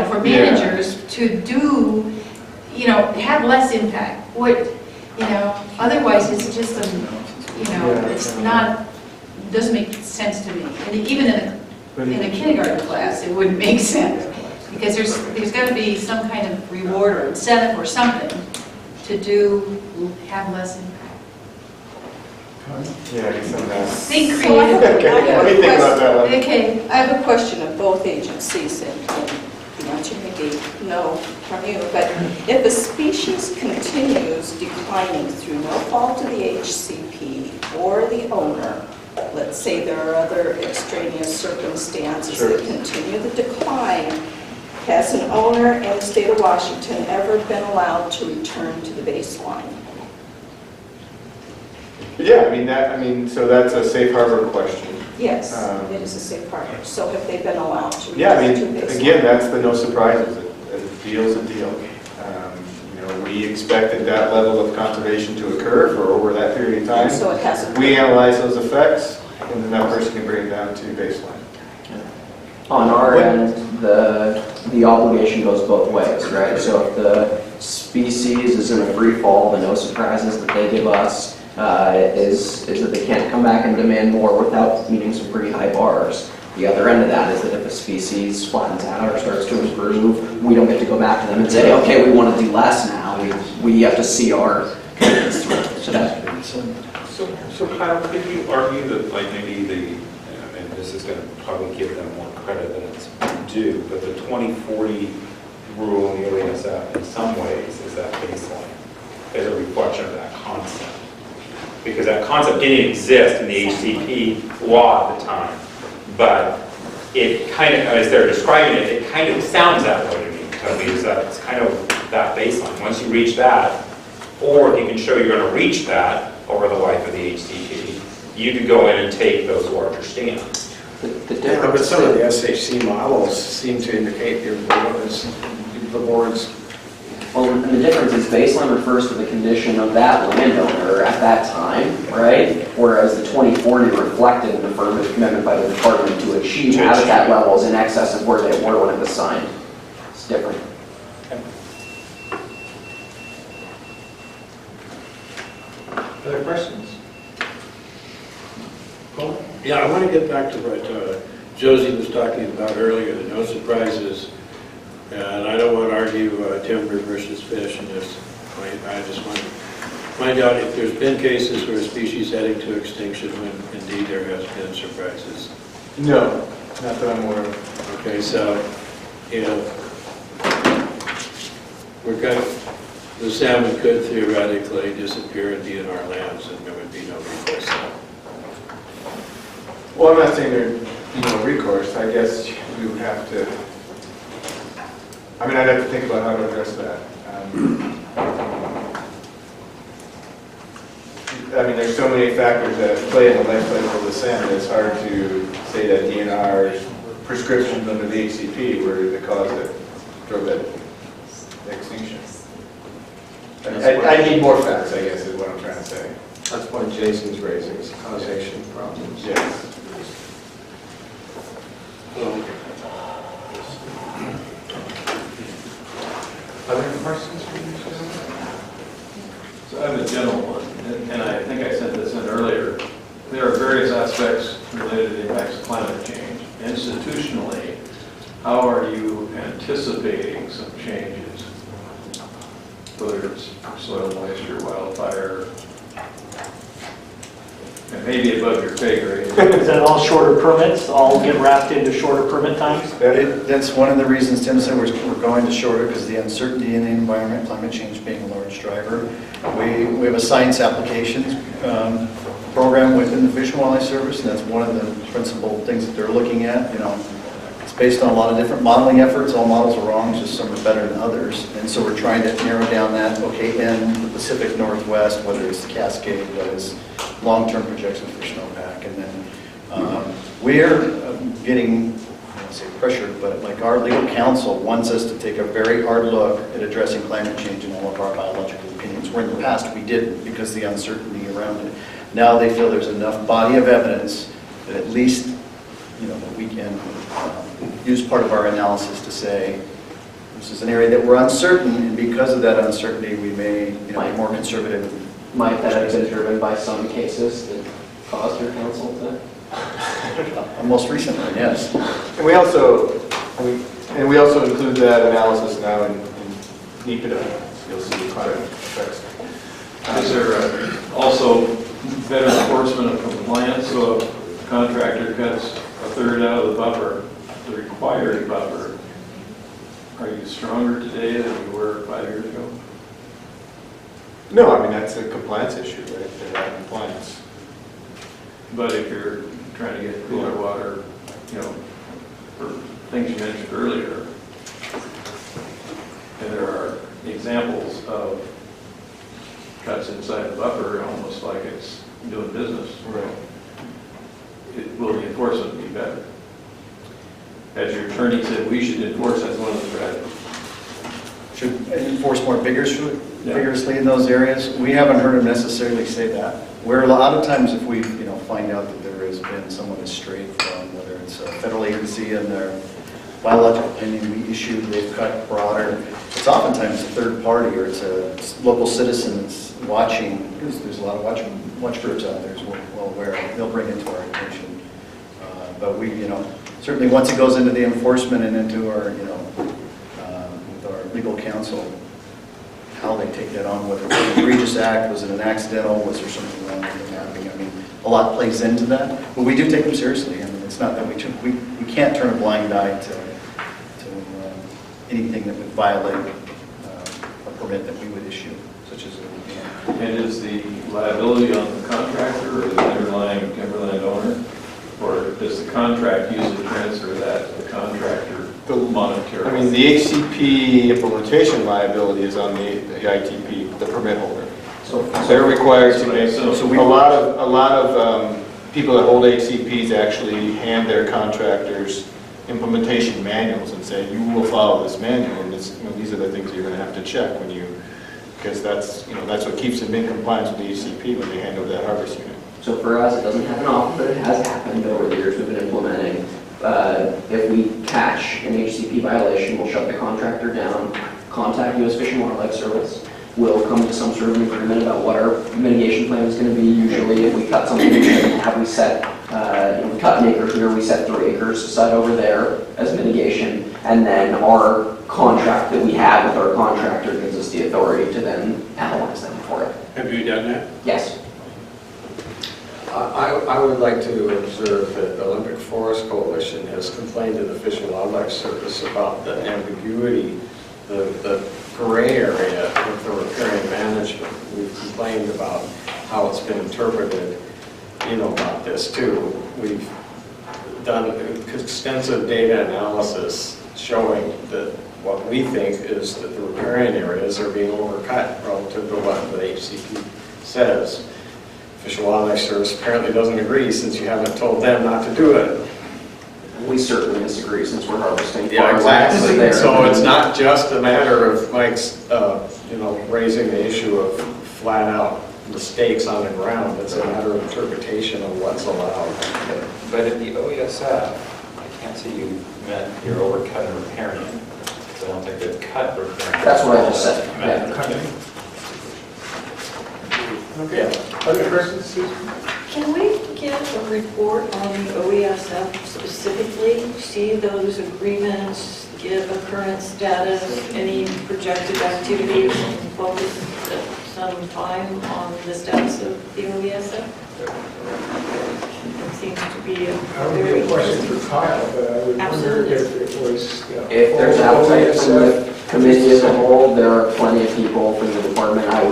S14: for managers to do, have less impact? Otherwise it's just it's not, doesn't make sense to me. And even in a kindergarten class, it wouldn't make sense. Because there's got to be some kind of reward or incentive or something to have less impact.
S7: Yeah, I guess I'm not.
S14: Think
S2: So I have
S14: creative.
S7: Let me think about that one.
S14: Okay.
S2: I have a question of both agencies, and the answer may be no from you, but if a species continues declining through no fault of the HCP or the owner, let's say there are other extraneous circumstances that continue the decline, has an owner in the state of Washington ever been allowed to return to the baseline?
S7: Yeah, so that's a safe harbor question.
S2: Yes, it is a safe harbor. So have they been allowed to
S7: Yeah,
S2: return to baseline?
S7: again, that's the no surprises. A deal's a deal. We expected that level of conservation to occur for over that period of time.
S2: And so it hasn't.
S7: We analyze those effects, and then that person can bring it down to baseline.
S10: On our end, the obligation goes both ways, right? So if the species is in a free fall, the no surprises that they give us is that they can't come back and demand more without meeting some pretty high bars. The other end of that is that if a species flattens out or starts to improve, we don't get to go back to them and say, okay, we want to do less now. We have to see our commitments through. So that's
S3: So Kyle, could you argue that maybe and this is going to probably give them more credit than it's due, but the 2040 rule in the OESF in some ways is that baseline, as a reflection of that concept. Because that concept didn't exist in the HCP law at the time, but it kind of, as they're describing it, it kind of sounds that way to me, Toby, is that it's kind of that baseline. Once you reach that, or if you can show you're going to reach that over the life of the HCP, you could go in and take those larger stands.
S8: But some of the SHC models seem to indicate the board's.
S10: Well, the difference is baseline refers to the condition of that landowner at that time, right? Whereas the 2040 reflected an affirmative commitment by the department to achieve habitat levels in excess of where they were when it was signed. It's different.
S6: Other questions?
S13: Yeah, I want to get back to what Josie was talking about earlier, the no surprises. And I don't want to argue timber versus fish in this. point. I just want to find out if there's been cases where a species heading to extinction when indeed there has been surprises.
S7: No, not that I'm aware of.
S13: Okay, so, you know, the salmon could theoretically disappear in DNR lands and there would be no recourse.
S7: Well, I'm not saying there'd be no recourse. I guess we would have to, I mean, I'd have to think about how to address that. I mean, there's so many factors that play in the life cycle of the salmon. It's hard to say that DNR's prescriptions under the HCP were the cause that drove that extinction. I need more facts, I guess, is what I'm trying to say.
S8: That's what Jason's raising, is causation problems.
S7: Yes.
S8: Other questions from you, gentlemen?
S16: So I have a general one, and I think I sent this in earlier. There are various aspects related to the impacts of climate change. Institutionally, how are you anticipating some changes? Whether it's soil moisture, wildfire, and maybe above your pay grade.
S9: Is that all shorter permits, all get wrapped into shorter permit times?
S5: That's one of the reasons Tim said we're going to shorter, because the uncertainty in the environment, climate change being a large driver. We have a science applications program within the Fish and Wildlife Service, and that's one of the principal things that they're looking at. You know, it's based on a lot of different modeling efforts. All models are wrong, just some are better than others. And so we're trying to narrow down that, okay, in the Pacific Northwest, whether it's the Cascade, that is long-term projections for snowpack. And then we're getting, I don't want to say pressured, but like our legal counsel wants us to take a very hard look at addressing climate change in all of our biological opinions, where in the past we didn't because of the uncertainty around it. Now they feel there's enough body of evidence that at least, you know, that we can use part of our analysis to say, this is an area that we're uncertain, and because of that uncertainty, we may, you know, be more conservative.
S10: Might that have been driven by some cases that caused your counsel to?
S5: Most recently, yes.
S7: And we also include that analysis now in NEPA. You'll see climate effects.
S16: Is there also better enforcement of compliance? So if a contractor cuts a third out of the buffer, the required buffer, are you stronger today than you were 5 years ago?
S7: No, I mean, that's a compliance issue, right? They're not compliance.
S16: But if you're trying to get cooler water, you know, for things you mentioned earlier, and there are examples of cuts inside the buffer, almost like it's doing business.
S7: Right.
S16: Will the enforcement be better? As your attorney said, we should enforce, that's one of the strategies.
S5: Should enforce more vigorously in those areas. We haven't heard him necessarily say that. Where a lot of times if we, you know, find out that there has been someone who's strayed from, whether it's a federal agency and their biological opinion we issued, they've cut broader. It's oftentimes a third party or it's a local citizen that's watching, because there's a lot of watch groups out there as well aware. They'll bring it to our attention. But we, you know, certainly once it goes into the enforcement and into our, you know, with our legal counsel, how they take that on, whether it was an egregious act, was it an accidental, was there something wrong with the mapping? I mean, a lot plays into that, but we do take them seriously. I mean, it's not that we can't turn a blind eye to anything that would violate a permit that we would issue, such as a, you know.
S16: And is the liability on the contractor or the underlying timberland owner? Or does the contract usually transfer that to the contractor monetarily?
S7: I mean, the HCP implementation liability is on the ITP, the permit holder. So they're required to make, a lot of people that hold HCPs actually hand their contractors implementation manuals and say, you will follow this manual, and this, you know, these are the things you're going to have to check when you, because that's, you know, that's what keeps them in compliance with the HCP when they hand over that harvest unit.
S10: So for us, it doesn't happen often, but it has happened over the years we've been implementing. If we catch an HCP violation, we'll shut the contractor down, contact US Fish and Wildlife Service. We'll come to some sort of agreement about what our mitigation plan is going to be. Usually if we cut something, we set, we cut an acre here, we set 3 acres aside over there as mitigation. And then our contract that we have with our contractor gives us the authority to then analyze them for it.
S13: Have you done that?
S10: Yes.
S8: I would like to observe that the Olympic Forest Coalition has complained to the Fish and Wildlife Service about the ambiguity, the gray area with the riparian management. We've complained about how it's been interpreted, you know about this too. We've done extensive data analysis showing that what we think is that the riparian areas are being overcut relative to what the HCP says. Fish and Wildlife Service apparently doesn't agree since you haven't told them not to do it.
S10: We certainly disagree since we're harvesting.
S8: Yeah, exactly. So it's not just a matter of Mike's, raising the issue of flat out mistakes on the ground. It's a matter of interpretation of what's allowed.
S17: But at the OESF, I can't see you met your overcut and riparian. So I don't think they've cut riparian.
S10: That's what I just said.
S6: Okay, other questions, Susan?
S11: Can we get a report on the OESF specifically? See those agreements, give a current status, any projected activities, and focus some time on the status of the OESF? It seems to be a
S6: That would be a question for Kyle, but I would wonder if it was...
S10: If there's appetite from the committee as a whole, there are plenty of people from the department. I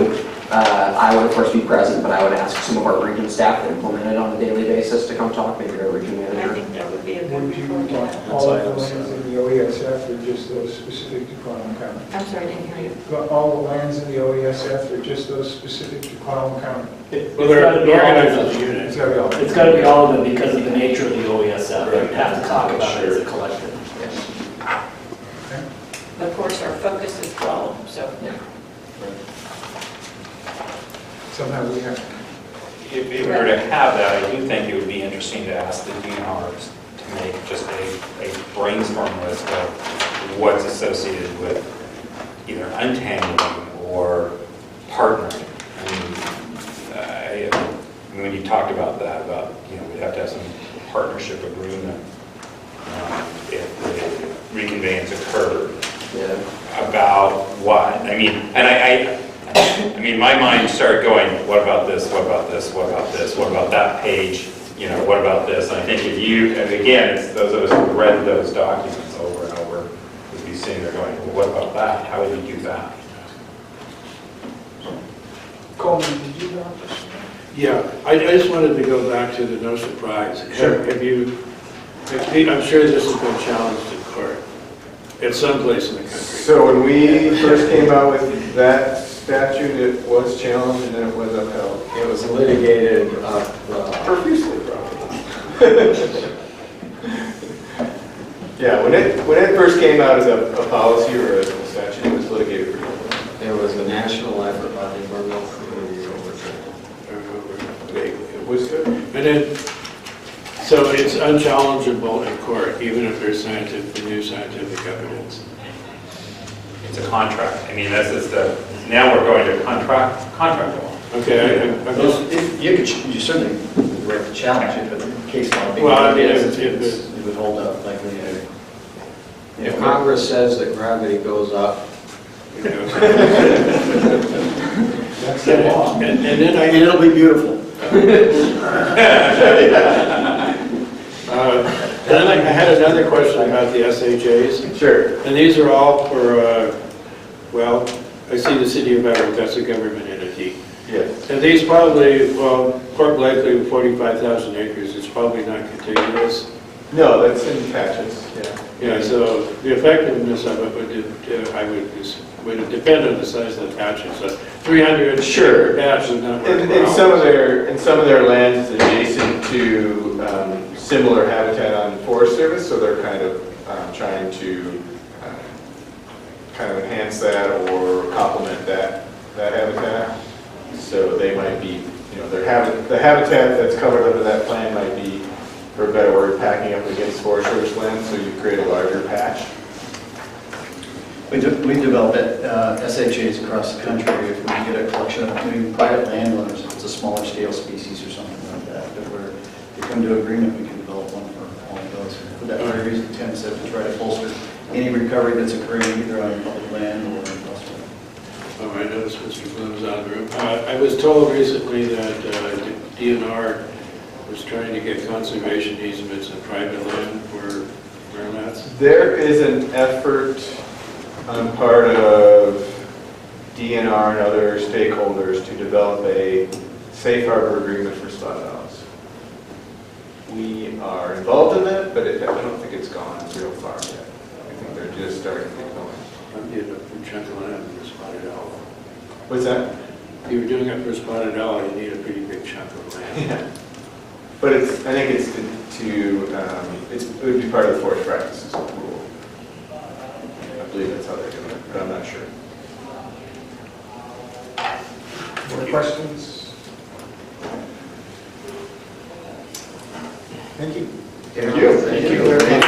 S10: would of course be present, but I would ask some of our region staff to implement it on a daily basis to come talk, maybe our region manager.
S11: I think that would be a good
S6: Would you
S11: report to
S6: want
S11: have.
S6: all of the lands in the OESF or just those specific to Clallam County?
S11: I'm sorry, I didn't hear you.
S6: All the lands in the OESF or just those specific to Clallam County?
S13: Well, they're organized as a unit.
S6: It's gotta be all.
S9: It's got to be all of them because of the nature of the OESF. We have to talk about it as a collective.
S11: Of course, our focus is Clallam, so.
S6: Somehow we have.
S3: If we were to have that, I do think it would be interesting to ask the DNRs to make just a brainstorm list of what's associated with either untangling or partnering. When you talked about that, we'd have to have some partnership agreement if the reconveyance occurred.
S10: Yeah.
S3: About what? I mean, my mind started going, what about this, what about this, what about this, what about that page, what about this? And I think if you, and again, it's those of us who read those documents over and over would be sitting there going, well, what about that? How would you do that?
S6: Coleman, did you want to?
S13: Yeah, I just wanted to go back to the no surprise.
S6: Sure.
S13: I'm sure this has been challenged in court at some place in the country.
S7: So when we first came out with that statute, it was challenged and then it was upheld.
S8: It was litigated
S7: Profusely, probably. Yeah, when it first came out as a policy or as a statute, it was litigated pretty well.
S8: There was a national effort by the environmental community
S7: It was good.
S13: And then, so it's unchallengeable in court, even if there's new scientific evidence.
S3: It's a contract. I mean, now we're going to contract law.
S13: Okay, I'm just...
S5: You certainly right to challenge it, but the case law being...
S13: Well, I mean,
S5: it would hold up likely.
S8: If Congress says that gravity goes up,
S6: That's the law.
S13: And then
S5: And it'll be beautiful.
S13: Then I had another question about the SHAs.
S7: Sure.
S13: And these are all for, I see the city of Everett, that's a government entity.
S7: Yes.
S13: And these probably, Port Blakely, 45,000 acres, it's probably not contiguous.
S7: No, that's in patches, yeah.
S13: Yeah, so the effectiveness of it would depend on the size of the patches. So 300
S7: Sure.
S13: patch would not work.
S7: In some of their lands, it's adjacent to similar habitat on Forest Service, so they're kind of trying to kind of enhance that or complement that habitat. So they might be, the habitat that's covered under that plan might be, for a better word, packing up against Forest Service land, so you create a larger patch.
S5: We develop SHAs across the country if we can get a collection of maybe private landowners, if it's a smaller scale species or something like that. But where they come to agreement, we can develop one for all of those. For that very reason, Tim said, to try to bolster any recovery that's occurring either on public land or elsewhere.
S13: Oh, I noticed Mr. Bloom's on the room. I was told recently that DNR was trying to get conservation easements on private land for whereabouts.
S7: There is an effort on part of DNR and other stakeholders to develop a safe harbor agreement for spotted owls. We are involved in that, but I don't think it's gone real far yet. I think they're just starting to get going.
S13: I'm getting a good chunk of land for spotted owl.
S7: What's that?
S13: If you were doing it for spotted owl, you need a pretty big chunk of land.
S7: Yeah. But I think it's it would be part of the forest practices rule. I believe that's how they're doing it, but I'm not sure.
S6: More questions? Thank you.
S7: Thank you.
S6: Thank you very much.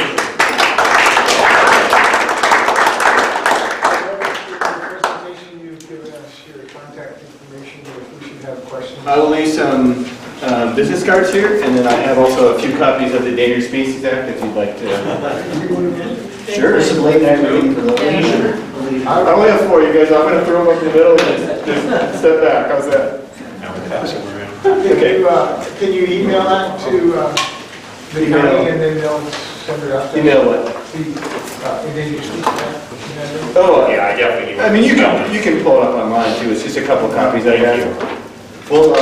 S6: Presentation, you've given us your contact information, if we should have questions.
S7: I'll leave some business cards here, and then I have also a few copies of the Endangered Species Act if you'd like to.
S5: Sure, there's some late night reading for the leisure.
S7: I only have 4, you guys. I'm going to throw them up in the middle and just step back. How's that?
S6: Okay. Can you email that to the county and then they'll send it out?
S7: Email what?
S6: The Endangered Species Act.
S7: Oh,
S3: Yeah, I definitely.
S7: I mean, you can pull it up online too. It's just a couple of copies I have.
S5: Well,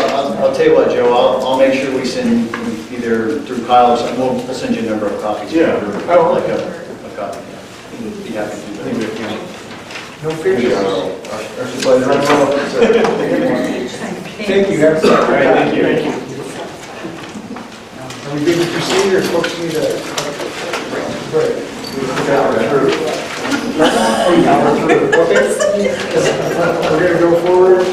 S5: I'll tell you what, Joe, I'll make sure we send either through Kyle or something, we'll send you a number of copies.
S7: Yeah.
S5: Oh, like a copy, yeah. We'd be happy to do that.
S6: No pictures. Thank you. Have a seat.
S7: All right, thank you.
S6: Are we good to proceed or folks need a break? Okay. We're going to go forward.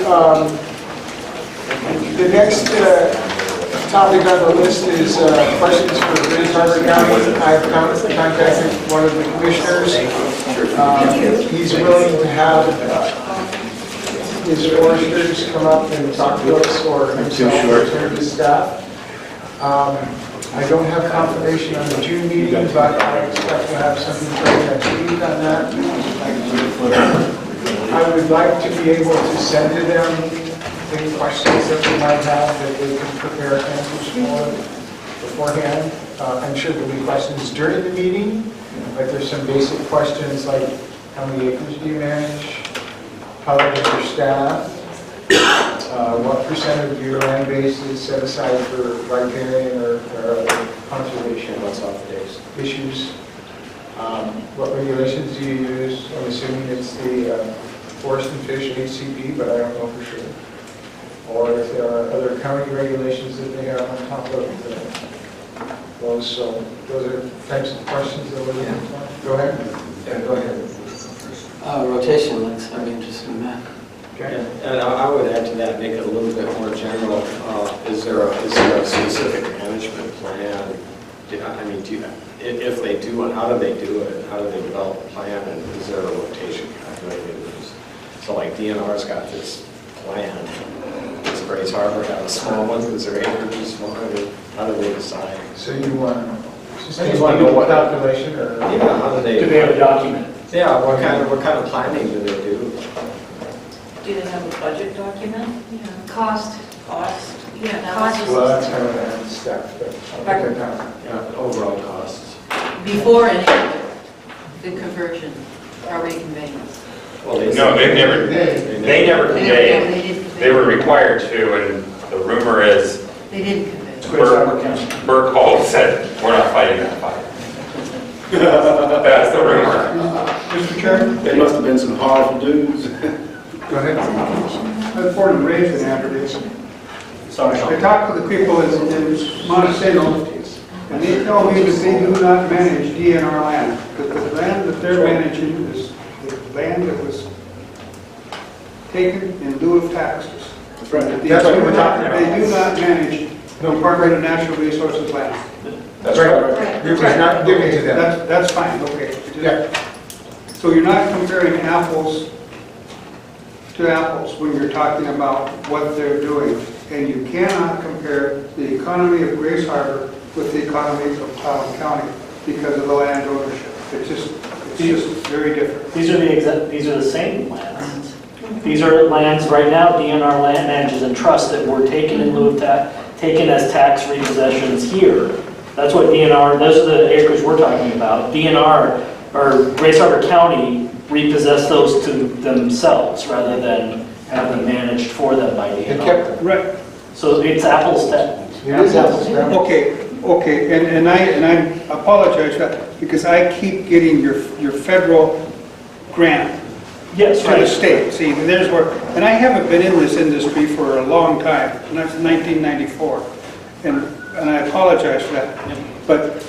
S6: The next topic on the list is questions for Grace Harbor County. I've contacted one of the commissioners. He's willing to have his foresters come up and talk to us or himself return to staff. I don't have confirmation on the June meeting, but I expect to have something for next week on that. I would like to be able to send to them any questions that they might have that they can prepare answers for beforehand. I'm sure there'll be questions during the meeting, but there's some basic questions like how many acres do you manage? How large is your staff? What percent of your land base is set aside for riparian or conservation issues? What regulations do you use? I'm assuming it's the Forest and Fish HCP, but I don't know for sure. Or if there are other county regulations that they have on top of those. So those are the types of questions that we're looking for. Go ahead. Yeah, go ahead.
S15: Rotation, I'd be interested in that.
S8: And I would add to that, make it a little bit more general. Is there a specific management plan? I mean, if they do it, how do they do it? How do they develop a plan? And is there a rotation calculated? So like DNR's got this plan. Does Grace Harbor have a small one? Is there acreage small? How do they decide?
S6: So you want
S8: I just want to know what
S6: calculation or?
S8: Yeah, how do they?
S9: Do they have a document?
S8: Yeah, what kind of planning do they do?
S11: Do they have a budget document?
S14: Cost.
S11: Yeah,
S6: Well, that's kind of that step, but I'll put that down.
S8: Yeah, overall costs.
S14: Before any of the conversion, property conveyance.
S8: Well,
S3: No, they never conveyed. They were required to, and the rumor is
S14: They didn't convey.
S3: Burke Hall said, we're not fighting that fight. That's the rumor.
S12: Mr. Chairman?
S13: There must have been some hard dudes.
S6: Go ahead.
S12: I'm born and raised in Aberdeen.
S6: Sorry.
S12: I talked to the people in Montesano, and they tell me that they do not manage DNR land. That the land that they're managing is the land that was taken in lieu of taxes.
S6: That's right. That's what we're talking about.
S12: They do not manage the Department of Natural Resources land.
S6: That's right. You're not giving to them.
S12: That's fine, okay.
S6: Yeah.
S12: So you're not comparing apples to apples when you're talking about what they're doing. And you cannot compare the economy of Grace Harbor with the economy of Clallam County because of the land ownership. It's just very different.
S9: These are the same lands. These are lands right now, DNR land manages and trusts that were taken in lieu of taken as tax repossessions here. That's what DNR, those are the acres we're talking about. DNR, or Grace Harbor County, repossessed those to themselves rather than have them managed for them by DNR.
S12: Right.
S9: So it's apples to
S6: It is apples to apples.
S12: Okay, and I apologize for that, because I keep getting your federal grant
S9: Yes,
S12: to the
S9: right.
S12: state. See, there's where, and I haven't been in this industry for a long time, and that's 1994, and I apologize for that. But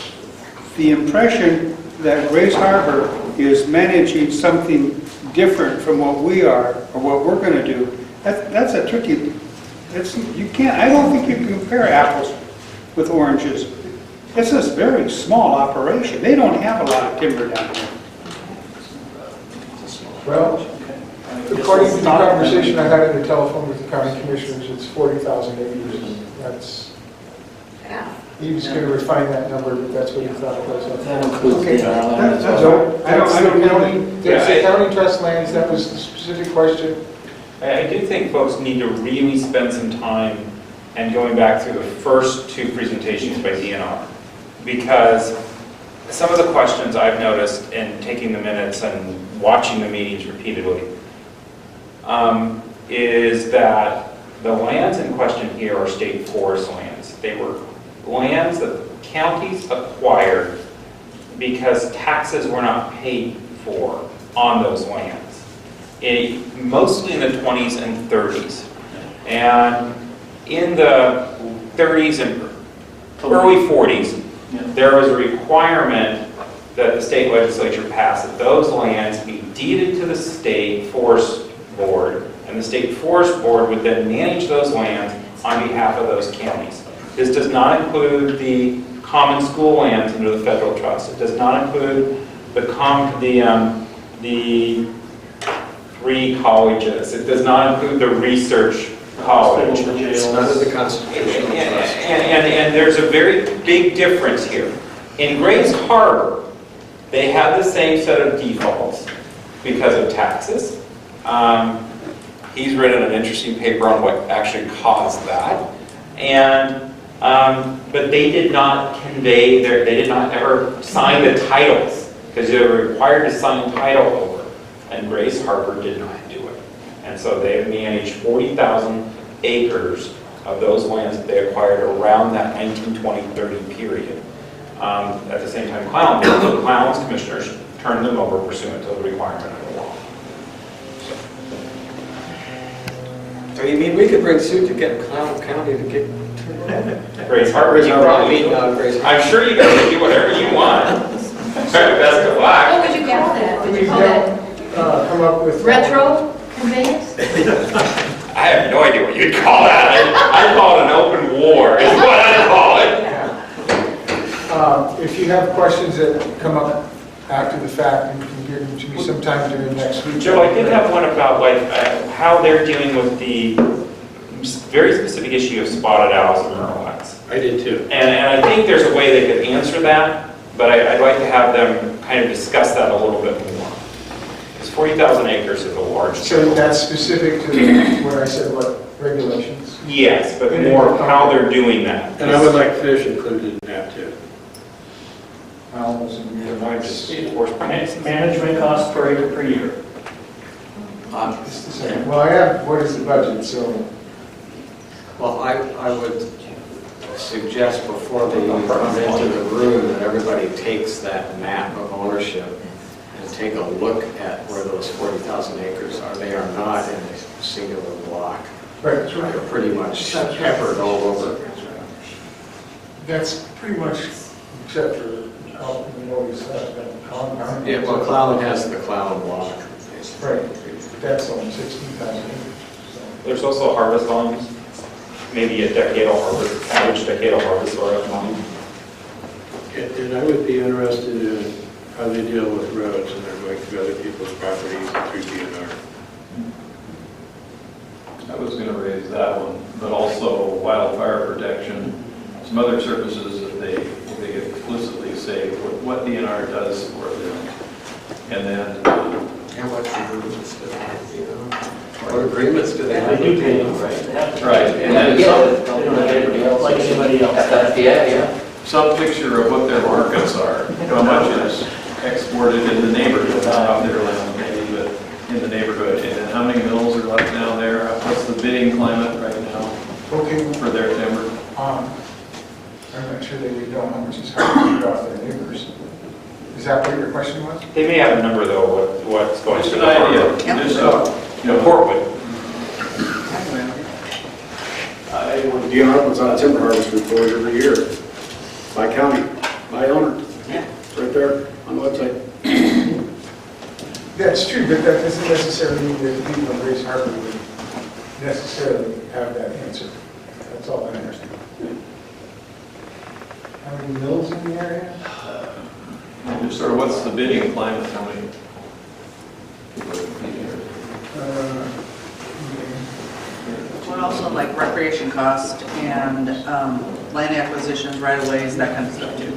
S12: the impression that Grace Harbor is managing something different from what we are, or what we're going to do, that's a tricky, you can't, I don't think you can compare apples with oranges. It's a very small operation. They don't have a lot of timber down there.
S6: Well, according to the conversation I had in the telephone with the county commissioners, it's 40,000 acres. And that's, he was going to refine that number, but that's what he thought it was.
S10: That includes
S6: Okay,
S10: DNR land as
S6: that's
S10: well.
S6: the county, that's the county trust lands, that was the specific question.
S3: I do think folks need to really spend some time and going back through the first two presentations by DNR, because some of the questions I've noticed in taking the minutes and watching the meetings repeatedly is that the lands in question here are state forest lands. They were lands that counties acquired because taxes were not paid for on those lands, mostly in the 20s and 30s. And in the 30s and early 40s, there was a requirement that the state legislature passed that those lands be deeded to the state forest board, and the state forest board would then manage those lands on behalf of those counties. This does not include the common school lands under the federal trust. It does not include the 3 colleges. It does not include the research college.
S8: It's none of the constitutional trust.
S3: And there's a very big difference here. In Grace Harbor, they had the same set of defaults because of taxes. He's written an interesting paper on what actually caused that. And but they did not convey they did not ever sign the titles because they were required to sign title over. And Grace Harbor did not do it. And so they managed 40,000 acres of those lands that they acquired around that 1920-30 period. At the same time, Clallam's commissioners turned them over pursuant to the requirement of the law.
S8: So you mean we could bring suit to get Clallam County to get...
S3: Grace Harbor, you probably,
S8: Grace Harbor.
S3: I'm sure you guys can do whatever you want. Best of luck.
S14: What would you call that? Would you call that
S6: Come up with...
S14: retro conveyance?
S3: I have no idea what you'd call that. I'd call it an open war, is what I'd call it.
S6: If you have questions that come up after the fact, you can give them to me sometime during next week.
S3: Joe, I did have one about how they're dealing with the very specific issue of spotted owls and merlets.
S13: I did too.
S3: And I think there's a way they could answer that, but I'd like to have them kind of discuss that a little bit more. Because 40,000 acres is a large.
S6: So that's specific to what I said, what regulations?
S3: Yes, but more of how they're doing that.
S13: And I would like fish included in that too.
S6: Owls and
S9: Management costs per acre per year.
S6: Just a second. Well, I have, what is the budget, so...
S8: Well, I would suggest before they come into the room that everybody takes that map of ownership and take a look at where those 40,000 acres are. They are not in a singular block.
S6: Right, that's right.
S8: They're pretty much peppered all over.
S6: That's pretty much, except for, you notice that compound.
S8: Yeah, well, Clallam has the Clallam block.
S6: Right, that's on 16,000 acres. So.
S3: There's also harvest volumes, maybe a decadal harvest, average decadal harvest or a volume.
S13: And I would be interested in how they deal with roads and they're going through other people's properties through DNR.
S16: I was going to raise that one, but also wildfire protection, some other services that they explicitly say what DNR does for them. And then,
S8: And what agreements do they have, you know? What agreements do they have?
S9: They do pay,
S8: Right.
S16: right, and then
S9: They don't have anybody else, like anybody else.
S16: some picture of what their markets are, how much is exported in the neighborhood, not out there land maybe, but in the neighborhood, and then how many mills are left down there, what's the bidding climate right now
S6: Okay,
S16: for their timber?
S6: I'm not sure they would know how much is hard to get off their neighbors. Is that what your question was?
S3: They may have a number though, what's going
S16: Just
S3: to
S16: an
S3: the
S16: idea,
S3: harbor.
S16: just,
S3: Portwood.
S18: When DNR puts out a timber harvest report every year, by county, by owner. It's right there on the website.
S6: That's true, but that doesn't necessarily mean that the people in Grace Harbor would necessarily have that answer. That's all I understand. How many mills in the area?
S16: just sort of what's the bidding climate, how many people are competing here?
S19: Well, also like recreation cost and land acquisitions, right-of-ways, that kind of stuff too.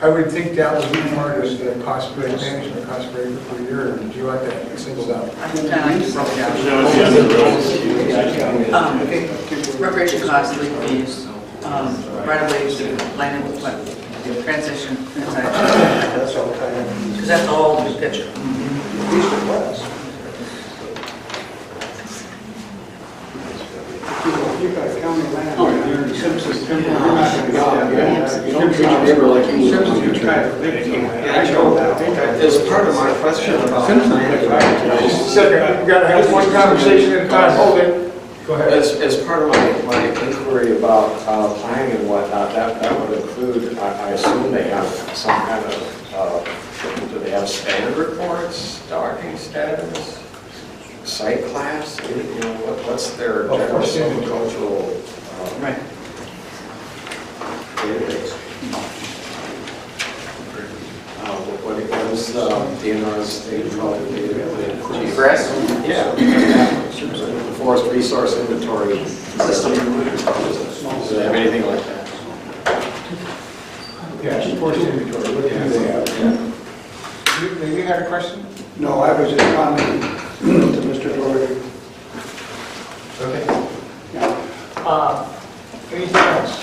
S6: I would think that would be part of the cost per management, cost per acre per year, or do you want that singled out?
S19: I think kind of broke down. Recreation costs, legal fees, right-of-ways, land and transition, because that's all the picture.
S12: East or west? You've got county land there, Simpson's timber, you're not going to get that.
S18: You don't treat your neighbor like you would.
S12: Simpson's gonna try to make it.
S8: As part of my question about
S6: Just a second, we've got to have one conversation at a time, hold it. Go ahead.
S8: As part of my inquiry about planning and whatnot, that would include, I assume they have some kind of, do they have standard reports, docking status, site class? You know, what's their general cultural
S19: Right.
S8: database? What is DNR's state probably
S19: Grass?
S8: Yeah. The forest resource inventory system. Does it have anything like that?
S6: Yeah, forest inventory, what do they have? You had a question?
S12: No, I was just commenting to Mr. Doherty.
S6: Okay. Anything else?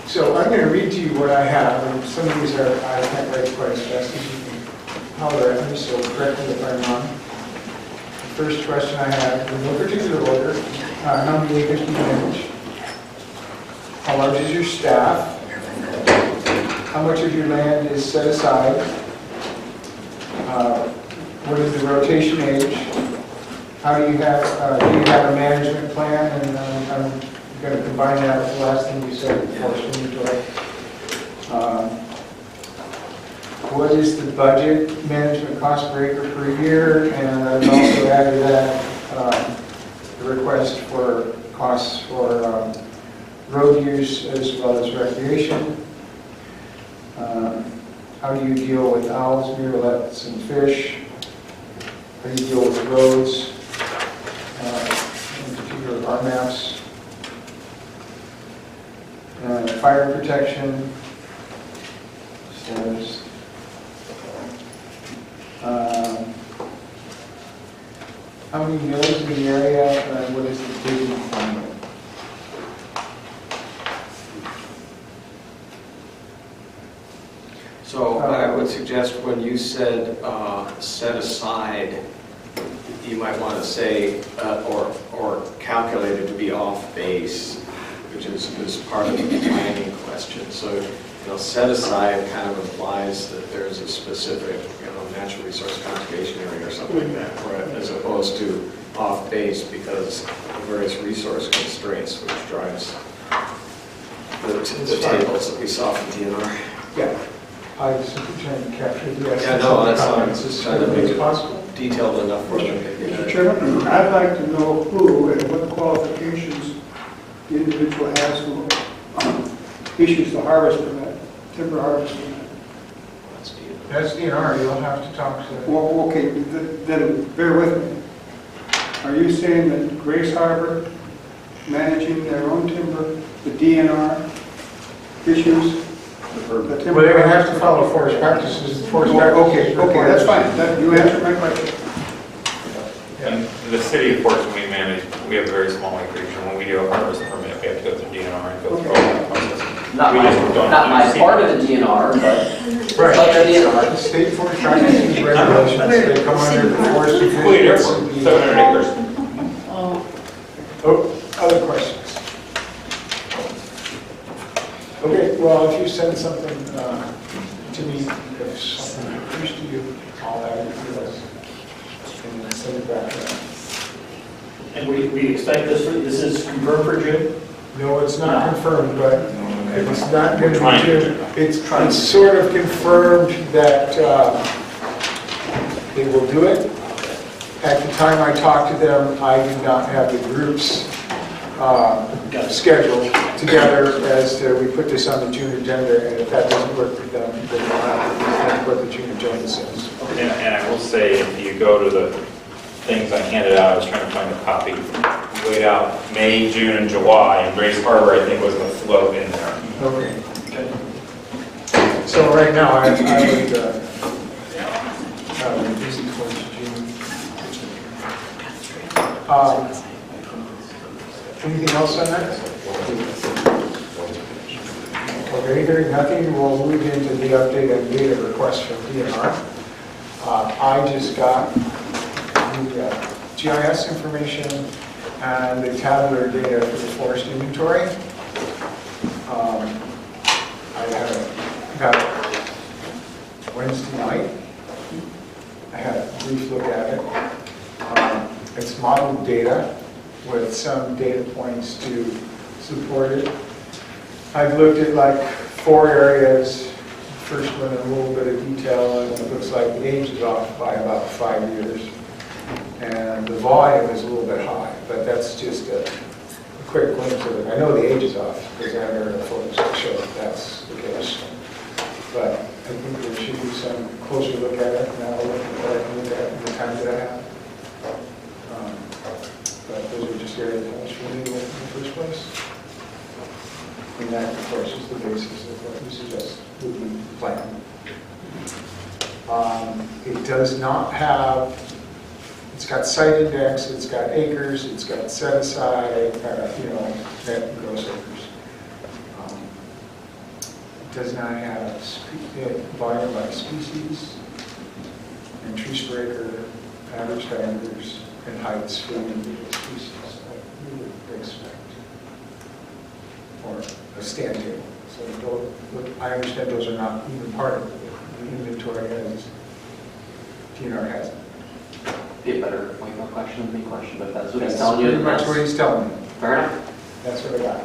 S6: So I'm going to read to you what I have, and some of these are, I can't write quite as fast as you can holler at me, so correct me if I'm wrong. The first question I have, in no particular order, how many acres do you manage? How large is your staff? How much of your land is set aside? What is the rotation age? How do you have a management plan? And I'm going to combine that with the last thing you said, forest inventory. What is the budget management cost per acre per year? And I've also added that the request for costs for road use as well as recreation. How do you deal with owls, murrelets, and fish? How do you deal with roads, in particular RMAPs? Fire protection, status. How many mills in the area, and what is the digging climate?
S8: So I would suggest when you said set aside, you might want to say or calculated to be off base, which is part of the planning question. So, set aside kind of implies that there's a specific, natural resource conservation area or something like that, as opposed to off base because of various resource constraints, which drives the tables that we saw from DNR.
S6: Yeah. I was simply trying to capture the essence
S8: Yeah, no,
S6: of the
S8: that's
S6: comments as
S8: trying to make
S6: quickly as
S8: it
S6: possible.
S8: detailed enough for them.
S12: Mr. Chairman, I'd like to know who and what qualifications the individual has who issues the harvest permit, timber harvest permit.
S6: That's DNR, you'll have to talk to.
S12: Well, okay, then bear with me. Are you saying that Grace Harbor, managing their own timber, the DNR issues
S18: confirmed.
S12: The
S18: it.
S12: timber
S6: Well, they're gonna have to
S12: harvest-
S6: follow forest practices. Forest
S12: Okay,
S6: practices
S12: okay, that's fine. You answered my question.
S3: And the city of Portsmouth, we manage, we have a very small acreage, and when we do a harvest permit, we have to go through DNR and go through all that process.
S10: Not
S3: We
S10: my,
S3: just don't
S10: not my
S3: use
S10: part of the DNR, but the DNR.
S6: The state forest practices regulations, they come under the forest.
S3: Wait, airport, 700 acres.
S6: Oh, other questions? Okay, well, if you send something to me, if something appears to you, I'll have it for us. And then send it back.
S9: And we expect this is confirmed for June?
S6: No, it's not confirmed, but it's not going to
S3: Trying.
S6: be June. It's sort of confirmed that they will do it. At the time I talked to them, I did not have the groups scheduled together as to, we put this on the June agenda, and if that doesn't work with them, then we'll have to what the June agenda says.
S3: And I will say, if you go to the things I handed out, I was trying to find a copy, we laid out May, June, and July, and Grace Harbor, I think, was the float in there.
S6: Okay. So right now, I would busy towards June. Anything else on that? Okay, hearing nothing, we'll move into the update on data request from DNR. I just got the GIS information and the tabular data for the forest inventory. I got it Wednesday night. I had a brief look at it. It's modeled data with some data points to support it. I've looked at like 4 areas. First one in a little bit of detail, and it looks like the age is off by about 5 years. And the volume is a little bit high, but that's just a quick glimpse of it. I know the age is off because I have aerial photos to show that that's the case. But I think there should be some closer look at it now, look at what I can look at in the time that I have. But those are just areas that I was familiar with in the first place. And that, of course, is the basis of what we suggest would be planned. It does not have, it's got site index, it's got acres, it's got set aside, net and gross acres. It does not have volume by species, and trees per acre, average diameters, and heights for individual species that we would expect, or a stand table. So I understand those are not even part of the inventory as DNR has it.
S10: Be a better point of question than me question, but that's what he's
S6: That's
S10: telling you.
S6: pretty much what he's telling me.
S10: Fair enough.
S6: That's what I got.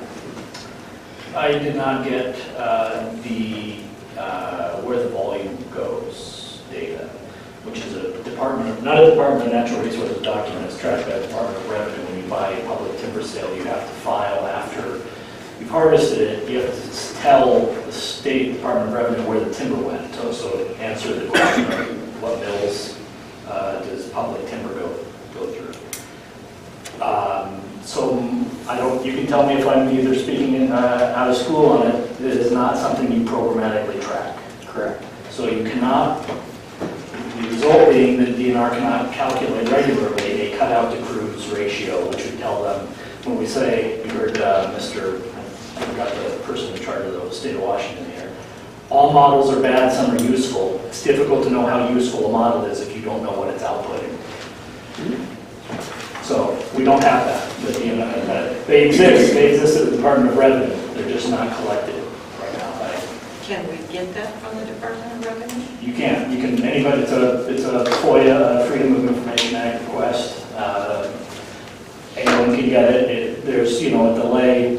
S9: I did not get where the volume goes data, which is not a Department of Natural Resources document. It's tracked by the Department of Revenue. When you buy a public timber sale, you have to file after you've harvested it. You have to tell the State Department of Revenue where the timber went. So answer the question of what mills does public timber go through. So you can tell me if I'm either speaking out of school on it. It is not something you programmatically track.
S10: Correct.
S9: So you cannot, the result being that DNR cannot calculate regularly a cutout to cruise ratio, which would tell them, when we say, you heard I forgot the person in charge of the state of Washington here, all models are bad, some are useful. It's difficult to know how useful a model is if you don't know what it's outputting. So we don't have that. But, they exist at the Department of Revenue. They're just not collected right now.
S11: Can we get that from the Department of Revenue?
S9: You can. Anybody, it's a FOIA, Freedom of Information Act request. Anyone can get it. There's, a delay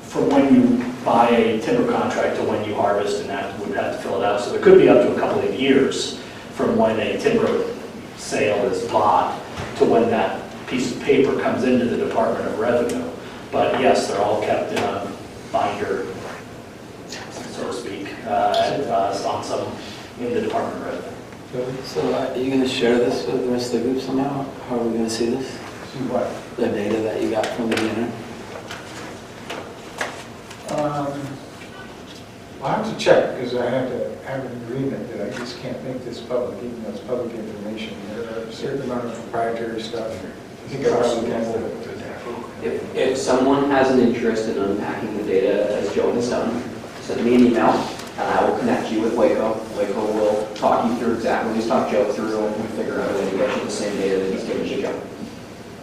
S9: from when you buy a timber contract to when you harvest, and that would have to fill it out. So there could be up to a couple of years from when a timber sale is bought to when that piece of paper comes into the Department of Revenue. But yes, they're all kept in a binder, so to speak, on some in the Department of Revenue.
S15: So are you going to share this with the rest of the group somehow? How are we going to see this?
S6: See what?
S15: The data that you got from the DNR?
S6: I'll have to check, because I have to have an agreement that I just can't make this public, even though it's public information. There are a certain amount of proprietary stuff. I think I probably can hold it.
S10: If someone has an interest in unpacking the data, as Joe has done, send me an email, and I will connect you with Waco. Waco will talk you through exactly what he's talked Joe through, and we'll figure out a way to get you the same data that he's given to Joe.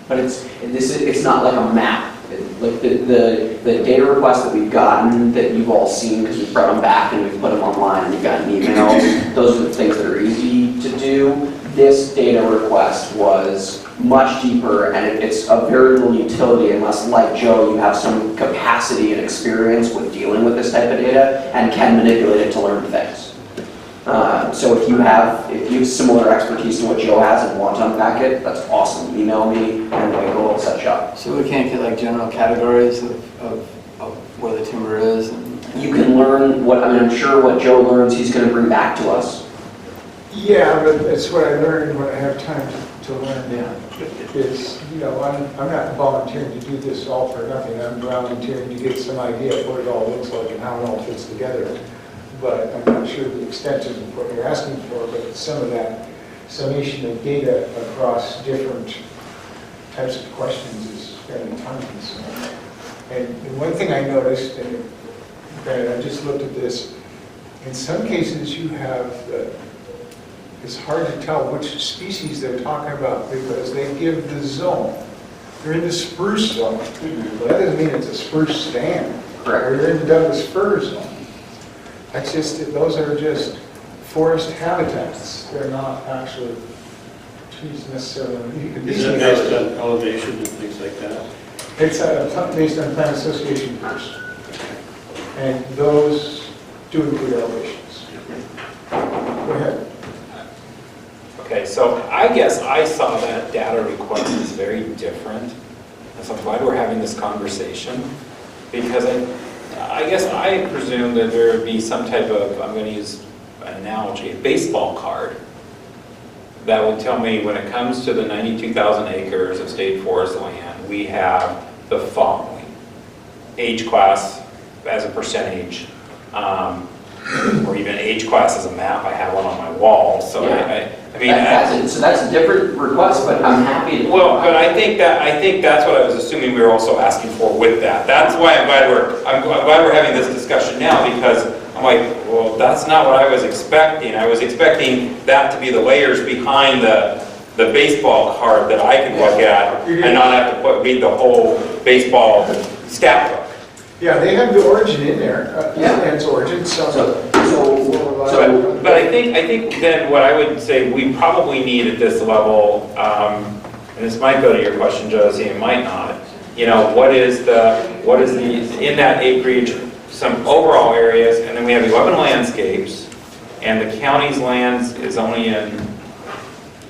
S10: But it's not like a map. Like the data requests that we've gotten, that you've all seen, because we've brought them back and we've put them online and you've gotten emails, those are the things that are easy to do. This data request was much deeper, and it's of very little utility unless, like Joe, you have some capacity and experience with dealing with this type of data and can manipulate it to learn things. So if you have similar expertise to what Joe has and want to unpack it, that's awesome. Email me and we'll set you up.
S15: So we can't get like general categories of where the timber is? And
S10: you can learn I'm sure what Joe learns he's going to bring back to us.
S6: Yeah, but that's what I learned when I have time to learn.
S10: Yeah.
S6: Is, I'm not volunteering to do this all for nothing. I'm volunteering to get some idea of what it all looks like and how it all fits together. But I'm not sure the extent of what you're asking for, but some of that summation of data across different types of questions is fairly tiny. So. And one thing I noticed, and granted, I just looked at this, in some cases you have it's hard to tell which species they're talking about because they give the zone. They're in the spruce zone. Well, that doesn't mean it's a spruce stand.
S10: Correct.
S6: Or you're in the Douglas fir zone. That's just, those are just forest habitats. They're not actually trees necessarily.
S13: Is it based on elevation and things like that?
S6: It's based on plant association first. And those do include elevations. Go ahead.
S17: Okay, so I guess I saw that data request as very different. And so I'm glad we're having this conversation because I guess I presumed that there would be some type of, I'm going to use an analogy, a baseball card that would tell me when it comes to the 92,000 acres of state forest land, we have the following. Age class as a percentage, or even age class as a map. I have one on my wall, so
S10: yeah.
S17: I mean,
S10: so that's a different request, but I'm happy to.
S17: Well, but I think that's what I was assuming we were also asking for with that. That's why I'm glad we're having this discussion now, because I'm like, well, that's not what I was expecting. I was expecting that to be the layers behind the baseball card that I could look at and not have to read the whole baseball stat book.
S6: Yeah, they have the origin in there. Its origin.
S17: But I think then what I would say we probably need at this level, and this might go to your question, Josie, it might not. What is the in that acreage, some overall areas, and then we have 11 landscapes, and the county's lands is only in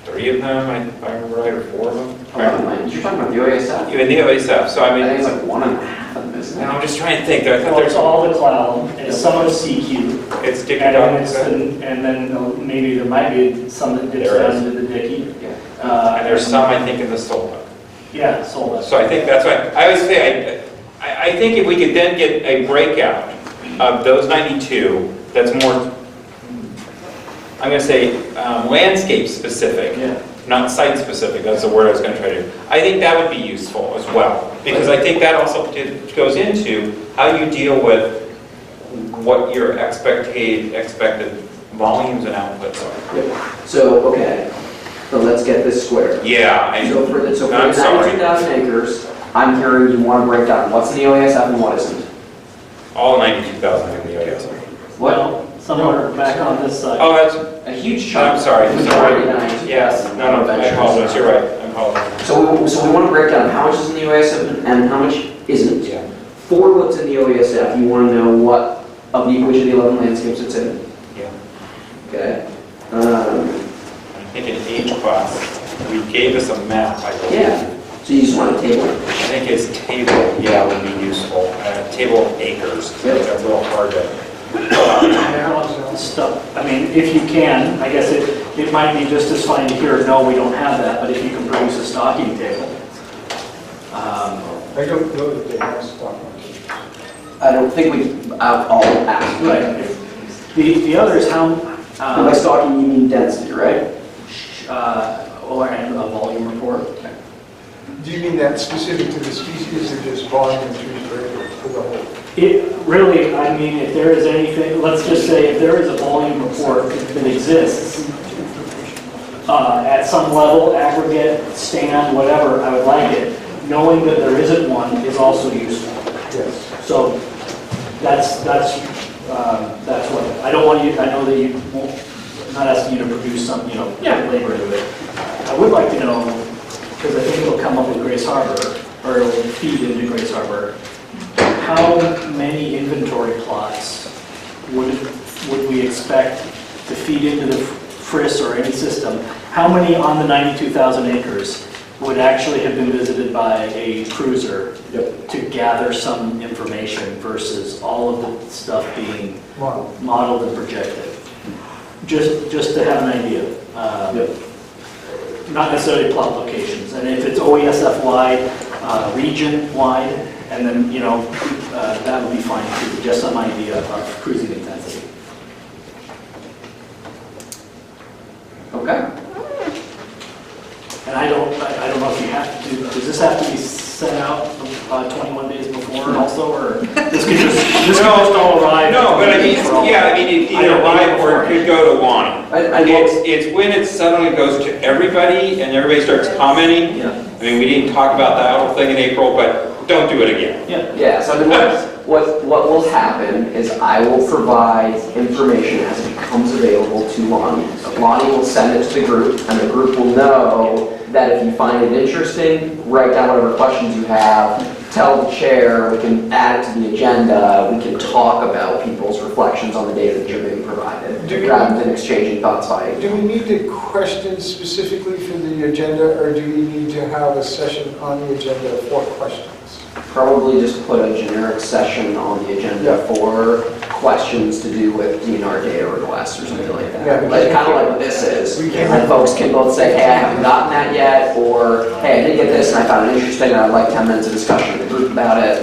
S17: 3 of them, if I remember right, or 4 of them.
S10: 11 lands. You're talking about the OSF?
S17: In the OSF. So I mean,
S10: I think it's like 1.5 of them, isn't it?
S17: I'm just trying to think. I thought
S9: Well, it's all the Clallam, and some of the CQ.
S17: It's Dickey
S9: and then maybe there might be some that dips down into the Dickey.
S17: and there's some, I think, in the Sola.
S9: Yeah, Sola.
S17: So I think that's why, I always say, I think if we could then get a breakout of those 92, that's more, I'm going to say landscape specific, not site specific, that's the word I was going to try to do. I think that would be useful as well, because I think that also goes into how you deal with what your expected volumes and outputs are.
S10: Yep. So, okay, so let's get this square.
S17: Yeah.
S10: So for the 92,000 acres, I'm hearing you want to break down what's in the OSF and what isn't.
S17: All 92,000 in the OSF.
S10: What?
S9: Somewhere back on this side.
S17: Oh, that's
S10: a huge chunk.
S17: I'm sorry.
S10: Yes.
S17: No, I apologize. You're right. I apologize.
S10: So we want to break down how much is in the OSF and how much isn't.
S17: Yeah.
S10: For what's in the OSF, you want to know what of which of the 11 landscapes it's in.
S17: Yeah.
S10: Okay.
S17: I think in age class, we gave us a map, I believe.
S10: Yeah. So you just want a table?
S17: I think his table, would be useful. Table of acres.
S10: Yep.
S17: That's a little hard to.
S9: Stuff. I mean, if you can, I guess it might be just as fine to hear, no, we don't have that, but if you can produce a stocking table.
S6: I don't know that they have stock on
S10: I don't think I'll ask.
S9: Right. The other is how,
S10: By stalking, you mean density, right?
S9: or and a volume report.
S6: Do you mean that specific to the species or just volume of trees for the whole?
S9: It really, I mean, if there is anything, let's just say if there is a volume report that exists at some level, aggregate, stand, whatever, I would like it. Knowing that there isn't one is also useful.
S6: Yes.
S9: So that's what, I don't want you, I know that you won't, I'm not asking you to produce some, labor into it. I would like to know, because I think it'll come up with Grace Harbor, or it'll feed into Grace Harbor, how many inventory plots would we expect to feed into the FRIS or any system? How many on the 92,000 acres would actually have been visited by a cruiser to gather some information versus all of the stuff being modeled and projected? Just to have an idea. Not necessarily plot locations. And if it's OESF-wide, region-wide, and then, that would be fine too. Just some idea of cruising intensity.
S10: Okay.
S9: And I don't know if you have to, does this have to be sent out 21 days before also, or this could just all arrive?
S3: No, but I mean, it either arrive or it could go to Lonnie. It's when it suddenly goes to everybody and everybody starts commenting.
S10: Yeah.
S3: I mean, we didn't talk about that whole thing in April, but don't do it again.
S10: Yeah, so I mean, what will happen is I will provide information as it becomes available to Lonnie. Lonnie will send it to the group, and the group will know that if you find it interesting, write down whatever questions you have, tell the chair, we can add it to the agenda, we can talk about people's reflections on the data that you're being provided, rather than exchanging thoughts by.
S6: Do we need to question specifically for the agenda, or do we need to have a session on the agenda for questions?
S10: Probably just put a generic session on the agenda for questions to do with DNR data requests or something like that.
S6: Yeah,
S10: Like, kind of like what this is. And folks can both say, hey, I haven't gotten that yet, or hey, I did get this and I found it interesting and I'd like 10 minutes of discussion with the group about it.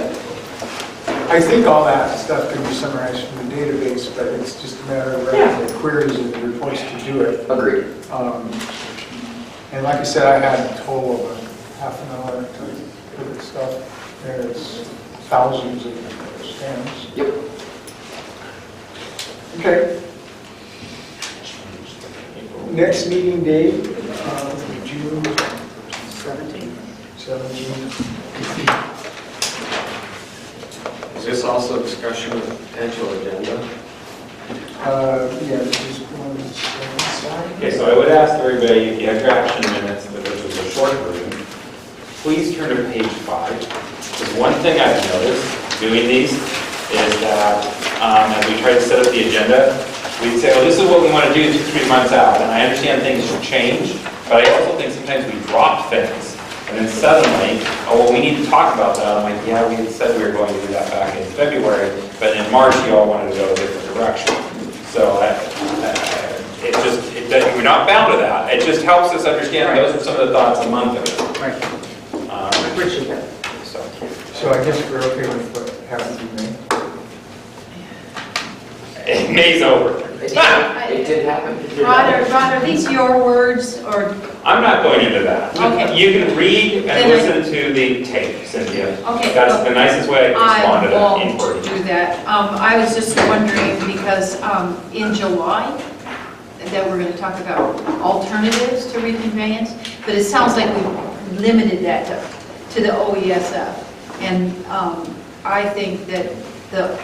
S6: I think all that stuff can be summarized from the database, but it's just a matter of writing the queries and the reports to do it.
S10: Agreed.
S6: And like I said, I had a total of half an hour to look at stuff. There's thousands of stands.
S10: Yep.
S6: Okay. Next meeting date, June 17th.
S8: Is this also a discussion of the potential agenda?
S6: Yeah, this is one side.
S3: Okay, so I would ask everybody, if you have your action minutes, which is a short version, please turn to page 5. Because one thing I've noticed doing these is that as we try to set up the agenda, we'd say, well, this is what we want to do 2-3 months out. And I understand things change, but I also think sometimes we drop things. And then suddenly, oh, well, we need to talk about that. I'm like, yeah, we had said we were going to do that back in February, but in March, you all wanted to go a different direction. So we're not bound to that. It just helps us understand those are some of the thoughts a month ago.
S19: Right. I appreciate that.
S6: So I guess we're okay with what happened in May?
S3: May's over.
S10: It did happen.
S14: Ron, are these your words, or?
S3: I'm not going into that.
S14: Okay.
S3: You can read and
S14: Then
S3: listen to the tape, Cynthia.
S14: Okay.
S3: That's the nicest way I can respond to that
S14: I won't
S3: inquiry.
S14: do that. I was just wondering, because in July, that we're going to talk about alternatives to reconveyance, but it sounds like we limited that to the OESF. And I think that the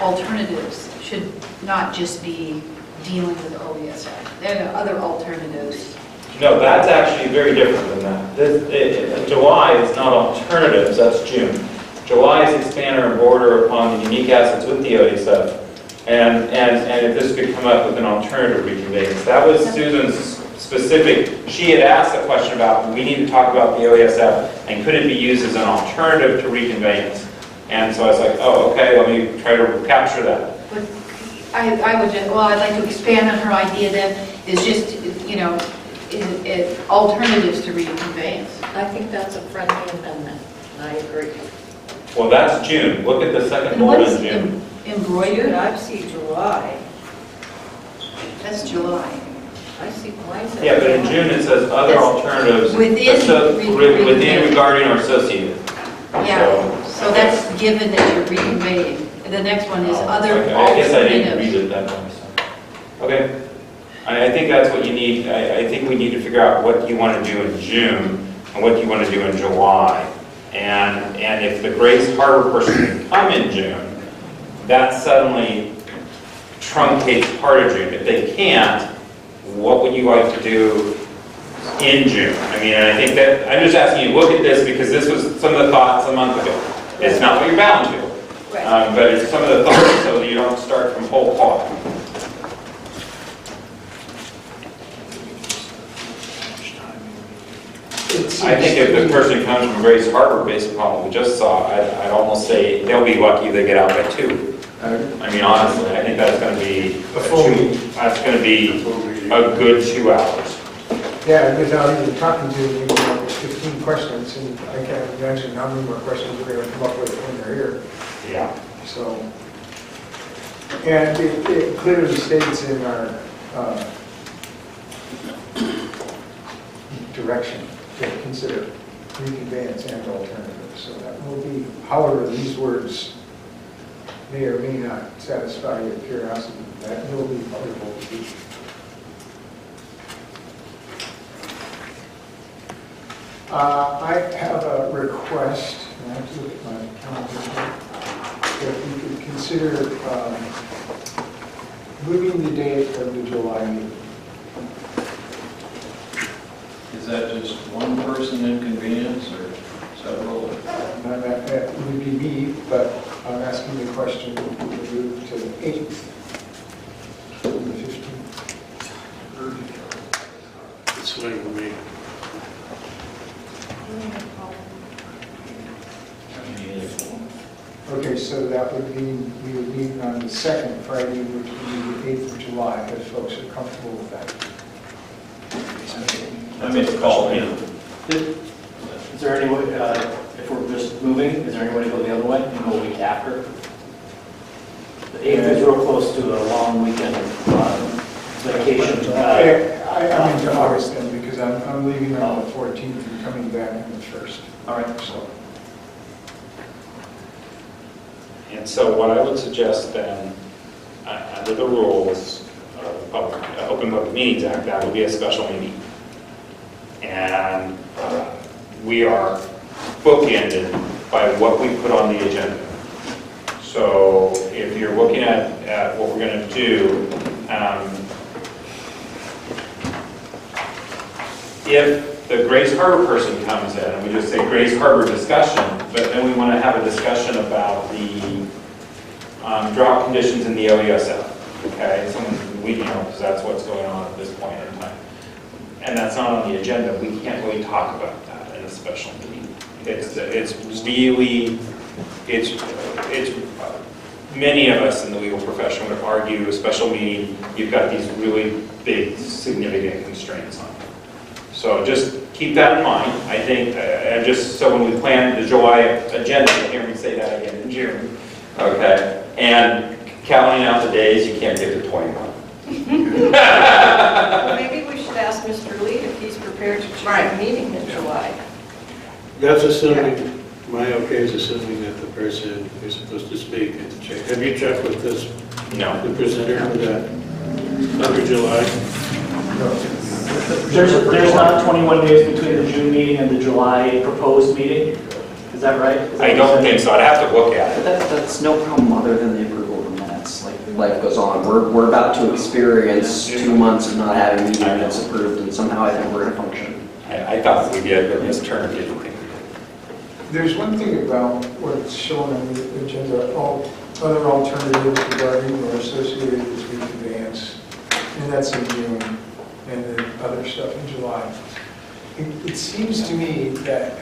S14: alternatives should not just be dealing with OESF. There are other alternatives.
S3: No, that's actually very different than that. July is not alternatives, that's June. July is expand and border upon the unique assets with the OESF. And if this could come up with an alternative reconveyance. That was Susan's specific, she had asked a question about, we need to talk about the OESF, and could it be used as an alternative to reconveyance? And so I was like, oh, okay, let me try to capture that.
S14: I would just, well, I'd like to expand on her idea then, is just, alternatives to reconveyance.
S11: I think that's a friendly amendment, and I agree.
S3: Well, that's June. Look at the second
S14: And what
S3: bullet
S14: is
S3: in June.
S14: embroidered?
S11: I see July.
S14: That's July.
S11: I see, mine says.
S3: Yeah, but in June it says other
S14: That's
S3: alternatives.
S14: within
S3: Within, regarding, or associated.
S14: Yeah, so that's given that you're reconveying. And the next one is other
S3: Okay, I guess I didn't read
S14: alternatives.
S3: it that way. So. Okay. I think that's what you need. I think we need to figure out what you want to do in June and what you want to do in July. And if the Grace Harbor person can come in June, that suddenly truncates part of June. If they can't, what would you like to do in June? I mean, I think that, I'm just asking you, look at this because this was some of the thoughts a month ago. It's not what you're bound to, but it's some of the thoughts so that you don't start from whole cloth. I think if the person comes from Grace Harbor, based upon what we just saw, I'd almost say they'll be lucky if they get out by 2. I mean, honestly, I think that's going to be that's going to be a good 2 hours.
S6: Yeah, without even talking to you, there's 15 questions, and I can't imagine how many more questions we're going to come up with when they're here.
S3: Yeah.
S6: So, and it clearly states in our direction to consider reconveyance and alternatives. So that will be, however, these words may or may not satisfy your curiosity. That will be what it will be. I have a request, and I have to look at my calendar here, that we could consider moving the date of the July meeting.
S16: Is that just one person inconvenience or several?
S6: That would be me, but I'm asking the question to move to the 8th, to the 15th.
S13: It's fine with me.
S6: Okay, so that would mean we would meet on the second Friday, which would be the 8th of July, if folks are comfortable with that.
S9: I made a call, you know. Is there any way, if we're just moving, is there any way to go the other way and go a week after? The 8th is real close to a long weekend vacation.
S6: I'm into August then, because I'm leaving on the 14th and coming back on the 1st.
S9: All right.
S6: So.
S3: And so what I would suggest then, under the rules of the Open Public Meetings Act, that would be a special meeting. And we are bookended by what we put on the agenda. So if you're looking at what we're going to do, if the Grace Harbor person comes in, and we just say Grace Harbor discussion, but then we want to have a discussion about the drought conditions in the OUSF, okay? Because that's what's going on at this point in time. And that's not on the agenda. We can't really talk about that in a special meeting. Many of us in the legal profession would argue a special meeting, you've got these really big, significant constraints on it. So just keep that in mind. I think, and just so when we plan the July agenda, you'll hear me say that again in June, okay? And counting out the days, you can't get to 21.
S11: Maybe we should ask Mr. Lee if he's prepared to chair a meeting in July.
S13: That's assuming, my okay is assuming that the person who's supposed to speak is checked. Have you checked with this?
S3: No.
S13: The presenter for that under July?
S9: There's not 21 days between the June meeting and the July proposed meeting? Is that right?
S3: I don't think so. I'd have to look at it.
S10: That's no problem other than the approval of the minutes. Like, life goes on. We're about to experience 2 months of not having meeting minutes approved, and somehow I think we're going to function.
S3: I thought we did, but Ms. Turner didn't think we did.
S6: There's one thing about what's shown on the agenda, other alternatives regarding or associated with reconveyance, and that's in June, and then other stuff in July. It seems to me that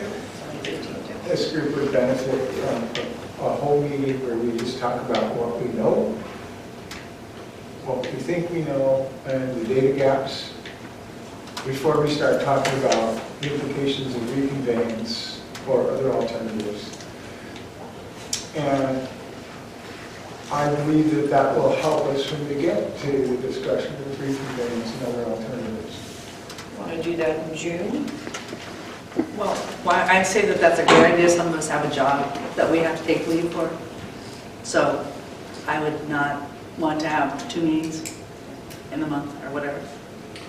S6: this group would benefit from a whole meeting where we just talk about what we know, what we think we know, and the data gaps, before we start talking about the implications of reconveyance or other alternatives. And I believe that that will help us when we get to the discussion of reconveyance and other alternatives.
S19: Want to do that in June? Well, I'd say that that's a good idea. Some of us have a job that we have to take leave for. So I would not want to have 2 meetings in the month or whatever.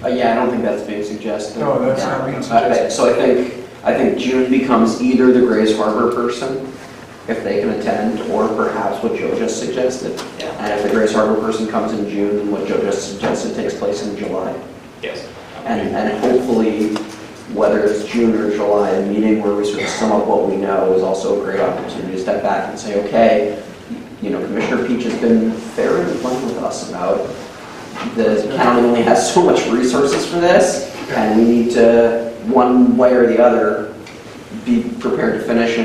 S10: Yeah, I don't think that's being suggested.
S6: No, that's not being suggested.
S10: So I think June becomes either the Grays Harbor person, if they can attend, or perhaps what Joe just suggested.
S19: Yeah.
S10: And if the Grays Harbor person comes in June, then what Joe just suggested takes place in July.
S3: Yes.
S10: And hopefully, whether it's June or July, a meeting where we sort of sum up what we know is also a great opportunity to step back and say, okay, you know, Commissioner Peach has been fair and blunt with us about the county only has so much resources for this, and we need to, one way or the other, be prepared to finish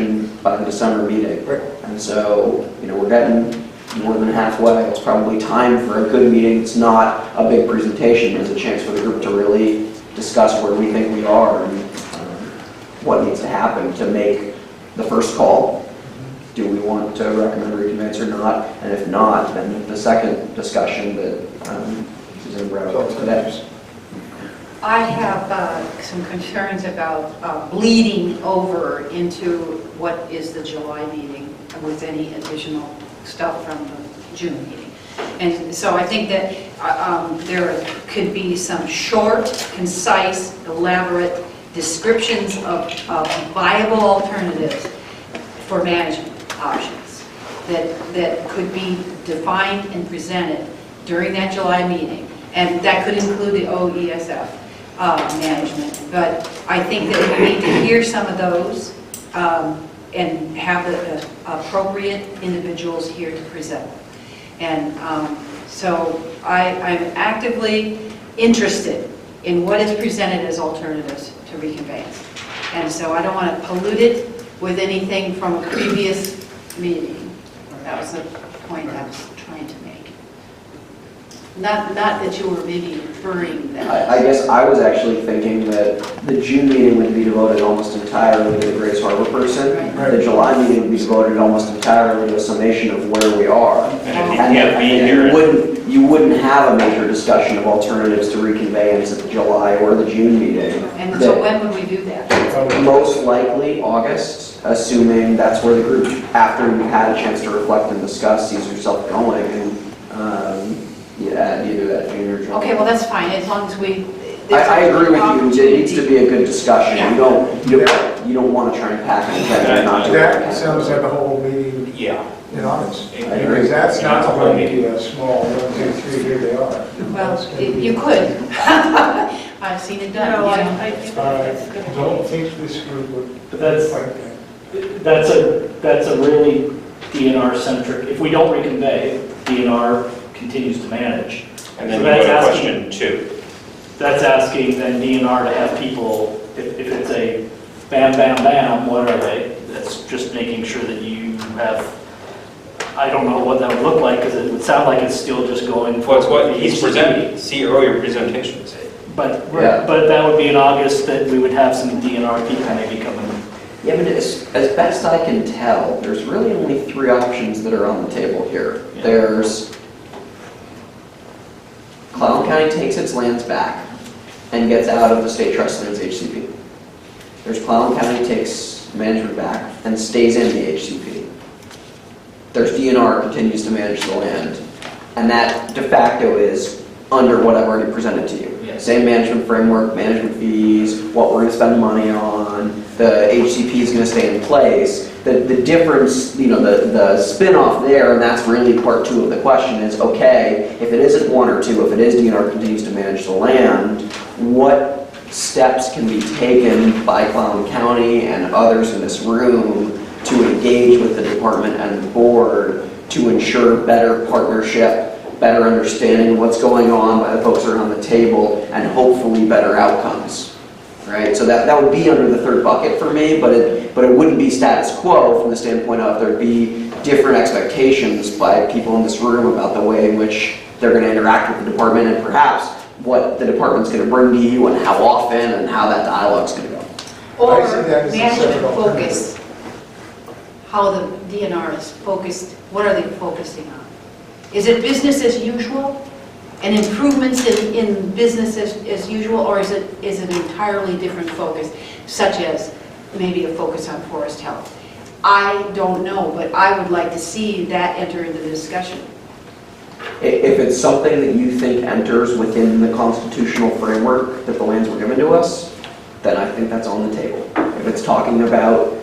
S10: by the December meeting. And so, you know, we're getting more than halfway. It's probably time for a good meeting. It's not a big presentation. It's a chance for the group to really discuss where we think we are and what needs to happen to make the first call. Do we want to recommend reconveyance or not? And if not, then the second discussion that Susan brought up today.
S14: I have some concerns about bleeding over into what is the July meeting with any additional stuff from the June meeting. And so I think that there could be some short, concise, elaborate descriptions of viable alternatives for management options that could be defined and presented during that July meeting. And that could include the OESF management. But I think that we need to hear some of those and have the appropriate individuals here to present them. And so I'm actively interested in what is presented as alternatives to reconveyance. And so I don't want to pollute it with anything from a previous meeting. That was the point I was trying to make. Not that you were maybe inferring that.
S10: I guess I was actually thinking that the June meeting would be devoted almost entirely to the Grays Harbor person.
S6: Right.
S10: The July meeting would be devoted almost entirely to a summation of where we are. You wouldn't have a major discussion of alternatives to reconveyance at the July or the June meeting.
S14: And so when would we do that?
S10: Most likely August, assuming that's where the group, after you've had a chance to reflect and discuss, sees yourself going. And yeah, either that June or July.
S14: Okay, well, that's fine, as long as we...
S10: I agree with you. It needs to be a good discussion.
S14: Yeah.
S10: You don't want to try and pack an agenda. Not to
S6: That sounds like a whole meeting in August.
S10: I agree.
S6: Because that's not going to be a small 1, 2, 3, here they are.
S14: Well, you could. I've seen it done.
S19: No,
S14: you know.
S19: I think that's
S6: I
S19: good.
S6: don't think this group would
S9: But that's-
S6: like that.
S9: That's a really DNR-centric, if we don't reconvey, DNR continues to manage.
S3: And then
S9: So
S3: you go to
S9: that's
S3: question 2.
S9: That's asking then DNR to have people, if it's a bam, bam, bam, what are they? That's just making sure that you have, I don't know what that would look like, because it would sound like it's still just going
S3: Well, it's
S9: for
S3: what
S9: the
S3: he's
S9: HCP.
S3: presenting, see earlier presentations.
S9: But,
S10: Yeah.
S9: but that would be in August that we would have some DNR people maybe coming.
S10: Yeah, but as best I can tell, there's really only 3 options that are on the table here.
S9: Yeah.
S10: There's Clallam County takes its lands back and gets out of the state trust lands HCP. There's Clallam County takes management back and stays in the HCP. There's DNR continues to manage the land, and that de facto is under what I've already presented to you.
S9: Yes.
S10: Same management framework, management fees, what we're going to spend money on, the HCP is going to stay in place. The difference, you know, the spin-off there, and that's really part 2 of the question is, okay, if it isn't 1 or 2, if it is DNR continues to manage the land, what steps can be taken by Clallam County and others in this room to engage with the department and the board to ensure better partnership, better understanding of what's going on by the folks around the table, and hopefully better outcomes, right? So that would be under the 3rd bucket for me, but it wouldn't be status quo from the standpoint of there'd be different expectations by people in this room about the way in which they're going to interact with the department and perhaps what the department's going to bring to you and how often and how that dialogue's going to go.
S14: Or
S6: I see that as a separate
S14: management
S6: alternative.
S14: focus. how the DNR is focused, what are they focusing on? Is it business as usual? And improvements in business as usual, or is it an entirely different focus, such as maybe a focus on forest health? I don't know, but I would like to see that enter into the discussion.
S10: If it's something that you think enters within the constitutional framework that the lands were given to us, then I think that's on the table. If it's talking about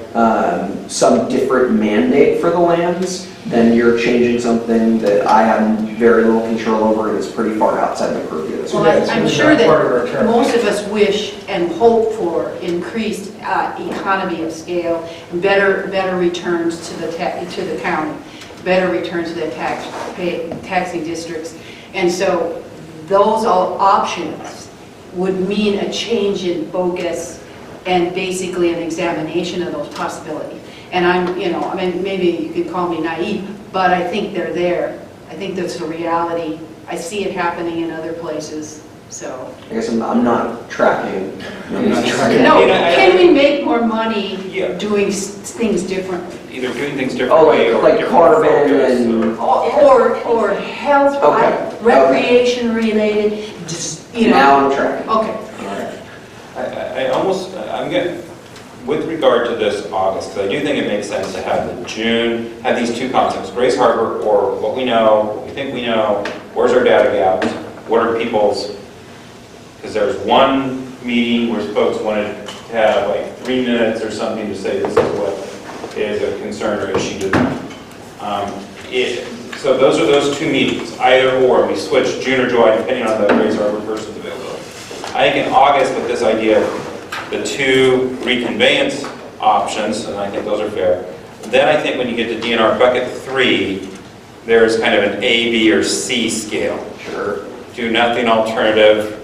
S10: some different mandate for the lands, then you're changing something that I have very little control over and is pretty far outside the purview of this.
S14: Well, I'm sure that most of us wish and hope for increased economy of scale, better returns to the county, better returns to the taxing districts. And so those all options would mean a change in focus and basically an examination of those possibilities. And maybe you could call me naive, but I think they're there. I think that's a reality. I see it happening in other places, so.
S10: I guess I'm not tracking.
S14: No, can we make more money doing things differently?
S3: Either doing things differently or
S10: like carbon and...
S14: Or health, recreation related, just,
S10: Now I'm tracking.
S14: Okay.
S3: I'm getting, with regard to this August, because I do think it makes sense to have the June, have these two concepts, Grace Harbor, or what we know, what we think we know, where's our data gaps, what are people's, because there's one meeting where folks wanted to have like 3 minutes or something to say this is what is a concern or issue to them. So those are those two meetings, either or, we switch June or July depending on the Grace Harbor person's availability. I think in August with this idea of the two reconveyance options, and I think those are fair. Then I think when you get to DNR bucket 3, there's kind of an A, B, or C scale. Sure. Do nothing alternative,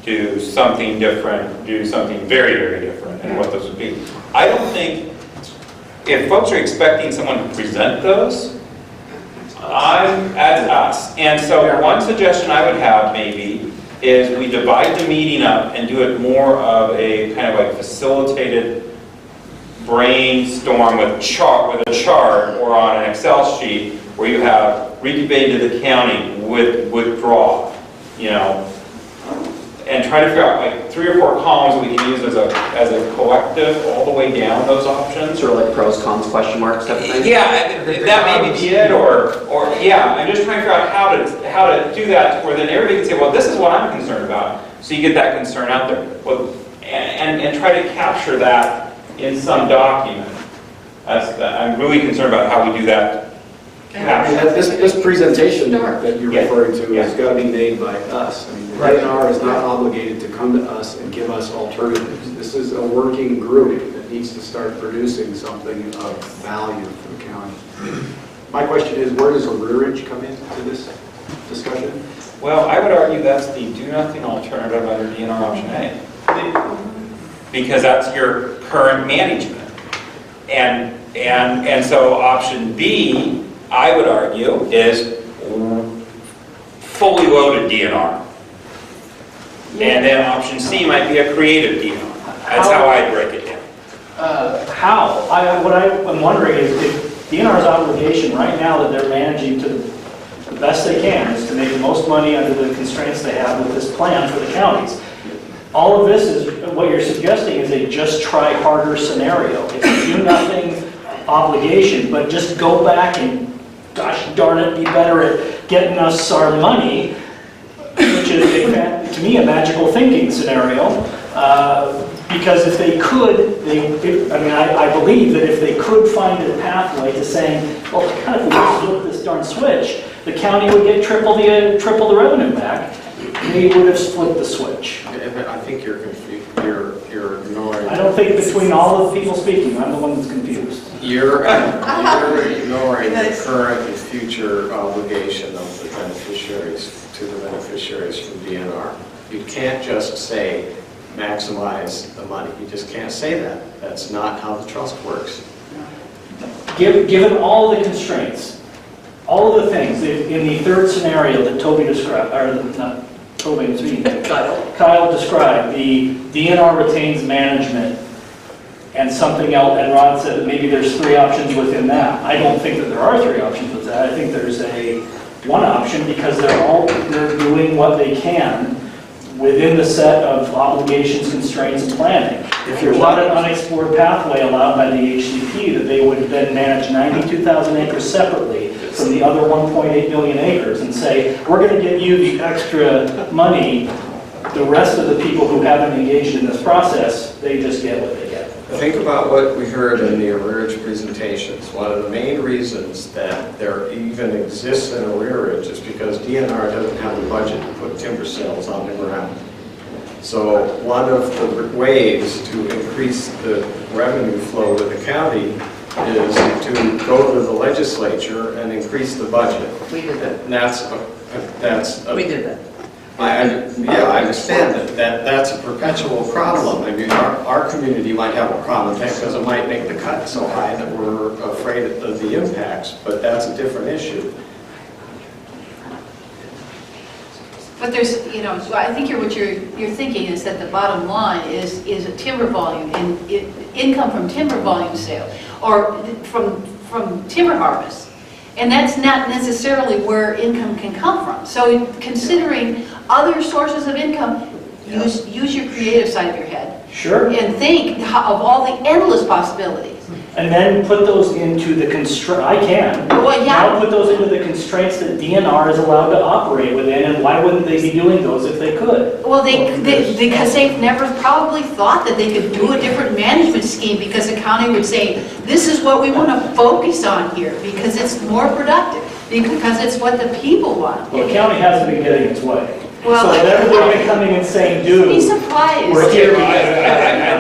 S3: do something different, do something very, very different, and what those would be. I don't think, if folks are expecting someone to present those, I'm at us. And so one suggestion I would have maybe is we divide the meeting up and do it more of a kind of like facilitated brainstorm with a chart or on an Excel sheet where you have reconveyed to the county, withdraw, and try to figure out like 3 or 4 columns that we can use as a collective all the way down those options.
S10: Sort of like pros, cons, question marks type of thing?
S3: Yeah, that may be it, or yeah, I'm just trying to figure out how to do that where then everybody can say, well, this is what I'm concerned about. So you get that concern out there. Well, and try to capture that in some document. I'm really concerned about how we do that.
S18: This presentation that you're referring to has got to be made by us. I mean, the DNR is not obligated to come to us and give us alternatives. This is a working group that needs to start producing something of value for the county. My question is, where does arrearage come into this discussion?
S3: Well, I would argue that's the do nothing alternative under DNR option A. Because that's your current management. And so option B, I would argue, is fully loaded DNR. And then option C might be a creative DNR. That's how I break it down.
S9: What I'm wondering is if DNR's obligation right now that they're managing to the best they can is to make the most money under the constraints they have with this plan for the counties. All of this is, what you're suggesting is a just try harder scenario. It's a do nothing obligation, but just go back and gosh darn it, be better at getting us our money, which is, to me, a magical thinking scenario. Because if they could, I believe that if they could find a pathway to saying, well, God, if we just flip this darn switch, the county would get triple the revenue back. They would have split the switch.
S8: I think you're confused. You're ignoring.
S9: I don't think between all the people speaking, I'm the one that's confused.
S8: You're ignoring the current and future obligation of the beneficiaries to the beneficiaries from DNR. You can't just say maximize the money. You just can't say that. That's not how the trust works.
S9: Given all the constraints, all of the things in the third scenario that Toby described, or not Toby, Kyle described, the DNR retains management and something else, and Rod said that maybe there's 3 options within that. I don't think that there are 3 options with that. I think there's one option because they're doing what they can within the set of obligations, constraints, and planning. If there's not an unexplored pathway allowed by the HCP, that they would then manage 92,000 acres separately from the other 1.8 million acres and say, we're going to give you the extra money. The rest of the people who haven't engaged in this process, they just get what they get.
S8: Think about what we heard in the arrearage presentations. One of the main reasons that there even exists an arrearage is because DNR doesn't have the budget to put timber sales on the ground. So one of the ways to increase the revenue flow to the county is to go to the legislature and increase the budget.
S19: We did that.
S8: And
S19: We did that.
S8: I understand that's a perpetual problem. I mean, our community might have a problem with that because it might make the cut so high that we're afraid of the impacts, but that's a different issue.
S14: But there's, I think what you're thinking is that the bottom line is a timber volume, and income from timber volume sale, or from timber harvest. And that's not necessarily where income can come from. So considering other sources of income, use your creative side of your head.
S9: Sure.
S14: And think of all the endless possibilities.
S9: And then put those into the I can.
S14: Well, yeah.
S9: Now put those into the constraints that DNR is allowed to operate within, and why wouldn't they be doing those if they could?
S14: Well, because they've never probably thought that they could do a different management scheme, because the county would say, this is what we want to focus on here, because it's more productive, because it's what the people want.
S9: Well, the county hasn't been getting its way.
S14: Well,
S9: so everybody been coming and saying, dude,
S14: be surprised.
S9: we're here.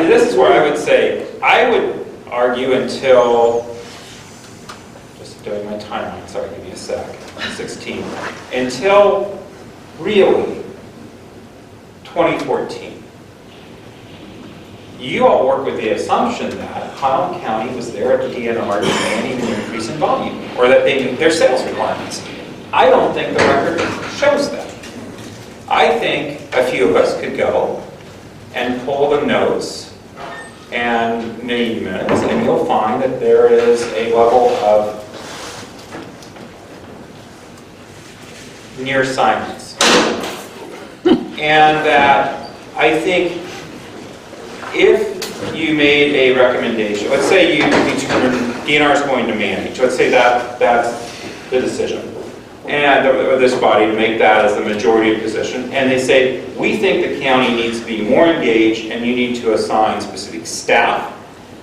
S17: This is where I would say, I would argue until, just doing my timeline, sorry, give me a sec, 16, until really 2014. You all work with the assumption that Clallam County was there at the DNR demanding an increase in volume, or that they knew their sales requirements. I don't think the record shows that. I think a few of us could go and pull the notes and name it, and you'll find that there is a level of near silence. And that I think if you made a recommendation, let's say you determine DNR is going to manage, let's say that's the decision, and this body to make that as the majority position, and they say, we think the county needs to be more engaged and you need to assign specific staff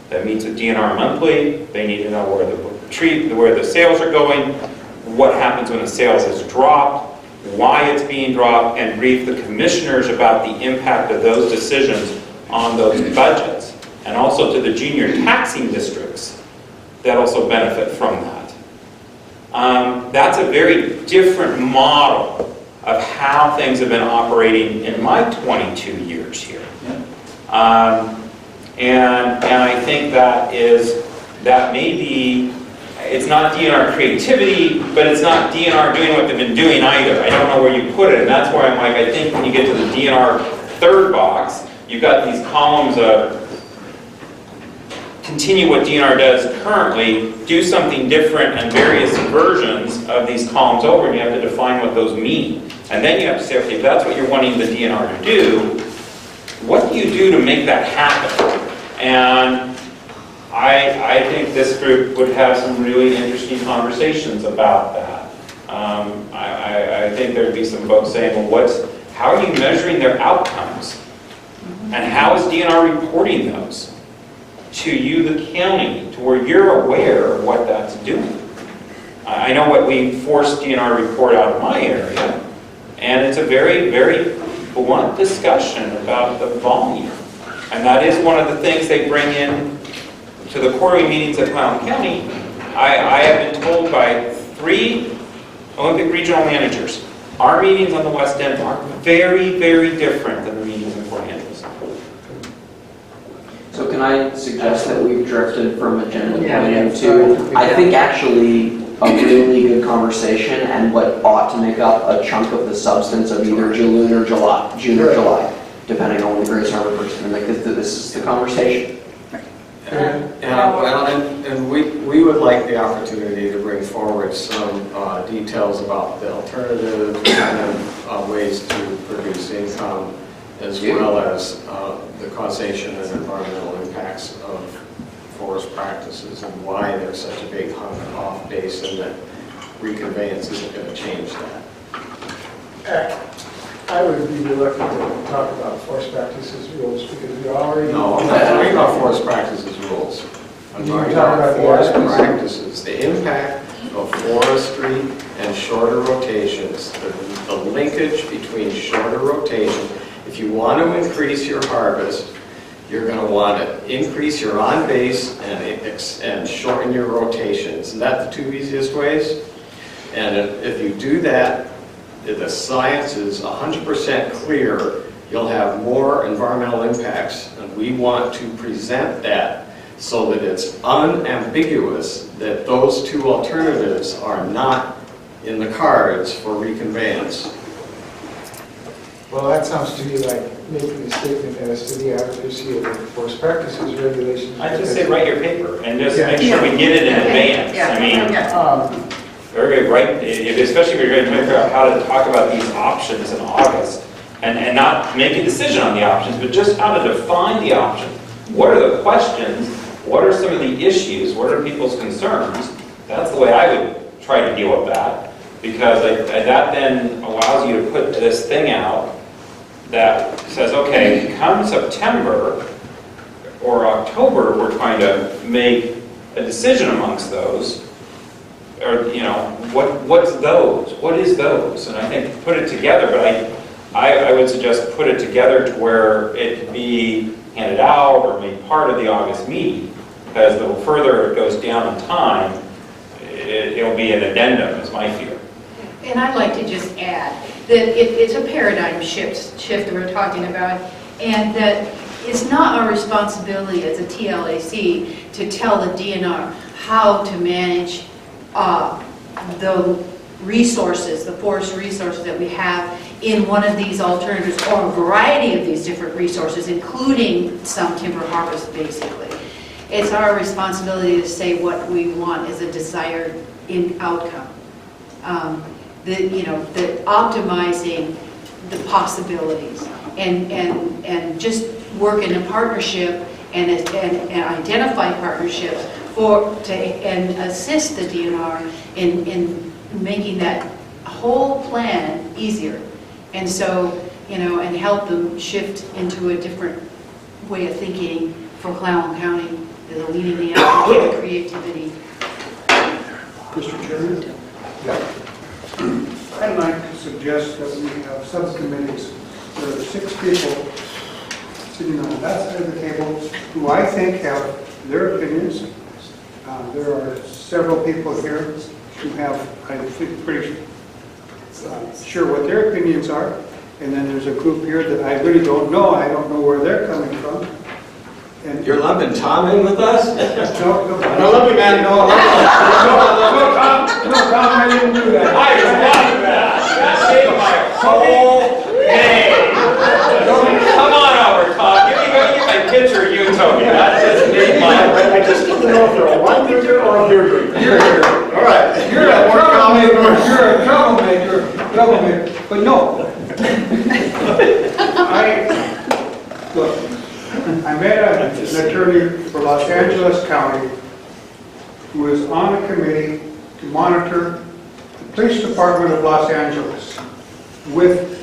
S17: that meets with DNR monthly, they need to know where the sales are going, what happens when the sales is dropped, why it's being dropped, and brief the commissioners about the impact of those decisions on those budgets, and also to the junior taxing districts that also benefit from that. That's a very different model of how things have been operating in my 22 years here. And I think that maybe it's not DNR creativity, but it's not DNR doing what they've been doing either. I don't know where you put it, and that's why I'm like, I think when you get to the DNR third box, you've got these columns of continue what DNR does currently, do something different, and various versions of these columns over, and you have to define what those mean. And then you have to say, okay, if that's what you're wanting the DNR to do, what do you do to make that happen? And I think this group would have some really interesting conversations about that. I think there'd be some folks saying, well, how are you measuring their outcomes? And how is DNR reporting those to you, the county, to where you're aware of what that's doing? I know what we forced DNR report out of my area, and it's a very, very blunt discussion about the volume. And that is one of the things they bring in to the quarterly meetings at Clallam County. I have been told by 3 Olympic regional managers, our meetings on the West End are very, very different than the meetings in Port Angeles.
S10: So can I suggest that we've drifted from agenda planning to, I think actually a really good conversation and what ought to make up a chunk of the substance of either June or July, depending on when the Grace Harbor person, because this is the conversation.
S8: And we would like the opportunity to bring forward some details about the alternative kind of ways to produce income, as well as the causation and environmental impacts of forest practices and why there's such a big off base, and that reconveyance isn't going to change that.
S6: I would be reluctant to talk about forest practices rules because we already...
S8: No, I'm not talking about forest practices rules. I'm talking about forest practices. The impact of forestry and shorter rotations, the linkage between shorter rotation. If you want to increase your harvest, you're going to want to increase your on base and shorten your rotations. Isn't that the two easiest ways? And if you do that, the science is 100% clear, you'll have more environmental impacts, and we want to present that so that it's unambiguous that those two alternatives are not in the cards for reconveyance.
S6: Well, that sounds to me like making a statement as to the adequacy of the forest practices regulations.
S3: I'd just say write your paper and just make sure we get it in advance. I mean, very right, especially if you're going to figure out how to talk about these options in August, and not make a decision on the options, but just how to define the options. What are the questions? What are some of the issues? What are people's concerns? That's the way I would try to deal with that, because that then allows you to put this thing out that says, okay, come September or October, we're trying to make a decision amongst those. Or, you know, what's those? What is those? And I think put it together, but I would suggest put it together to where it could be handed out or made part of the August meeting, because the further it goes down in time, it'll be an addendum, is my fear.
S14: And I'd like to just add that it's a paradigm shift that we're talking about, and that it's not our responsibility as a TLAC to tell the DNR how to manage the resources, the forest resources that we have in one of these alternatives, or a variety of these different resources, including some timber harvest, basically. It's our responsibility to say what we want as a desired outcome. The optimizing the possibilities, and just work in a partnership and identify partnerships and assist the DNR in making that whole plan easier. And so, and help them shift into a different way of thinking for Clallam County, leading the applicant creativity.
S12: Mr. Chairman? Yeah. I'd like to suggest that we have subcommittees. There are 6 people sitting on that side of the table who I think have their opinions. There are several people here who have, I think, pretty sure what their opinions are. And then there's a group here that I really don't know. I don't know where they're coming from. And
S8: you're lumping Tom in with us?
S12: No,
S8: I love you, man.
S12: No, Tom, I didn't do that.
S3: I love that. That saved my whole day. Come on over, Tom. Give me my picture of you, Tony. That just made my...
S18: I just need to know if they're a wine drinker or a beer drinker.
S12: All right. You're a troublemaker. But no. Look. I met an attorney for Los Angeles County who is on a committee to monitor the police department of Los Angeles with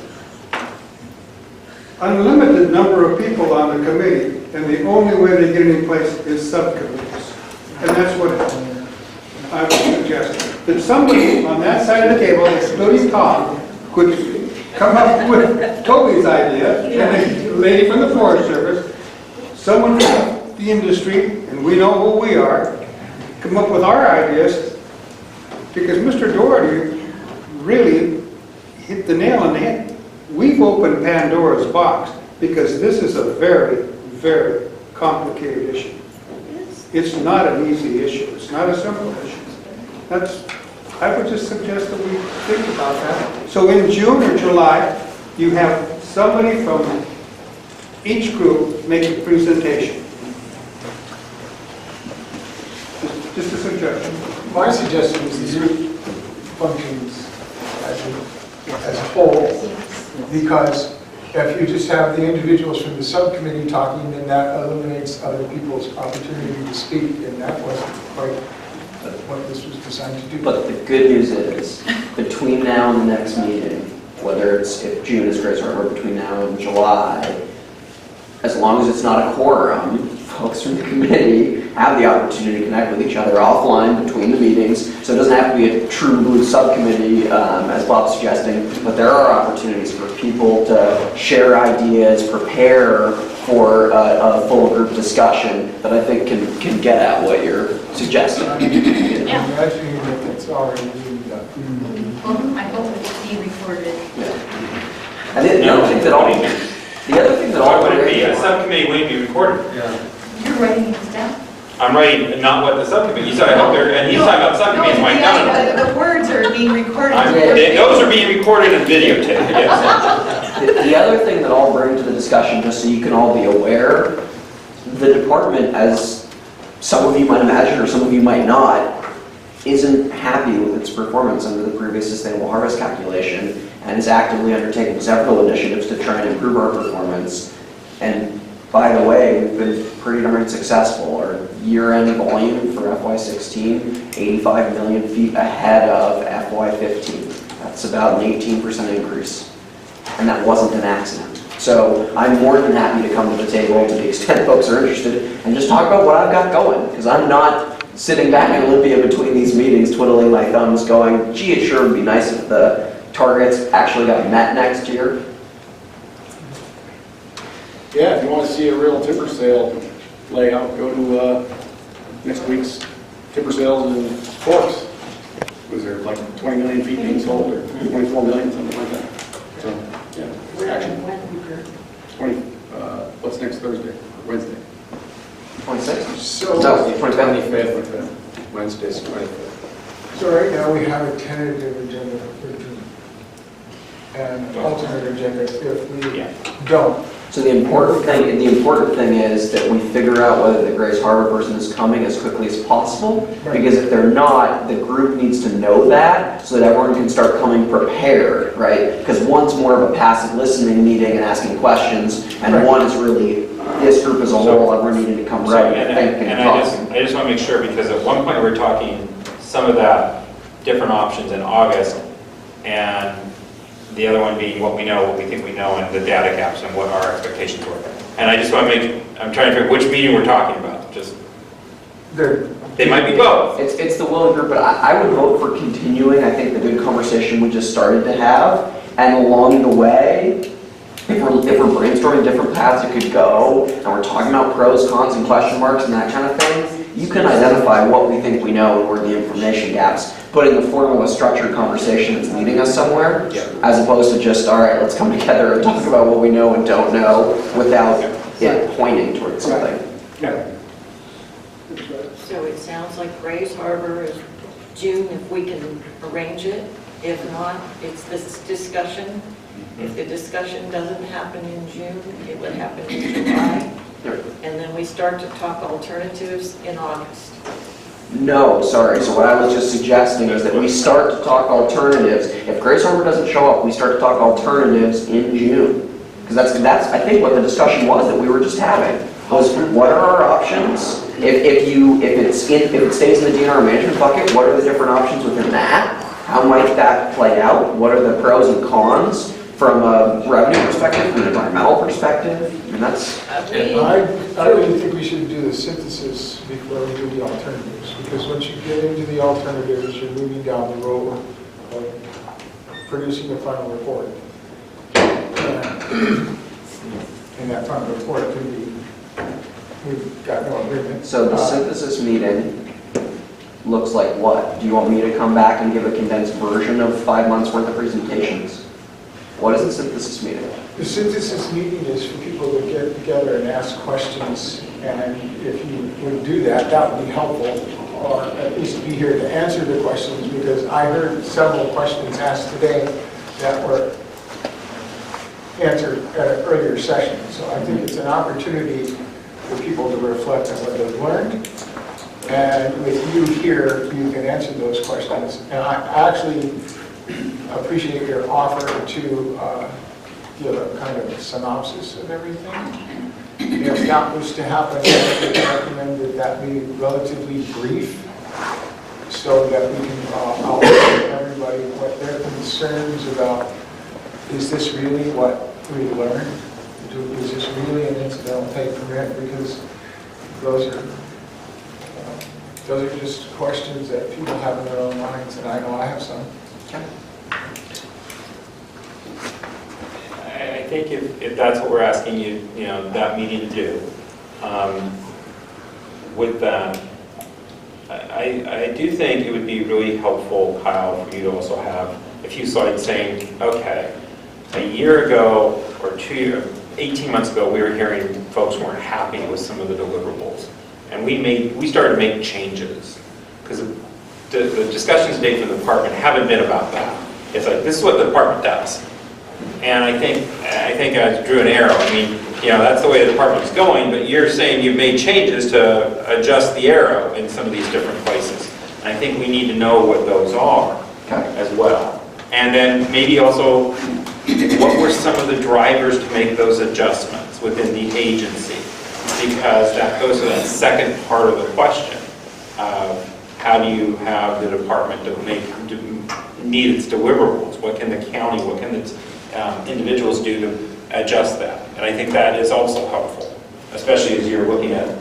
S12: unlimited number of people on the committee, and the only way they get any place is subcommittees. And that's what I would suggest. That somebody on that side of the table, excluding Tom, could come up with Toby's idea, and the lady from the Forest Service, someone from the industry, and we know who we are, come up with our ideas, because Mr. Doherty really hit the nail on the head. We've opened Pandora's box, because this is a very, very complicated issue. It's not an easy issue. It's not a simple issue. I would just suggest that we think about that. So in June or July, you have somebody from each group make a presentation. Just a suggestion.
S6: My suggestion is the group functions as a whole, because if you just have the individuals from the subcommittee talking, then that eliminates other people's opportunity to speak, and that wasn't quite what this was designed to do.
S10: But the good news is, between now and the next meeting, whether it's, if June is Grace Harbor, between now and July, as long as it's not a quorum, folks from the committee have the opportunity to connect with each other offline between the meetings. So it doesn't have to be a true blue subcommittee, as Bob's suggesting, but there are opportunities for people to share ideas, prepare for a full group discussion that I think can get at what you're suggesting.
S6: I'm imagining that it's already being done.
S14: Well, I hope it's being recorded.
S10: And the other thing that all
S3: Why would it be? A subcommittee wouldn't be recorded.
S14: You're writing this down?
S3: I'm writing not what the subcommittee, you said I hope they're, and he's talking about subcommittees, my counter.
S14: The words are being recorded.
S3: Those are being recorded and videotaped, yes.
S10: The other thing that I'll bring to the discussion, just so you can all be aware, the department, as some of you might imagine or some of you might not, isn't happy with its performance under the previous sustainable harvest calculation and is actively undertaking several initiatives to try and improve our performance. And by the way, we've been pretty darn successful. Our year-end volume for FY16, 85 million feet ahead of FY15. That's about an 18% increase. And that wasn't an accident. So I'm more than happy to come to the table to the extent folks are interested and just talk about what I've got going. Because I'm not sitting back in Olympia between these meetings twiddling my thumbs going, gee, it sure would be nice if the targets actually got met next year.
S18: Yeah, if you want to see a real timber sale layout, go to next week's timber sales in Forks. Was there like 20 million feet being sold, or 24 million, something like that? So, yeah, it's action. 20. What's next Thursday? Wednesday?
S10: 26th?
S6: So,
S10: No,
S18: 25th. Wednesday's 25th.
S6: So right now we have a tentative agenda for 13 and alternate agenda if we don't.
S10: So the important thing is that we figure out whether the Grace Harbor person is coming as quickly as possible. Because if they're not, the group needs to know that so that everyone can start coming prepared, right? Because one's more of a passive listening meeting and asking questions, and one is really this group as a whole, everyone needing to come ready and think and talk.
S3: I just want to make sure, because at one point we were talking some of that different options in August, and the other one being what we know, what we think we know, and the data gaps and what our expectations were. And I just want to I'm trying to figure which meeting we're talking about. Just they might be both.
S10: It's the willing group, but I would vote for continuing. I think the good conversation we just started to have, and along the way, if we're brainstorming different paths it could go, and we're talking about pros, cons, and question marks and that kind of thing, you can identify what we think we know and where the information gaps, but in the form of a structured conversation that's leading us somewhere, as opposed to just, all right, let's come together and talk about what we know and don't know without it pointing towards something.
S11: So it sounds like Grace Harbor is June, if we can arrange it. If not, it's this discussion. If the discussion doesn't happen in June, it would happen in July. And then we start to talk alternatives in August.
S10: No, sorry. So what I was just suggesting is that we start to talk alternatives. If Grace Harbor doesn't show up, we start to talk alternatives in June. Because that's I think what the discussion was that we were just having. Was what are our options? If it stays in the DNR management bucket, what are the different options within that? How might that play out? What are the pros and cons from a revenue perspective, from an environmental perspective? And that's.
S6: I really think we should do the synthesis before we do the alternatives, because once you get into the alternatives, you're moving down the road of producing a final report. And that final report can be, we've got no agreement.
S10: So the synthesis meeting looks like what? Do you want me to come back and give a condensed version of 5 months worth of presentations? What is the synthesis meeting?
S6: The synthesis meeting is for people to get together and ask questions, and if you would do that, that would be helpful, or at least be here to answer the questions, because I heard several questions asked today that were answered at an earlier session. So I think it's an opportunity for people to reflect on what they've learned, And with you here, you can answer those questions. And I actually appreciate your offer to give a kind of synopsis of everything. If that was to happen, I would recommend that that be relatively brief so that we can outline to everybody what their concerns about, is this really what we learned? Is this really an incidental take permit? Because those are just questions that people have in their own minds, and I know I have some.
S17: I think if that's what we're asking you, that meeting to do, with that, I do think it would be really helpful, Kyle, for you to also have a few slides saying, okay, a year ago or 18 months ago, we were hearing folks weren't happy with some of the deliverables. And we started to make changes. Because the discussions today from the department haven't been about that. It's like, this is what the department does. And I think I drew an arrow. I mean, that's the way the department's going, but you're saying you've made changes to adjust the arrow in some of these different places. And I think we need to know what those are as well. And then maybe also, what were some of the drivers to make those adjustments within the agency? Because that goes to that second part of the question of how do you have the department to meet its deliverables? What can the county, what can the individuals do to adjust that? And I think that is also helpful, especially as you're looking at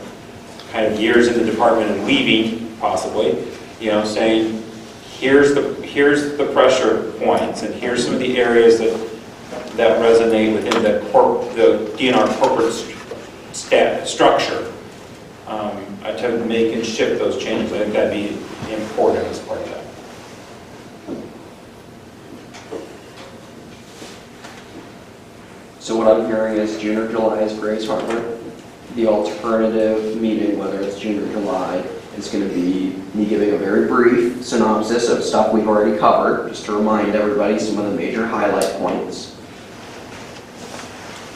S17: kind of years in the department and leaving, possibly, saying, here's the pressure points, and here's some of the areas that resonate within the DNR corporate structure to make and shift those changes. I think that'd be important as part of that.
S10: So what I'm hearing is June or July is Grace Harbor. The alternative meeting, whether it's June or July, is going to be me giving a very brief synopsis of stuff we've already covered, just to remind everybody some of the major highlight points.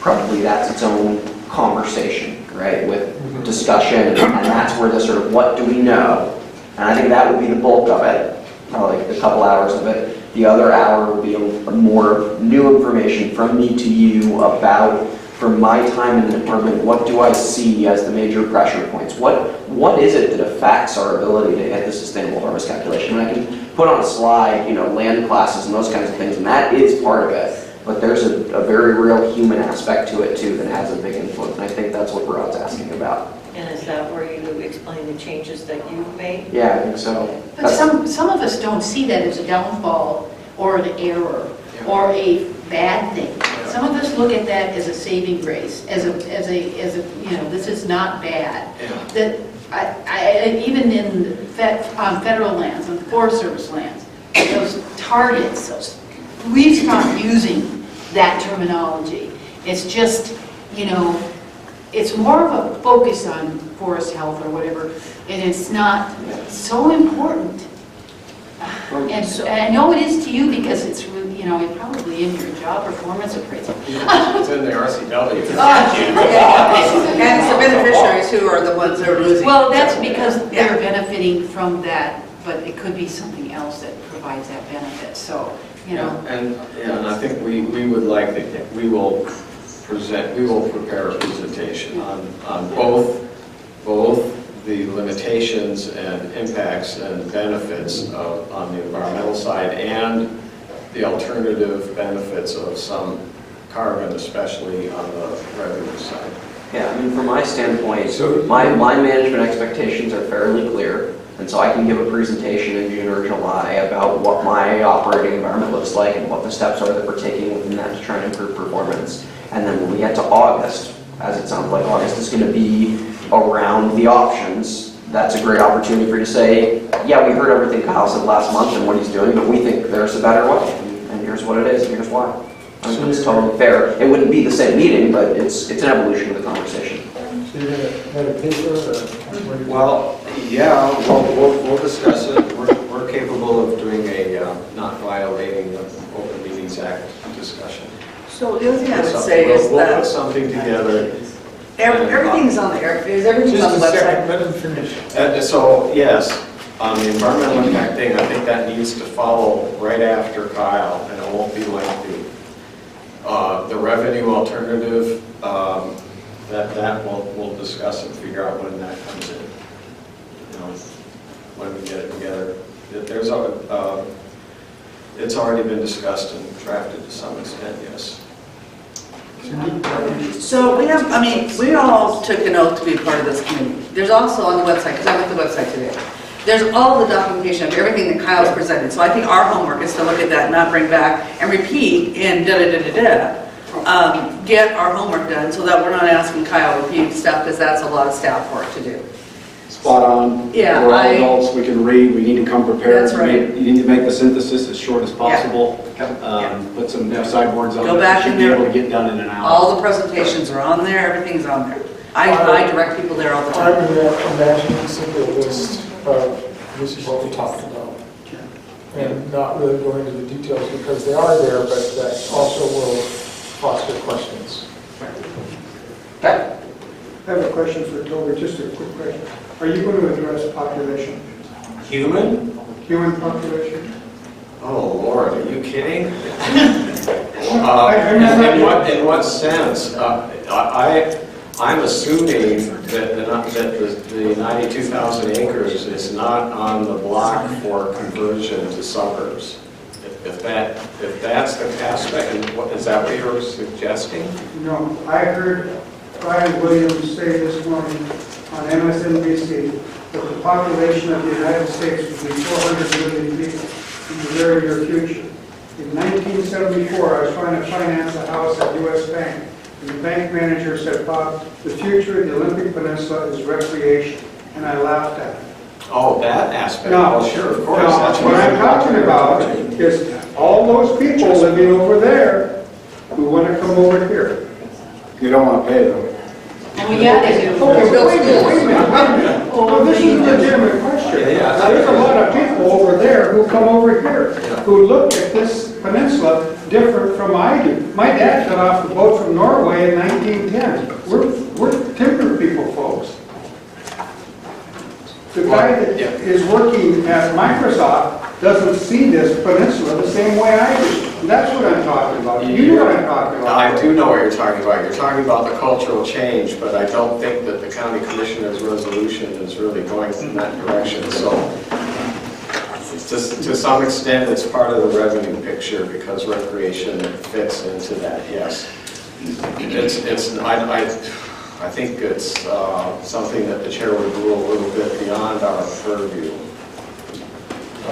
S10: Probably that's its own conversation, right, with discussion, and that's where the sort of what do we know, and I think that would be the bulk of it, probably a couple hours of it. The other hour would be a more new information from me to you about, from my time in the department, what do I see as the major pressure points? What is it that affects our ability to hit the sustainable harvest calculation? And I can put on a slide, land classes and those kinds of things, and that is part of it. But there's a very real human aspect to it too that has a big influence, and I think that's what Brad's asking about.
S11: And is that where you explain the changes that you've made?
S10: Yeah, I think so.
S14: But some of us don't see that as a downfall or an error or a bad thing. Some of us look at that as a saving grace, as a this is not bad. That even on federal lands, on Forest Service lands, those targets, we've stopped using that terminology. It's just, it's more of a focus on forest health or whatever, and it's not so important. And I know it is to you because it's really, it's probably in your job performance appraisal.
S8: It's in the RCW.
S19: And it's the beneficiaries who are the ones that are losing.
S14: Well, that's because they're benefiting from that, but it could be something else that provides that benefit, so,
S18: And I think we would like that we will prepare a presentation on both the limitations and impacts and benefits on the environmental side and the alternative benefits of some carbon, especially on the revenue side.
S10: Yeah, I mean, from my standpoint, my management expectations are fairly clear, and so I can give a presentation in June or July about what my operating environment looks like and what the steps are that we're taking within that to try and improve performance. And then when we get to August, as it sounds like August is going to be around the options, that's a great opportunity for you to say, yeah, we heard everything Kyle said last month and what he's doing, but we think there's a better way, and here's what it is, and here's why. I think it's totally fair. It wouldn't be the same meeting, but it's an evolution of the conversation.
S6: So you're going to have a paper? Or
S8: Well, yeah, we'll discuss it. We're capable of doing a not violating the Open Meetings Act discussion.
S19: So the other thing I would say is
S8: we'll
S19: that
S8: put something together
S19: Everything's on there, everything's on the
S6: Just a second,
S19: website.
S6: let him finish.
S8: So, yes, on the environmental impact thing, I think that needs to follow right after Kyle, and it won't be lengthy. The revenue alternative, that we'll discuss and figure out when that comes in. You know, when we get it together. There's it's already been discussed and drafted to some extent, yes.
S19: So we have, we all took an oath to be part of this committee. There's also on the website, because I went to the website today, there's all the documentation of everything that Kyle's presented. So I think our homework is to look at that, not bring back and repeat and da-da-da-da-da. Get our homework done so that we're not asking Kyle to repeat stuff, because that's a lot of staff work to do.
S18: Spot on.
S19: Yeah,
S18: We're all adults, we can read, we need to come prepared.
S19: That's right.
S18: You need to make the synthesis as short as possible. Put some sideboards on
S19: Go
S18: it.
S19: back
S18: Should
S19: in
S18: be
S19: there.
S18: able to get done in an hour.
S19: All the presentations are on there, everything's on there. I direct people there all the
S6: I'm
S19: time.
S6: imagining simply a list of this is what we talked about. And not really go into the details because they are there, but that also will foster questions.
S12: I have a question for Toby, just a quick question. Are you going to address population?
S8: Human?
S12: Human population?
S8: Oh, Lord, are you kidding? In what sense? I'm assuming that the 92,000 acres is not on the block for conversion to suburbs. If that's the aspect, and is that what you're suggesting?
S12: No, I heard Brian Williams say this morning on MSNBC that the population of the United States would be 400 million people in the very near future. In 1974, I was trying to finance a house at US Bank, and the bank manager said, "Bob, the future of the Olympic Peninsula is recreation," and I laughed at him.
S8: Oh, that aspect.
S12: No,
S8: Oh, sure, of course.
S12: no,
S8: That's
S12: what I'm talking about is all those people living over there who want to come over here.
S18: You don't want to pay them.
S12: Okay, wait a minute. Oh, this is a legitimate question.
S8: Yeah.
S12: There's a lot of people over there who come over here, who look at this peninsula different from I do. My dad got off the boat from Norway in 1910. We're timber people, folks. The guy that is working at Microsoft doesn't see this peninsula the same way I do. And that's what I'm talking about. You know what I'm talking about.
S8: I do know what you're talking about. You're talking about the cultural change, but I don't think that the county commissioner's resolution is really going in that direction. So to some extent, it's part of the revenue picture because recreation fits into that, yes. I think it's something that the chair would rule a little bit beyond our purview.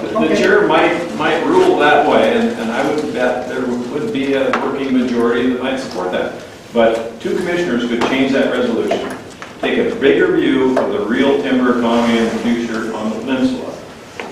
S16: The chair might rule that way, and I would bet there would be a working majority that might support that. But two commissioners could change that resolution, take a bigger view of the real timber economy in the future on the peninsula,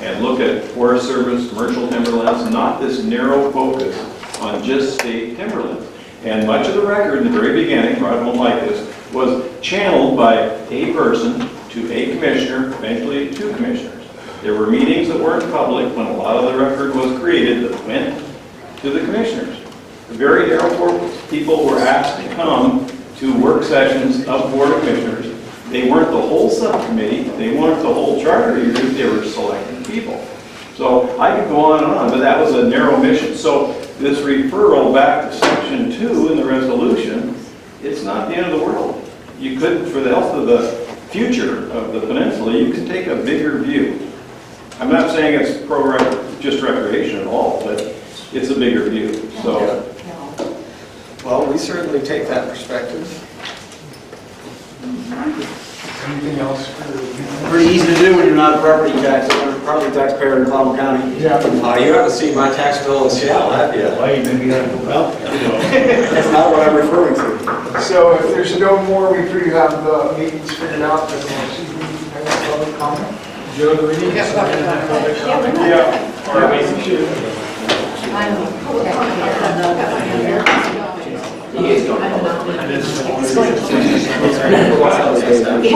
S16: and look at Forest Service, commercial timberlands, not this narrow focus on just state timberlands. And much of the record in the very beginning, Rod won't like this, was channeled by a person to a commissioner, eventually two commissioners. There were meetings that weren't public when a lot of the record was created that went to the commissioners. The very narrow focus. People were asked to come to work sessions of Board of Commissioners. They weren't the whole subcommittee, they weren't the whole charter review, they were selected people. So I could go on and on, but that was a narrow mission. So this referral back to section 2 in the resolution, it's not the end of the world. You could, for the health of the future of the peninsula, you can take a bigger view. I'm not saying it's just recreation at all, but it's a bigger view. So,
S8: well, we certainly take that perspective.
S6: Anything else?
S18: Pretty easy to do when you're not a property taxpayer in Clallam County.
S6: Yeah.
S8: You haven't seen my tax bill in Seattle, have you?
S18: That's not what I'm referring to.
S6: So if there's no more, we pretty have the meetings figured out, then we'll see who has public comment. Joe, the reading?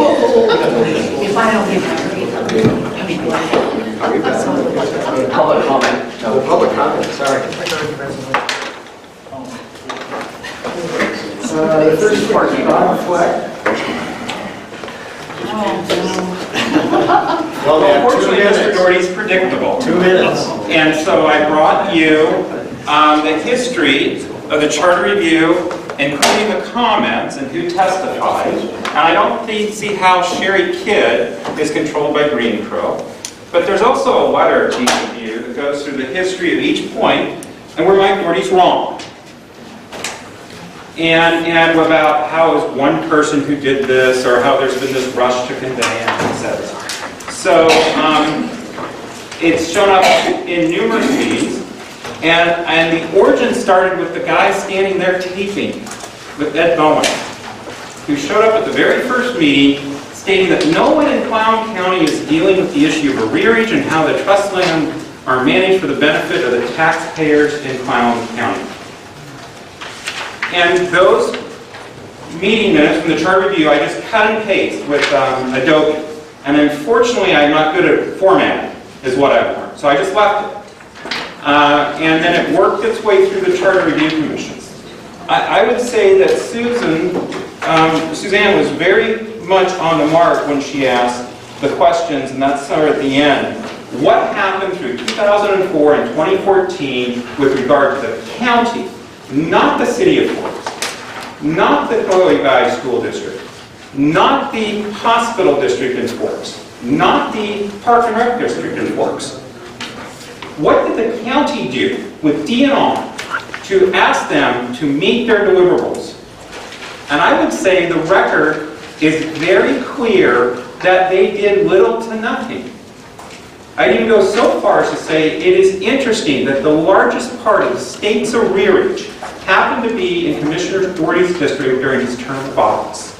S19: If I don't get
S10: Public comment.
S8: No, public comment, sorry.
S6: The first part, Don Fleck.
S18: Well, we have 2
S3: Unfortunately,
S18: minutes.
S3: Mr. Doherty's predictable.
S18: 2 minutes.
S3: And so I brought you the history of the charter review, including the comments and who testified. And I don't see how Sherry Kidd is controlled by Green Crow. But there's also a letter to each of you that goes through the history of each point and where Mike Doherty's wrong. And about how it was one person who did this, or how there's been this rush to conveyance, etc. So it's shown up in numerous meetings, and the origin started with the guy standing there taping with Ed Bowen, who showed up at the very first meeting stating that no one in Clallam County is dealing with the issue of arrearage and how the trust lands are managed for the benefit of the taxpayers in Clallam County. And those meeting minutes from the charter review, I just cut and paste with Adobe. And unfortunately, I'm not good at formatting, is what I've learned. So I just left it. And then it worked its way through the Charter Review Commissions. I would say that Suzanne was very much on the mark when she asked the questions, and that's her at the end. What happened through 2004 and 2014 with regard to the county, not the city of Forks, not the Coyote Valley School District, not the hospital district in Forks, not the Park and Rec district in Forks. What did the county do with DNR to ask them to meet their deliverables? And I would say the record is very clear that they did little to nothing. I'd even go so far as to say it is interesting that the largest part of the state's arrearage happened to be in Commissioner Doherty's district during his term of office.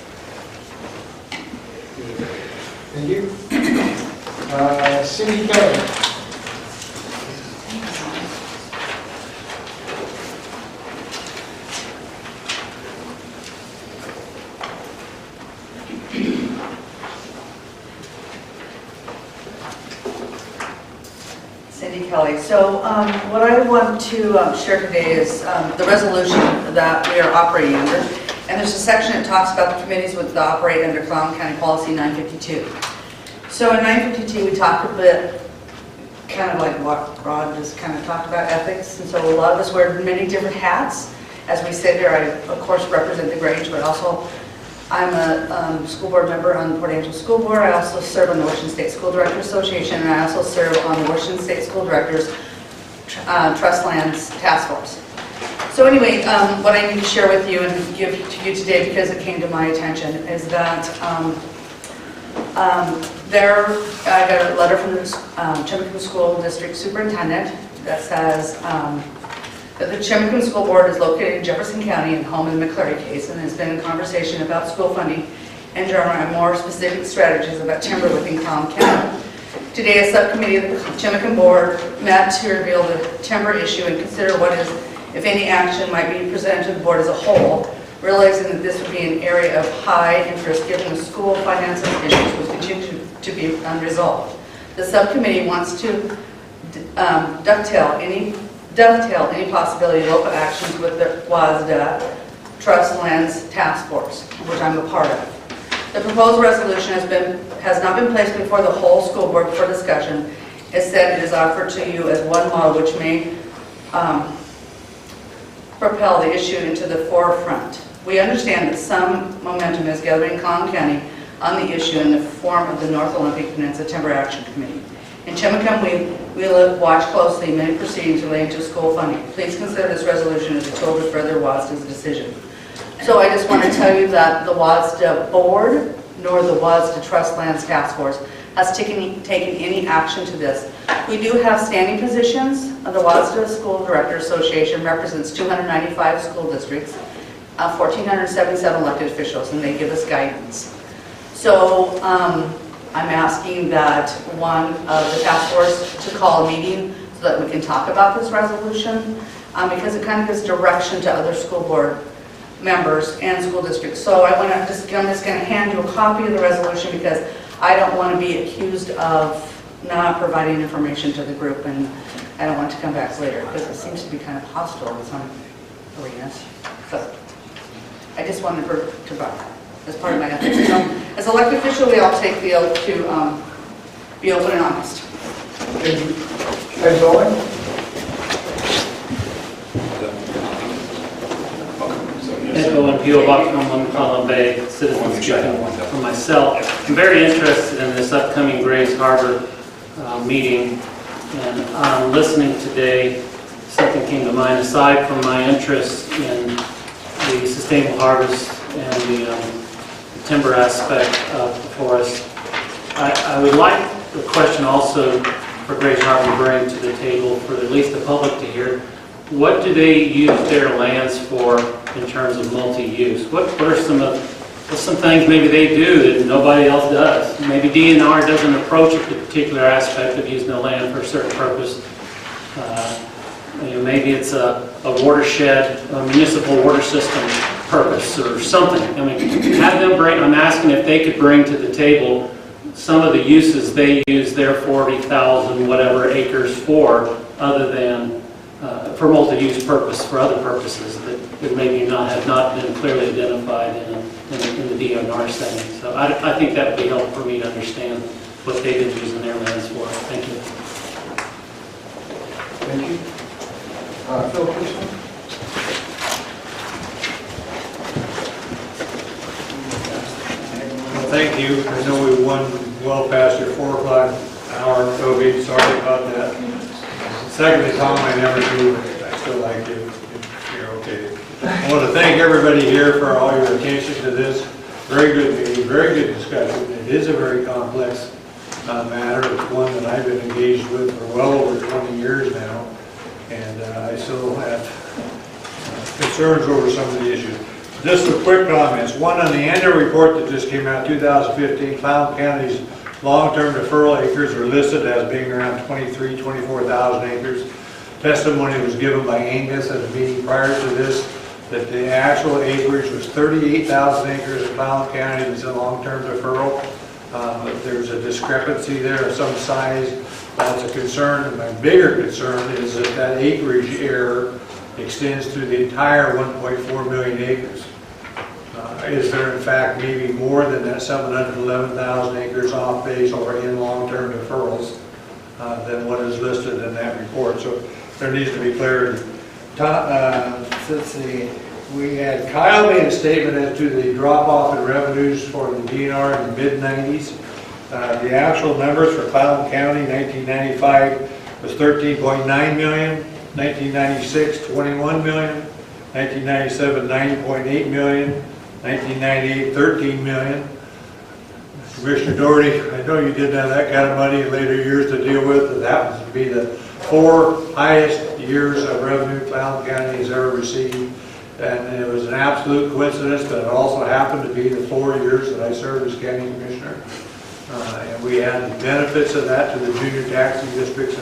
S6: Thank you. Cindy Kelly.
S19: Cindy Kelly. So what I want to share today is the resolution that we are operating under. And there's a section that talks about the committees that operate under Clallam County Policy 952. So in 952, we talked a bit, kind of like what Rod just kind of talked about, ethics. And so a lot of us wear many different hats. As we sit here, I, of course, represent the Grange, but also I'm a school board member on the Port Angel School Board. I also serve on the Washington State School Directors Association, and I also serve on the Washington State School Directors Trust Lands Task Force. So anyway, what I need to share with you and give to you today, because it came to my attention, is that I got a letter from the Chimacum School District Superintendent that says that the Chimacum School Board is located in Jefferson County and home in the McCleary case, and has been in conversation about school funding and general more specific strategies about timber within Clallam County. Today, a subcommittee of the Chimacum Board met to reveal the timber issue and consider what is, if any, action might be presented to the board as a whole, realizing that this would be an area of high interest given the school finances issues would continue to be unresolved. The subcommittee wants to dovetail any possibility of local actions with the WASDA Trust Lands Task Force, which I'm a part of. The proposed resolution has not been placed before the whole school board for discussion. Instead, it is offered to you as one model which may propel the issue into the forefront. We understand that some momentum is gathering in Clallam County on the issue in the form of the North Olympic Peninsula Timber Action Committee. In Chimacum, we will watch closely many proceedings relating to school funding. Please consider this resolution as a tool to further WASDA's decision. So I just want to tell you that the WASDA board, nor the WASDA Trust Lands Task Force, has taken any action to this. We do have standing positions. The WASDA School Directors Association represents 295 school districts, 1,477 elected officials, and they give us guidance. So I'm asking that one of the task force to call a meeting so that we can talk about this resolution, because it kind of gives direction to other school board members and school districts. So I'm just going to hand you a copy of the resolution, because I don't want to be accused of not providing information to the group, and I don't want to come back later, because it seems to be kind of hostile in some arenas. So I just wanted to as part of my ethics. So, as elected official, we all take the oath to be open and honest.
S6: Thank you. Ed Bowen?
S20: Ed Bowen, P.O. Box 111, Clallam Bay, citizen speaking for myself. I'm very interested in this upcoming Grays Harbor meeting, and listening today, something came to mind. Aside from my interest in the sustainable harvest and the timber aspect of the forest, I would like the question also for Grays Harbor to bring to the table for at least the public to hear. What do they use their lands for in terms of multi-use? What are some things maybe they do that nobody else does? Maybe DNR doesn't approach a particular aspect of using the land for a certain purpose. Maybe it's a watershed, a municipal water system purpose or something. I mean, have them bring, I'm asking if they could bring to the table some of the uses they use their 40,000 whatever acres for, other than for multi-use purpose, for other purposes that maybe have not been clearly identified in the DNR setting. So I think that would be helpful for me to understand what they've been using their lands for. Thank you.
S6: Thank you. Phil, please.
S21: Well, thank you. I know we won well past your 4 o'clock hour, Toby. Sorry about that. Secondly, Tom, I never do. I still like you. You're okay. I want to thank everybody here for all your attention to this. Very good meeting, very good discussion. It is a very complex matter. It's one that I've been engaged with for well over 20 years now. And I still have concerns over some of the issues. Just some quick comments. One, on the annual report that just came out, 2015, Clallam County's long-term deferral acres are listed as being around 24,000 acres. Testimony was given by Angus at a meeting prior to this that the actual acreage was 38,000 acres in Clallam County that's in long-term deferral. There's a discrepancy there of some size. That's a concern, and my bigger concern is that that acreage error extends through the entire 1.4 million acres. Is there in fact maybe more than that 711,000 acres off base or in long-term deferrals than what is listed in that report? So there needs to be clarity. Let's see, we had Kyle made a statement as to the drop-off in revenues for the DNR in the mid-90s. The actual numbers for Clallam County, 1995 was 13.9 million, 1996, 21 million, 1997, 90.8 million, 1998, 13 million. Commissioner Doherty, I know you didn't have that kind of money in later years to deal with, but that happens to be the 4 highest years of revenue Clallam County has ever received. And it was an absolute coincidence that it also happened to be the 4 years that I served as county commissioner. And we had the benefits of that to the junior taxing districts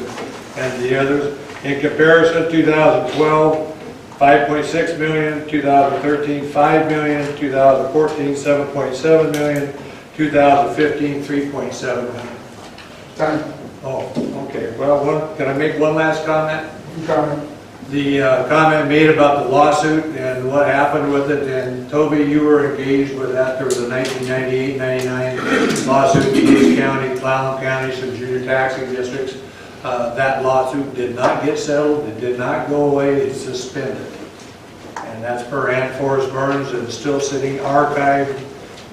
S21: and the others. In comparison, 2012, 5.6 million, 2013, 5 million, 2014, 7.7 million, 2015, 3.7 million.
S6: Time.
S21: Oh, okay. Well, can I make one last comment?
S6: Comment.
S21: The comment made about the lawsuit and what happened with it, and Toby, you were engaged with that. There was a 1998-99 lawsuit in East County, Clallam County, some junior taxing districts. That lawsuit did not get settled. It did not go away. It's suspended. And that's per Ann Forrest Burns, and it's still sitting archived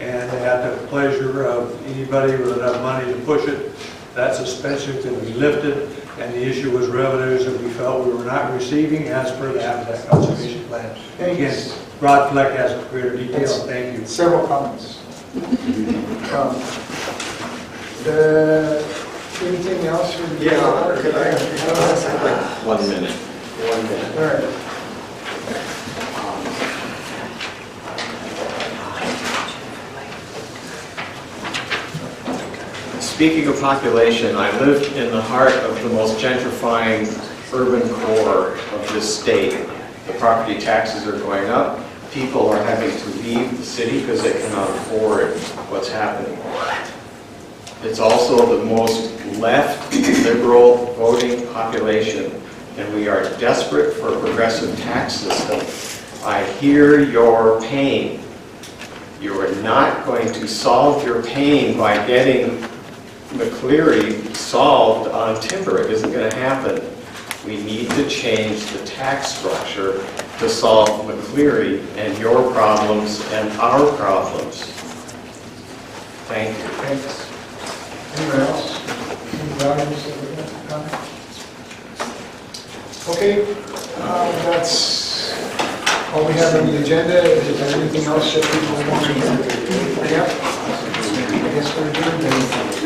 S21: and at the pleasure of anybody with enough money to push it. That suspension can be lifted, and the issue was revenues that we felt we were not receiving as per the Habitat Conservation Plan. And again, Rod Fleck has greater detail. Thank you.
S12: Several comments. Anything else?
S8: Yeah, could I have like 1 minute? 1 minute.
S12: All right.
S8: Speaking of population, I live in the heart of the most gentrifying urban core of this state. The property taxes are going up. People are having to leave the city because they cannot afford what's happening. It's also the most left liberal voting population, and we are desperate for a progressive tax system. I hear your pain. You are not going to solve your pain by getting
S4: McCleary solved on timber. It isn't going to happen. We need to change the tax structure to solve McCleary and your problems and our problems. Thank you.
S6: Thanks. Anyone else? Any values that would like to comment? Okay, that's all we have on the agenda. Is there anything else that people want to bring up? I guess we're adjourned then.